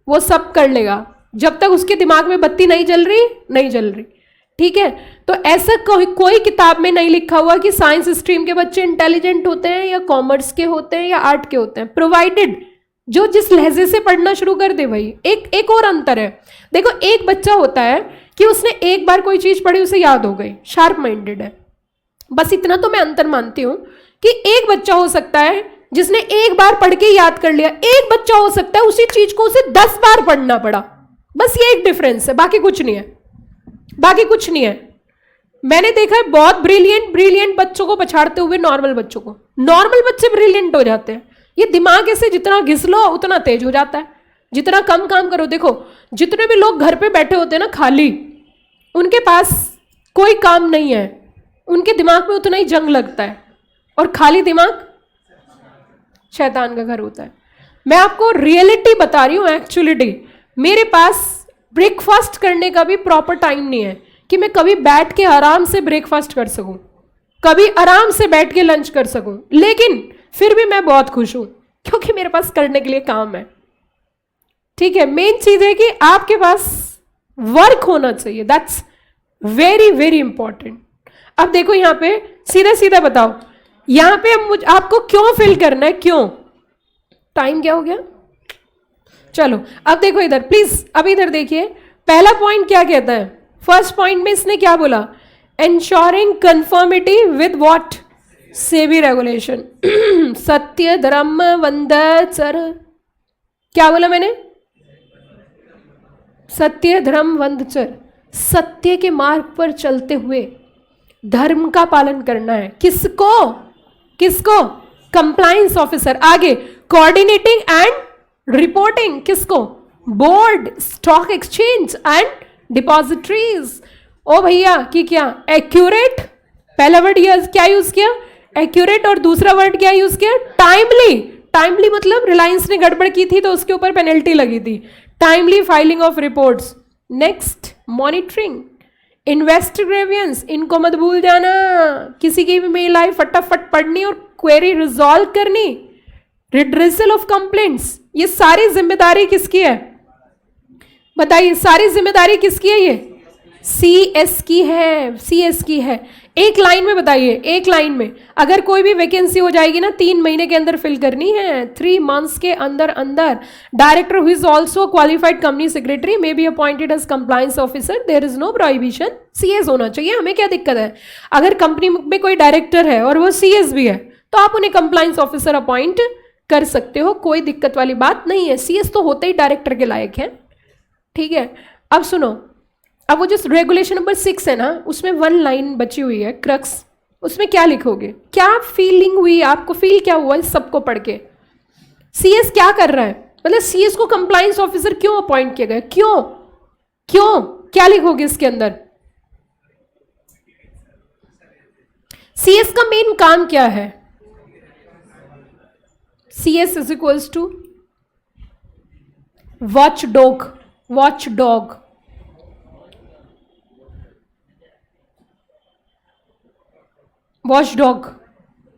वो सब कर लेगा। जब तक उसके दिमाग में बत्ती नहीं जल रही, ठीक है? तो ऐसा कोई किताब में नहीं लिखा हुआ कि साइंस स्ट्रीम के बच्चे इंटेलिजेंट होते हैं या कॉमर्स के होते हैं या आर्ट के होते हैं, प्रोवाइडेड जो जिस लहजे से पढ़ना शुरू कर दे भाई। एक और अंतर है, देखो एक बच्चा होता है कि उसने एक बार कोई चीज पढ़ी, उसे याद हो गई, शार्प माइंडेड है, बस इतना तो मैं अंतर मानती हूं कि एक बच्चा हो सकता है जिसने एक बार पढ़ के याद कर लिया, एक बच्चा हो सकता है उसी चीज को उसे 10 बार पढ़ना पड़ा, बस ये एक डिफरेंस है, बाकी कुछ नहीं है। मैंने देखा है बहुत ब्रिलियंट बच्चों को पछाड़ते हुए नॉर्मल बच्चों को। नॉर्मल बच्चे ब्रिलियंट हो जाते हैं, ये दिमाग ऐसे जितना घिस लो उतना तेज हो जाता है, जितना कम काम करो। देखो जितने भी लोग घर पे बैठे होते हैं ना खाली, उनके पास कोई काम नहीं है, उनके दिमाग में उतना ही जंग लगता है, और खाली दिमाग शैतान का घर होता है। मैं आपको रियलिटी बता रही हूँ, एक्चुअलिटी। मेरे पास ब्रेकफास्ट करने का भी प्रॉपर टाइम नहीं है कि मैं कभी बैठ के आराम से ब्रेकफास्ट कर सकूं, कभी आराम से बैठ के लंच कर सकूं, लेकिन फिर भी मैं बहुत खुश हूं क्योंकि मेरे पास करने के लिए काम है, ठीक है? मेन चीज है कि आपके पास वर्क होना चाहिए, दैट्स वेरी वेरी इंपॉर्टेंट। अब देखो यहाँ पे सीधा बताओ, यहाँ पे आपको क्यों फिल करना है, क्यों? टाइम क्या हो गया? चलो अब देखो इधर प्लीज, अब इधर देखिए, पहला पॉइंट क्या कहता है? फर्स्ट पॉइंट में इसने क्या बोला? Ensuring conformity with what? SEBI regulation. सत्य धर्म वंदचर, क्या बोला मैंने? सत्य धर्म वंदचर, सत्य के मार्ग पर चलते हुए धर्म का पालन करना है। किसको? किसको? Compliance officer. आगे कोऑर्डिनेटिंग एंड रिपोर्टिंग किसको? Board, stock exchange and depositories. ओ भैया कि क्या? एक्यूरेट, पहला वर्ड क्या यूज किया? एक्यूरेट, और दूसरा वर्ड क्या यूज किया? टाइमली। टाइमली मतलब रिलायंस ने गड़बड़ की थी तो उसके ऊपर पेनल्टी लगी थी। Timely filing of reports. Next monitoring, investor grievance, इनको मत भूल जाना। किसी की भी मेल आई फटाफट पढ़नी और क्वेरी रिजॉल्व करनी। रिड्रेसल ऑफ कंप्लेंट्स, ये सारी जिम्मेदारी किसकी है? बताइए, सारी जिम्मेदारी किसकी है? ये CS की है, CS की है। एक लाइन में बताइए, एक लाइन में। अगर कोई भी वैकेंसी हो जाएगी ना 3 महीने के अंदर फिल करनी है, 3 months के अंदर अंदर। Director who is also qualified company secretary may be appointed as compliance officer, there is no prohibition. CS होना चाहिए, हमें क्या दिक्कत है? अगर कंपनी में कोई डायरेक्टर है और वो CS भी है तो आप उन्हें कंप्लायंस ऑफिसर अपॉइंट कर सकते हो, कोई दिक्कत वाली बात नहीं है। CS तो होते ही डायरेक्टर के लायक है, ठीक है। अब सुनो, अब वो जो रेगुलेशन नंबर 6 है ना, उसमें 1 लाइन बची हुई है क्रक्स, उसमें क्या लिखोगे? क्या फीलिंग हुई आपको? फील क्या हुआ इस सबको पढ़ के? CS क्या कर रहा है? मतलब CS को कंप्लायंस ऑफिसर क्यों अपॉइंट किया गया? क्यों? क्यों? क्या लिखोगे इसके अंदर? CS का मेन काम क्या है? CS is equals to watchdog. Watchdog, watchdog.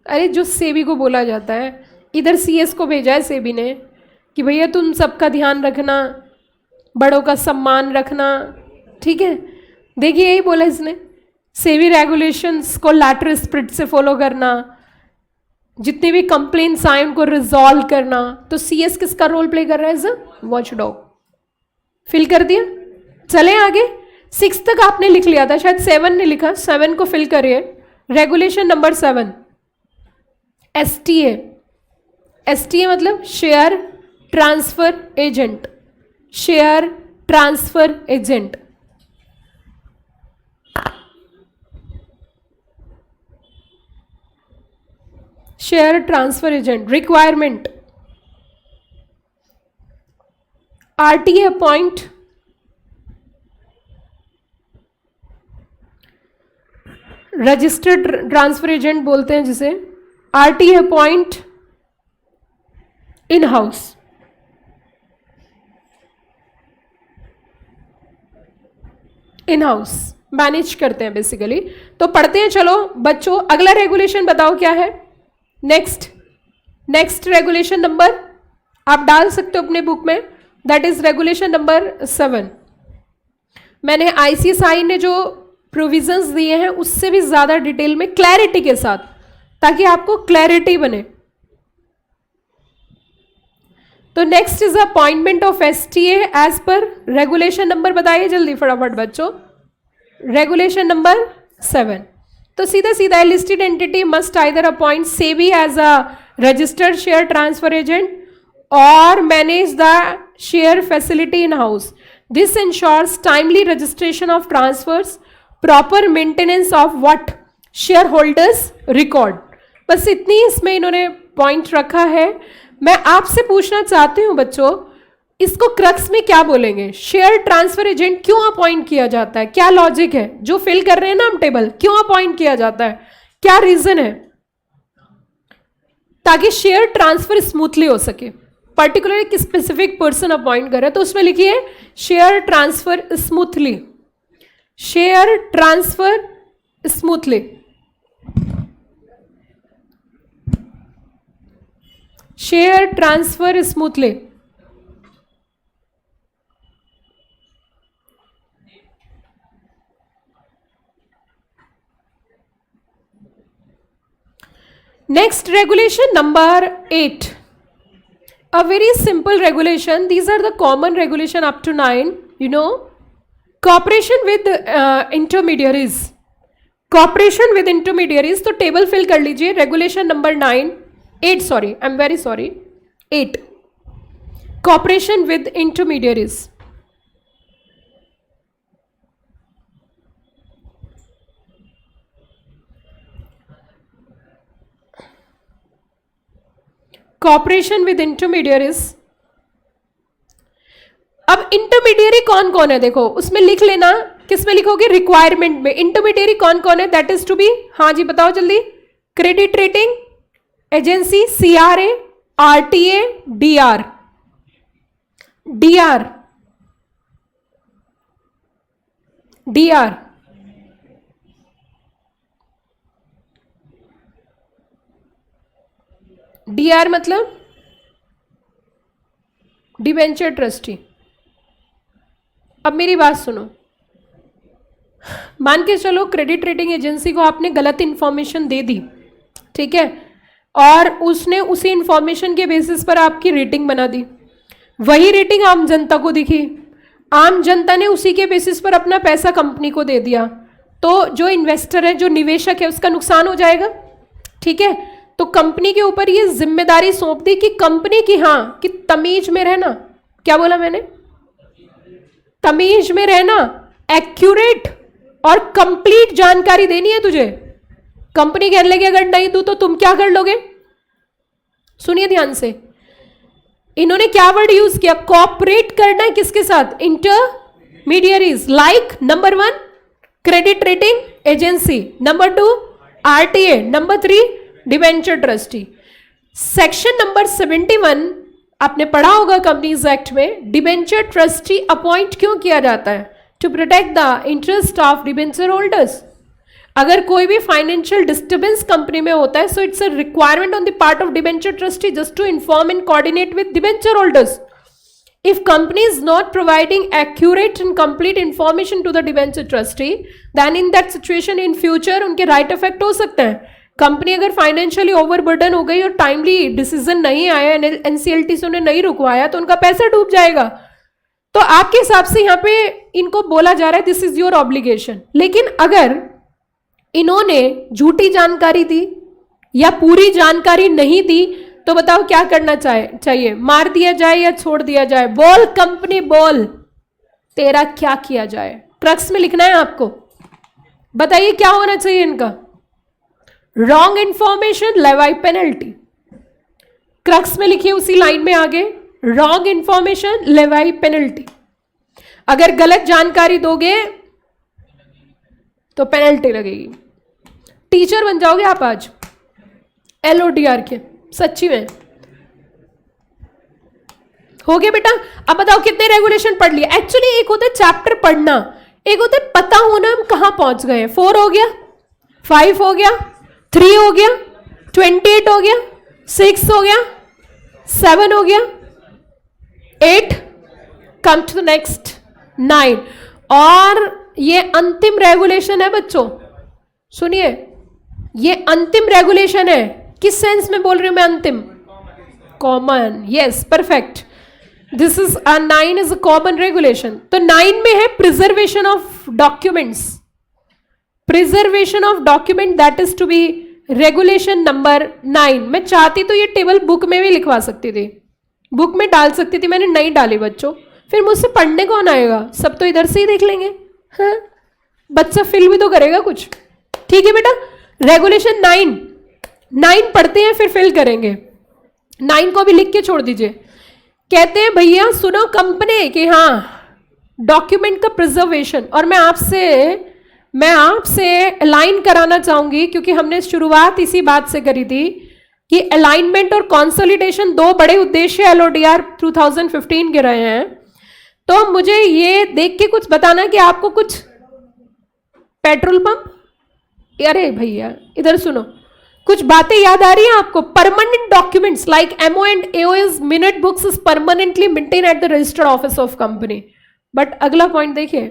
अरे जो सेबी को बोला जाता है, इधर CS को भेजा है सेबी ने कि भैया तुम सबका ध्यान रखना, बड़ों का सम्मान रखना, ठीक है। देखिए यही बोला इसने, सेबी रेगुलेशंस को लैटरल स्पिरिट से फॉलो करना, जितने भी कंप्लेंट्स आए उनको रिजॉल्व करना। तो CS किसका रोल प्ले कर रहा है? As a watchdog. Fill कर दिया? चले आगे। 6 तक आपने लिख लिया था, शायद 7 ने लिखा, 7 को फिल करिए। Regulation number 7, STA। STA मतलब share transfer agent. Share transfer agent, share transfer agent. Requirement, RTA appoint registered transfer agent बोलते हैं जिसे। RTA appoint in house. In house manage करते हैं बेसिकली। तो पढ़ते हैं चलो बच्चों। अगला रेगुलेशन बताओ क्या है? नेक्स्ट रेगुलेशन नंबर आप डाल सकते हो अपने बुक में, दैट इज रेगुलेशन नंबर 7। मैंने ICSI ने जो प्रोविजंस दिए हैं उससे भी ज्यादा डिटेल में क्लैरिटी के साथ, ताकि आपको क्लैरिटी बने। तो next is appointment of STA as per regulation number, बताइए जल्दी फटाफट बच्चों। Regulation number 7। तो सीधा सीधा listed entity must either appoint SEBI as a registered share transfer agent or manage the share facility in house. This ensures timely registration of transfers, proper maintenance of what? Shareholders record. बस इतनी इसमें इन्होंने point रखा है। मैं आपसे पूछना चाहती हूँ बच्चों, इसको क्रक्स में क्या बोलेंगे? शेयर ट्रांसफर एजेंट क्यों अपॉइंट किया जाता है? क्या लॉजिक है? जो फिल कर रहे हैं ना हम टेबल, क्यों अपॉइंट किया जाता है? क्या रीजन है? ताकि शेयर ट्रांसफर स्मूथली हो सके। पर्टिकुलर एक स्पेसिफिक पर्सन अपॉइंट करे तो उसमें लिखिए share transfer smoothly. Share transfer smoothly, share transfer smoothly. Next regulation number 8, a very simple regulation. These are the common regulation up to 9, you know. Cooperation with intermediaries, cooperation with intermediaries। तो table fill कर लीजिए। Regulation number 8 sorry, I am very sorry, 8। Cooperation with intermediaries, cooperation with intermediaries. अब intermediary कौन कौन है देखो, उसमें लिख लेना, किस में लिखोगे, रिक्वायरमेंट में। इंटरमीडियरी कौन कौन है, दैट इज टू बी, हाँ जी बताओ जल्दी, credit rating agency, CRA, RTA, DR, DR, DR, DR मतलब डिबेंचर ट्रस्टी। अब मेरी बात सुनो, मान के चलो क्रेडिट रेटिंग एजेंसी को आपने गलत इंफॉर्मेशन दे दी, ठीक है, और उसने उसी इंफॉर्मेशन के बेसिस पर आपकी रेटिंग बना दी। वही रेटिंग आम जनता को दिखी, आम जनता ने उसी के बेसिस पर अपना पैसा कंपनी को दे दिया, तो जो इन्वेस्टर है, जो निवेशक है, उसका नुकसान हो जाएगा, ठीक है। तो कंपनी के ऊपर ये जिम्मेदारी सौंप दी कि कंपनी की, हाँ, कि तमीज में रहना, क्या बोला मैंने, तमीज में रहना, एक्यूरेट और कंप्लीट जानकारी देनी है तुझे। कंपनी कहने लगी अगर नहीं दूं तो तुम क्या कर लोगे, सुनिए ध्यान से, इन्होंने क्या वर्ड यूज किया, कॉपरेट करना है किसके साथ, intermediaries, like number 1 credit rating agency, number 2 RTA, number 3 debenture trustee. Section number 71 आपने पढ़ा होगा कंपनीज एक्ट में, डिबेंचर ट्रस्टी अपॉइंट क्यों किया जाता है, to protect the interest of debenture holders. अगर कोई भी फाइनेंशियल डिस्टर्बेंस कंपनी में होता है, so it's a requirement on the part of debenture trustee just to inform and coordinate with debenture holders. If company is not providing accurate and complete information to the debenture trustee, then in that situation in future उनके right effect हो सकते हैं। Company अगर financially overburden हो गई और timely decision नहीं आया, NCLT से उन्हें नहीं रुकवाया, तो उनका पैसा डूब जाएगा। तो आपके हिसाब से यहाँ पे इनको बोला जा रहा है दिस इज योर ऑब्लिगेशन। लेकिन अगर इन्होंने झूठी जानकारी दी या पूरी जानकारी नहीं दी, तो बताओ क्या करना चाहिए, मार दिया जाए या छोड़ दिया जाए, बोल कंपनी बोल, तेरा क्या किया जाए। क्रक्स में लिखना है आपको, बताइए क्या होना चाहिए इनका, रॉन्ग इंफॉर्मेशन लेवाई पेनल्टी। क्रक्स में लिखिए उसी लाइन में आगे, रॉन्ग इंफॉर्मेशन लेवाई पेनल्टी। अगर गलत जानकारी दोगे तो पेनल्टी लगेगी। टीचर बन जाओगे आप आज LODR के, सच्ची में हो गया बेटा। अब बताओ कितने रेगुलेशन पढ़ लिए। एक्चुअली एक होता है चैप्टर पढ़ना, एक होता है पता होना हम कहां पहुंच गए। 4 हो गया, 5 हो गया, 3 हो गया, 28 हो गया, 6 हो गया, 7 हो गया, 8, कम टू द नेक्स्ट 9। और ये अंतिम रेगुलेशन है बच्चों, सुनिए, ये अंतिम रेगुलेशन है। किस सेंस में बोल रही हूं मैं अंतिम, common, yes perfect, this is 9 is a common regulation. तो 9 में है preservation of documents, preservation of document, that is to be regulation number 9। मैं चाहती तो ये टेबल बुक में भी लिखवा सकती थी, बुक में डाल सकती थी, मैंने नहीं डाली बच्चों, फिर मुझसे पढ़ने कौन आएगा, सब तो इधर से ही देख लेंगे, हाँ बच्चा फिल भी तो करेगा कुछ। ठीक है बेटा, रेगुलेशन 9 पढ़ते हैं फिर फिल करेंगे। 9 को भी लिख के छोड़ दीजिए। कहते हैं भैया सुनो कंपनी कि हाँ डॉक्यूमेंट का प्रिजर्वेशन, और मैं आपसे अलाइन कराना चाहूंगी, क्योंकि हमने शुरुआत इसी बात से करी थी कि अलाइनमेंट और कंसोलिडेशन 2 बड़े उद्देश्य LODR 2015 के रहे हैं। तो मुझे ये देख के कुछ बताना कि आपको कुछ पेट्रोल पंप, अरे भैया इधर सुनो, कुछ बातें याद आ रही हैं आपको। Permanent documents like MO and AOS minute books is permanently maintain at the registered office of company. But अगला पॉइंट देखिए,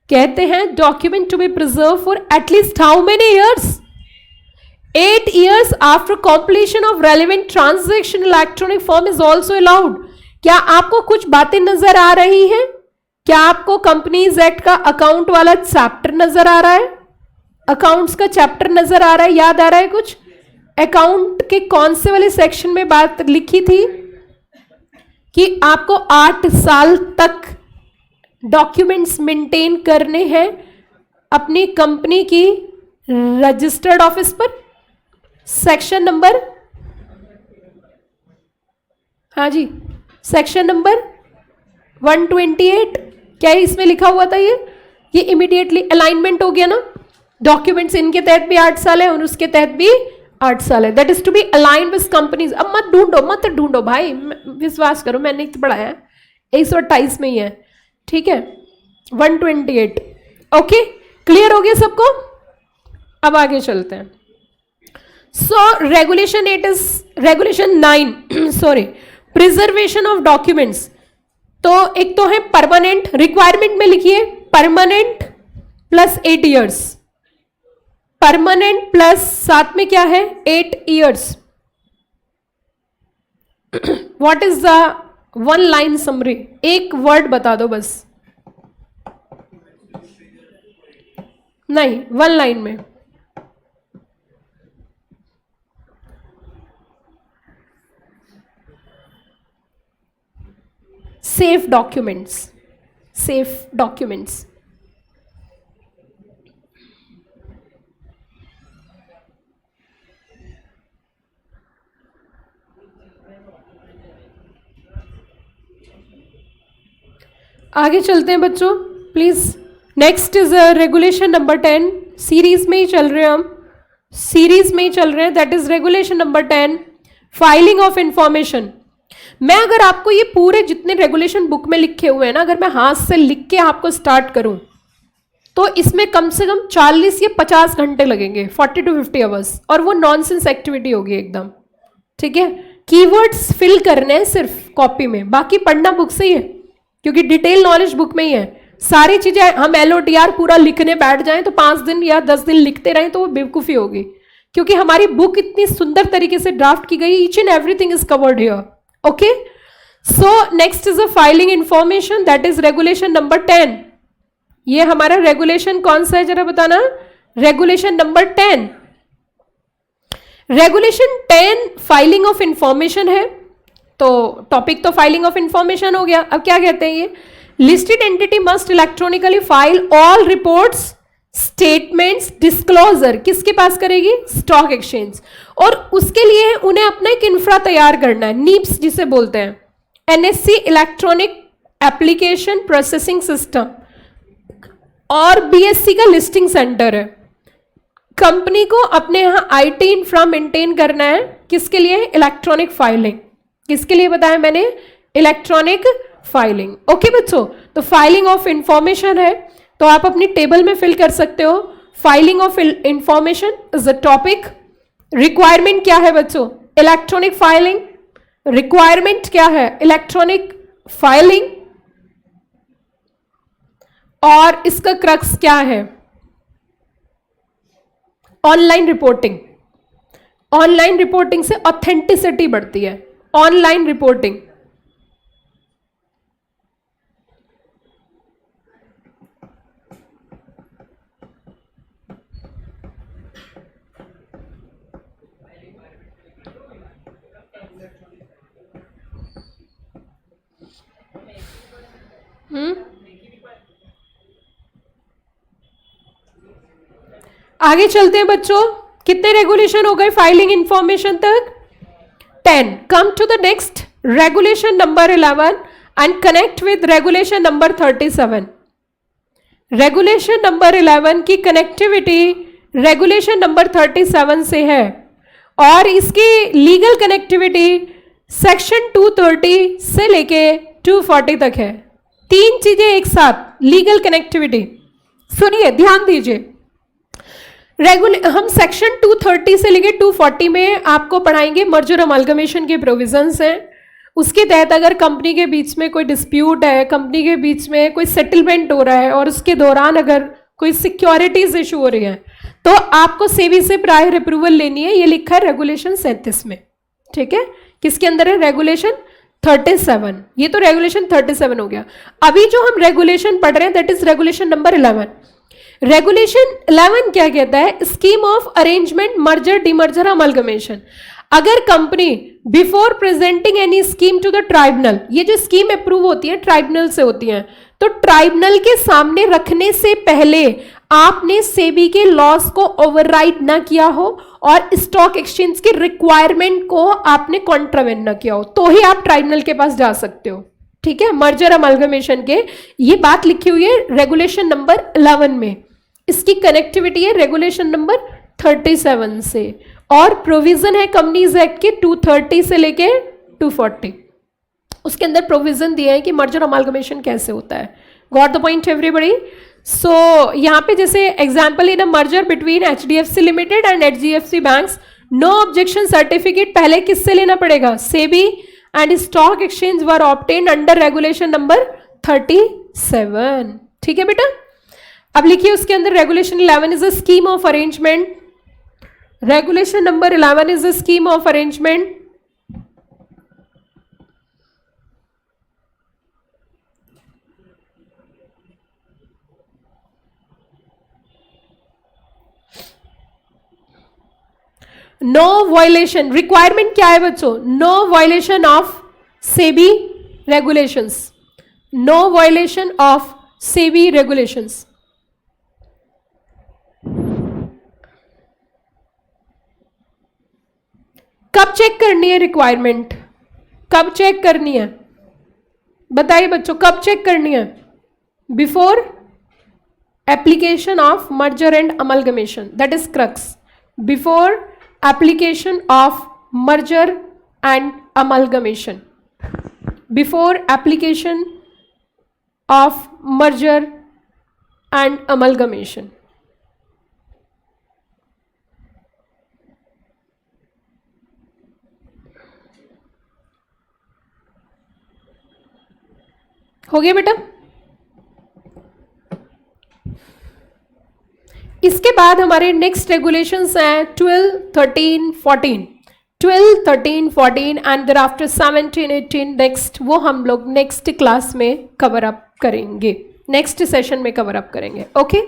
कहते हैं document to be preserve for at least how many years, 8 years after completion of relevant transaction electronic form is also allowed. क्या आपको कुछ बातें नजर आ रही हैं? क्या आपको कंपनीज एक्ट का अकाउंट वाला चैप्टर नजर आ रहा है, अकाउंट्स का चैप्टर नजर आ रहा है, याद आ रहा है कुछ? अकाउंट के कौन से वाले सेक्शन में बात लिखी थी? कि आपको 8 साल तक डॉक्यूमेंट्स मेंटेन करने हैं अपनी कंपनी की रजिस्टर्ड ऑफिस पर। सेक्शन नंबर, हाँ जी, सेक्शन नंबर 128 क्या है इसमें लिखा हुआ था? ये इमीडिएटली अलाइनमेंट हो गया ना। डॉक्यूमेंट्स इनके तहत भी 8 साल है और उसके तहत भी 8 साल है। That is to be align with companies. अब मत ढूंढो भाई, विश्वास करो मैंने तो पढ़ा है, 128 में ही है, ठीक है, 128। ओके, क्लियर हो गया सबको? अब आगे चलते हैं। So regulation 9 sorry, preservation of documents. तो एक तो है परमानेंट, रिक्वायरमेंट में लिखिए permanent plus 8 years, permanent plus साथ में क्या है 8 years. What is the one line summary? एक वर्ड बता दो बस, नहीं वन लाइन में। Safe documents, safe documents. आगे चलते हैं बच्चों please. Next is regulation number 10। Series में ही चल रहे हैं हम, सीरीज में ही चल रहे हैं। That is regulation number 10, filing of information. मैं अगर आपको ये पूरे जितने रेगुलेशन बुक में लिखे हुए हैं ना, अगर मैं हाथ से लिख के आपको स्टार्ट करूं तो इसमें कम से कम 40 या 50 घंटे लगेंगे, 40 to 50 आवर्स। और वो नॉनसेंस एक्टिविटी होगी एकदम, ठीक है। कीवर्ड्स फिल करने हैं सिर्फ कॉपी में, बाकी पढ़ना बुक से ही है क्योंकि डिटेल नॉलेज बुक में ही है। सारी चीजें हम LOTR पूरा लिखने बैठ जाएं तो 5 दिन या 10 दिन लिखते रहें तो वो बेवकूफ़ी होगी, क्योंकि हमारी बुक इतनी सुंदर तरीके से ड्राफ्ट की गई, each and everything is covered here. Okay, so next is a filing information, that is regulation number 10। ये हमारा रेगुलेशन कौन सा है जरा बताना? Regulation number 10। Regulation 10 filing of information है, तो टॉपिक तो फाइलिंग ऑफ इंफॉर्मेशन हो गया। अब क्या कहते हैं ये? Listed entity must electronically file all reports, statements, disclosure किसके पास करेगी? Stock exchange. और उसके लिए उन्हें अपना एक इंफ्रा तैयार करना है, नीप्स जिसे बोलते हैं, NSC electronic application processing system, और BSC का लिस्टिंग सेंटर है। कंपनी को अपने यहाँ IT इंफ्रा मेंटेन करना है, किसके लिए? Electronic filing. किसके लिए बताया मैंने? Electronic filing. ओके बच्चों, तो फाइलिंग ऑफ इंफॉर्मेशन है, तो आप अपनी टेबल में फिल कर सकते हो। Filing of information is a topic. Requirement क्या है बच्चों? Electronic filing. रिक्वायरमेंट क्या है? Electronic filing. और इसका क्रक्स क्या है? Online reporting. ऑनलाइन रिपोर्टिंग से ऑथेंटिसिटी बढ़ती है, ऑनलाइन रिपोर्टिंग। आगे चलते हैं बच्चों। कितने रेगुलेशन हो गए फाइलिंग इंफॉर्मेशन तक? 10। Come to the next regulation number 11 and connect with regulation number 37। Regulation number 11 की कनेक्टिविटी रेगुलेशन नंबर 37 से है, और इसकी लीगल कनेक्टिविटी सेक्शन 230 से लेके 240 तक है। 3 चीजें एक साथ, लीगल कनेक्टिविटी। सुनिए, ध्यान दीजिए। हम सेक्शन 230 से लेके 240 में आपको पढ़ाएंगे मर्जर अमालगमेशन के प्रोविजंस हैं। उसके तहत अगर कंपनी के बीच में कोई डिस्प्यूट है, कंपनी के बीच में कोई सेटलमेंट हो रहा है और उसके दौरान अगर कोई सिक्योरिटीज इशू हो रही है तो आपको सेबी से प्रायर अप्रूवल लेनी है। ये लिखा है रेगुलेशन 37 में, ठीक है। किसके अंदर है? रेगुलेशन 37। ये तो रेगुलेशन 37 हो गया। अभी जो हम रेगुलेशन पढ़ रहे हैं that is regulation number 11। Regulation 11 क्या कहता है? Scheme of arrangement merger demerger amalgamation. अगर company before presenting any scheme to the tribunal, ये जो स्कीम अप्रूव होती है ट्राइब्यूनल से होती है, तो ट्राइब्यूनल के सामने रखने से पहले आपने सेबी के लॉस को ओवरराइड ना किया हो और स्टॉक एक्सचेंज की रिक्वायरमेंट को आपने कॉन्ट्रावेन ना किया हो, तो ही आप ट्राइब्यूनल के पास जा सकते हो। ठीक है, मर्जर अमलगमेशन के ये बात लिखी हुई है रेगुलेशन नंबर 11 में, इसकी कनेक्टिविटी है रेगुलेशन नंबर 37 से, और प्रोविजन है कंपनीज एक्ट के 230 से लेके 240, उसके अंदर प्रोविजन दिया है कि मर्जर अमलगमेशन कैसे होता है। Got the point everybody? So यहाँ पे जैसे example in a merger between HDFC limited and HDFC banks, no objection certificate पहले किससे लेना पड़ेगा? SEBI and stock exchange were obtained under regulation number 37। ठीक है बेटा, अब लिखिए उसके अंदर regulation 11 is a scheme of arrangement, regulation number 11 is a scheme of arrangement no violation, requirement क्या है बच्चों? No violation of SEBI regulations, no violation of SEBI regulations. कब चेक करनी है रिक्वायरमेंट? कब चेक करनी है बताइए बच्चों, कब चेक करनी है? Before application of merger and amalgamation, that is crux, before application of merger and amalgamation, before application of merger and amalgamation। हो गया बेटा? इसके बाद हमारे नेक्स्ट रेगुलेशंस हैं 12, 13, 14, 12, 13, 14 एंड देयर आफ्टर 17, 18 नेक्स्ट, वो हम लोग नेक्स्ट क्लास में कवर अप करेंगे, नेक्स्ट सेशन में कवर अप करेंगे। ओके।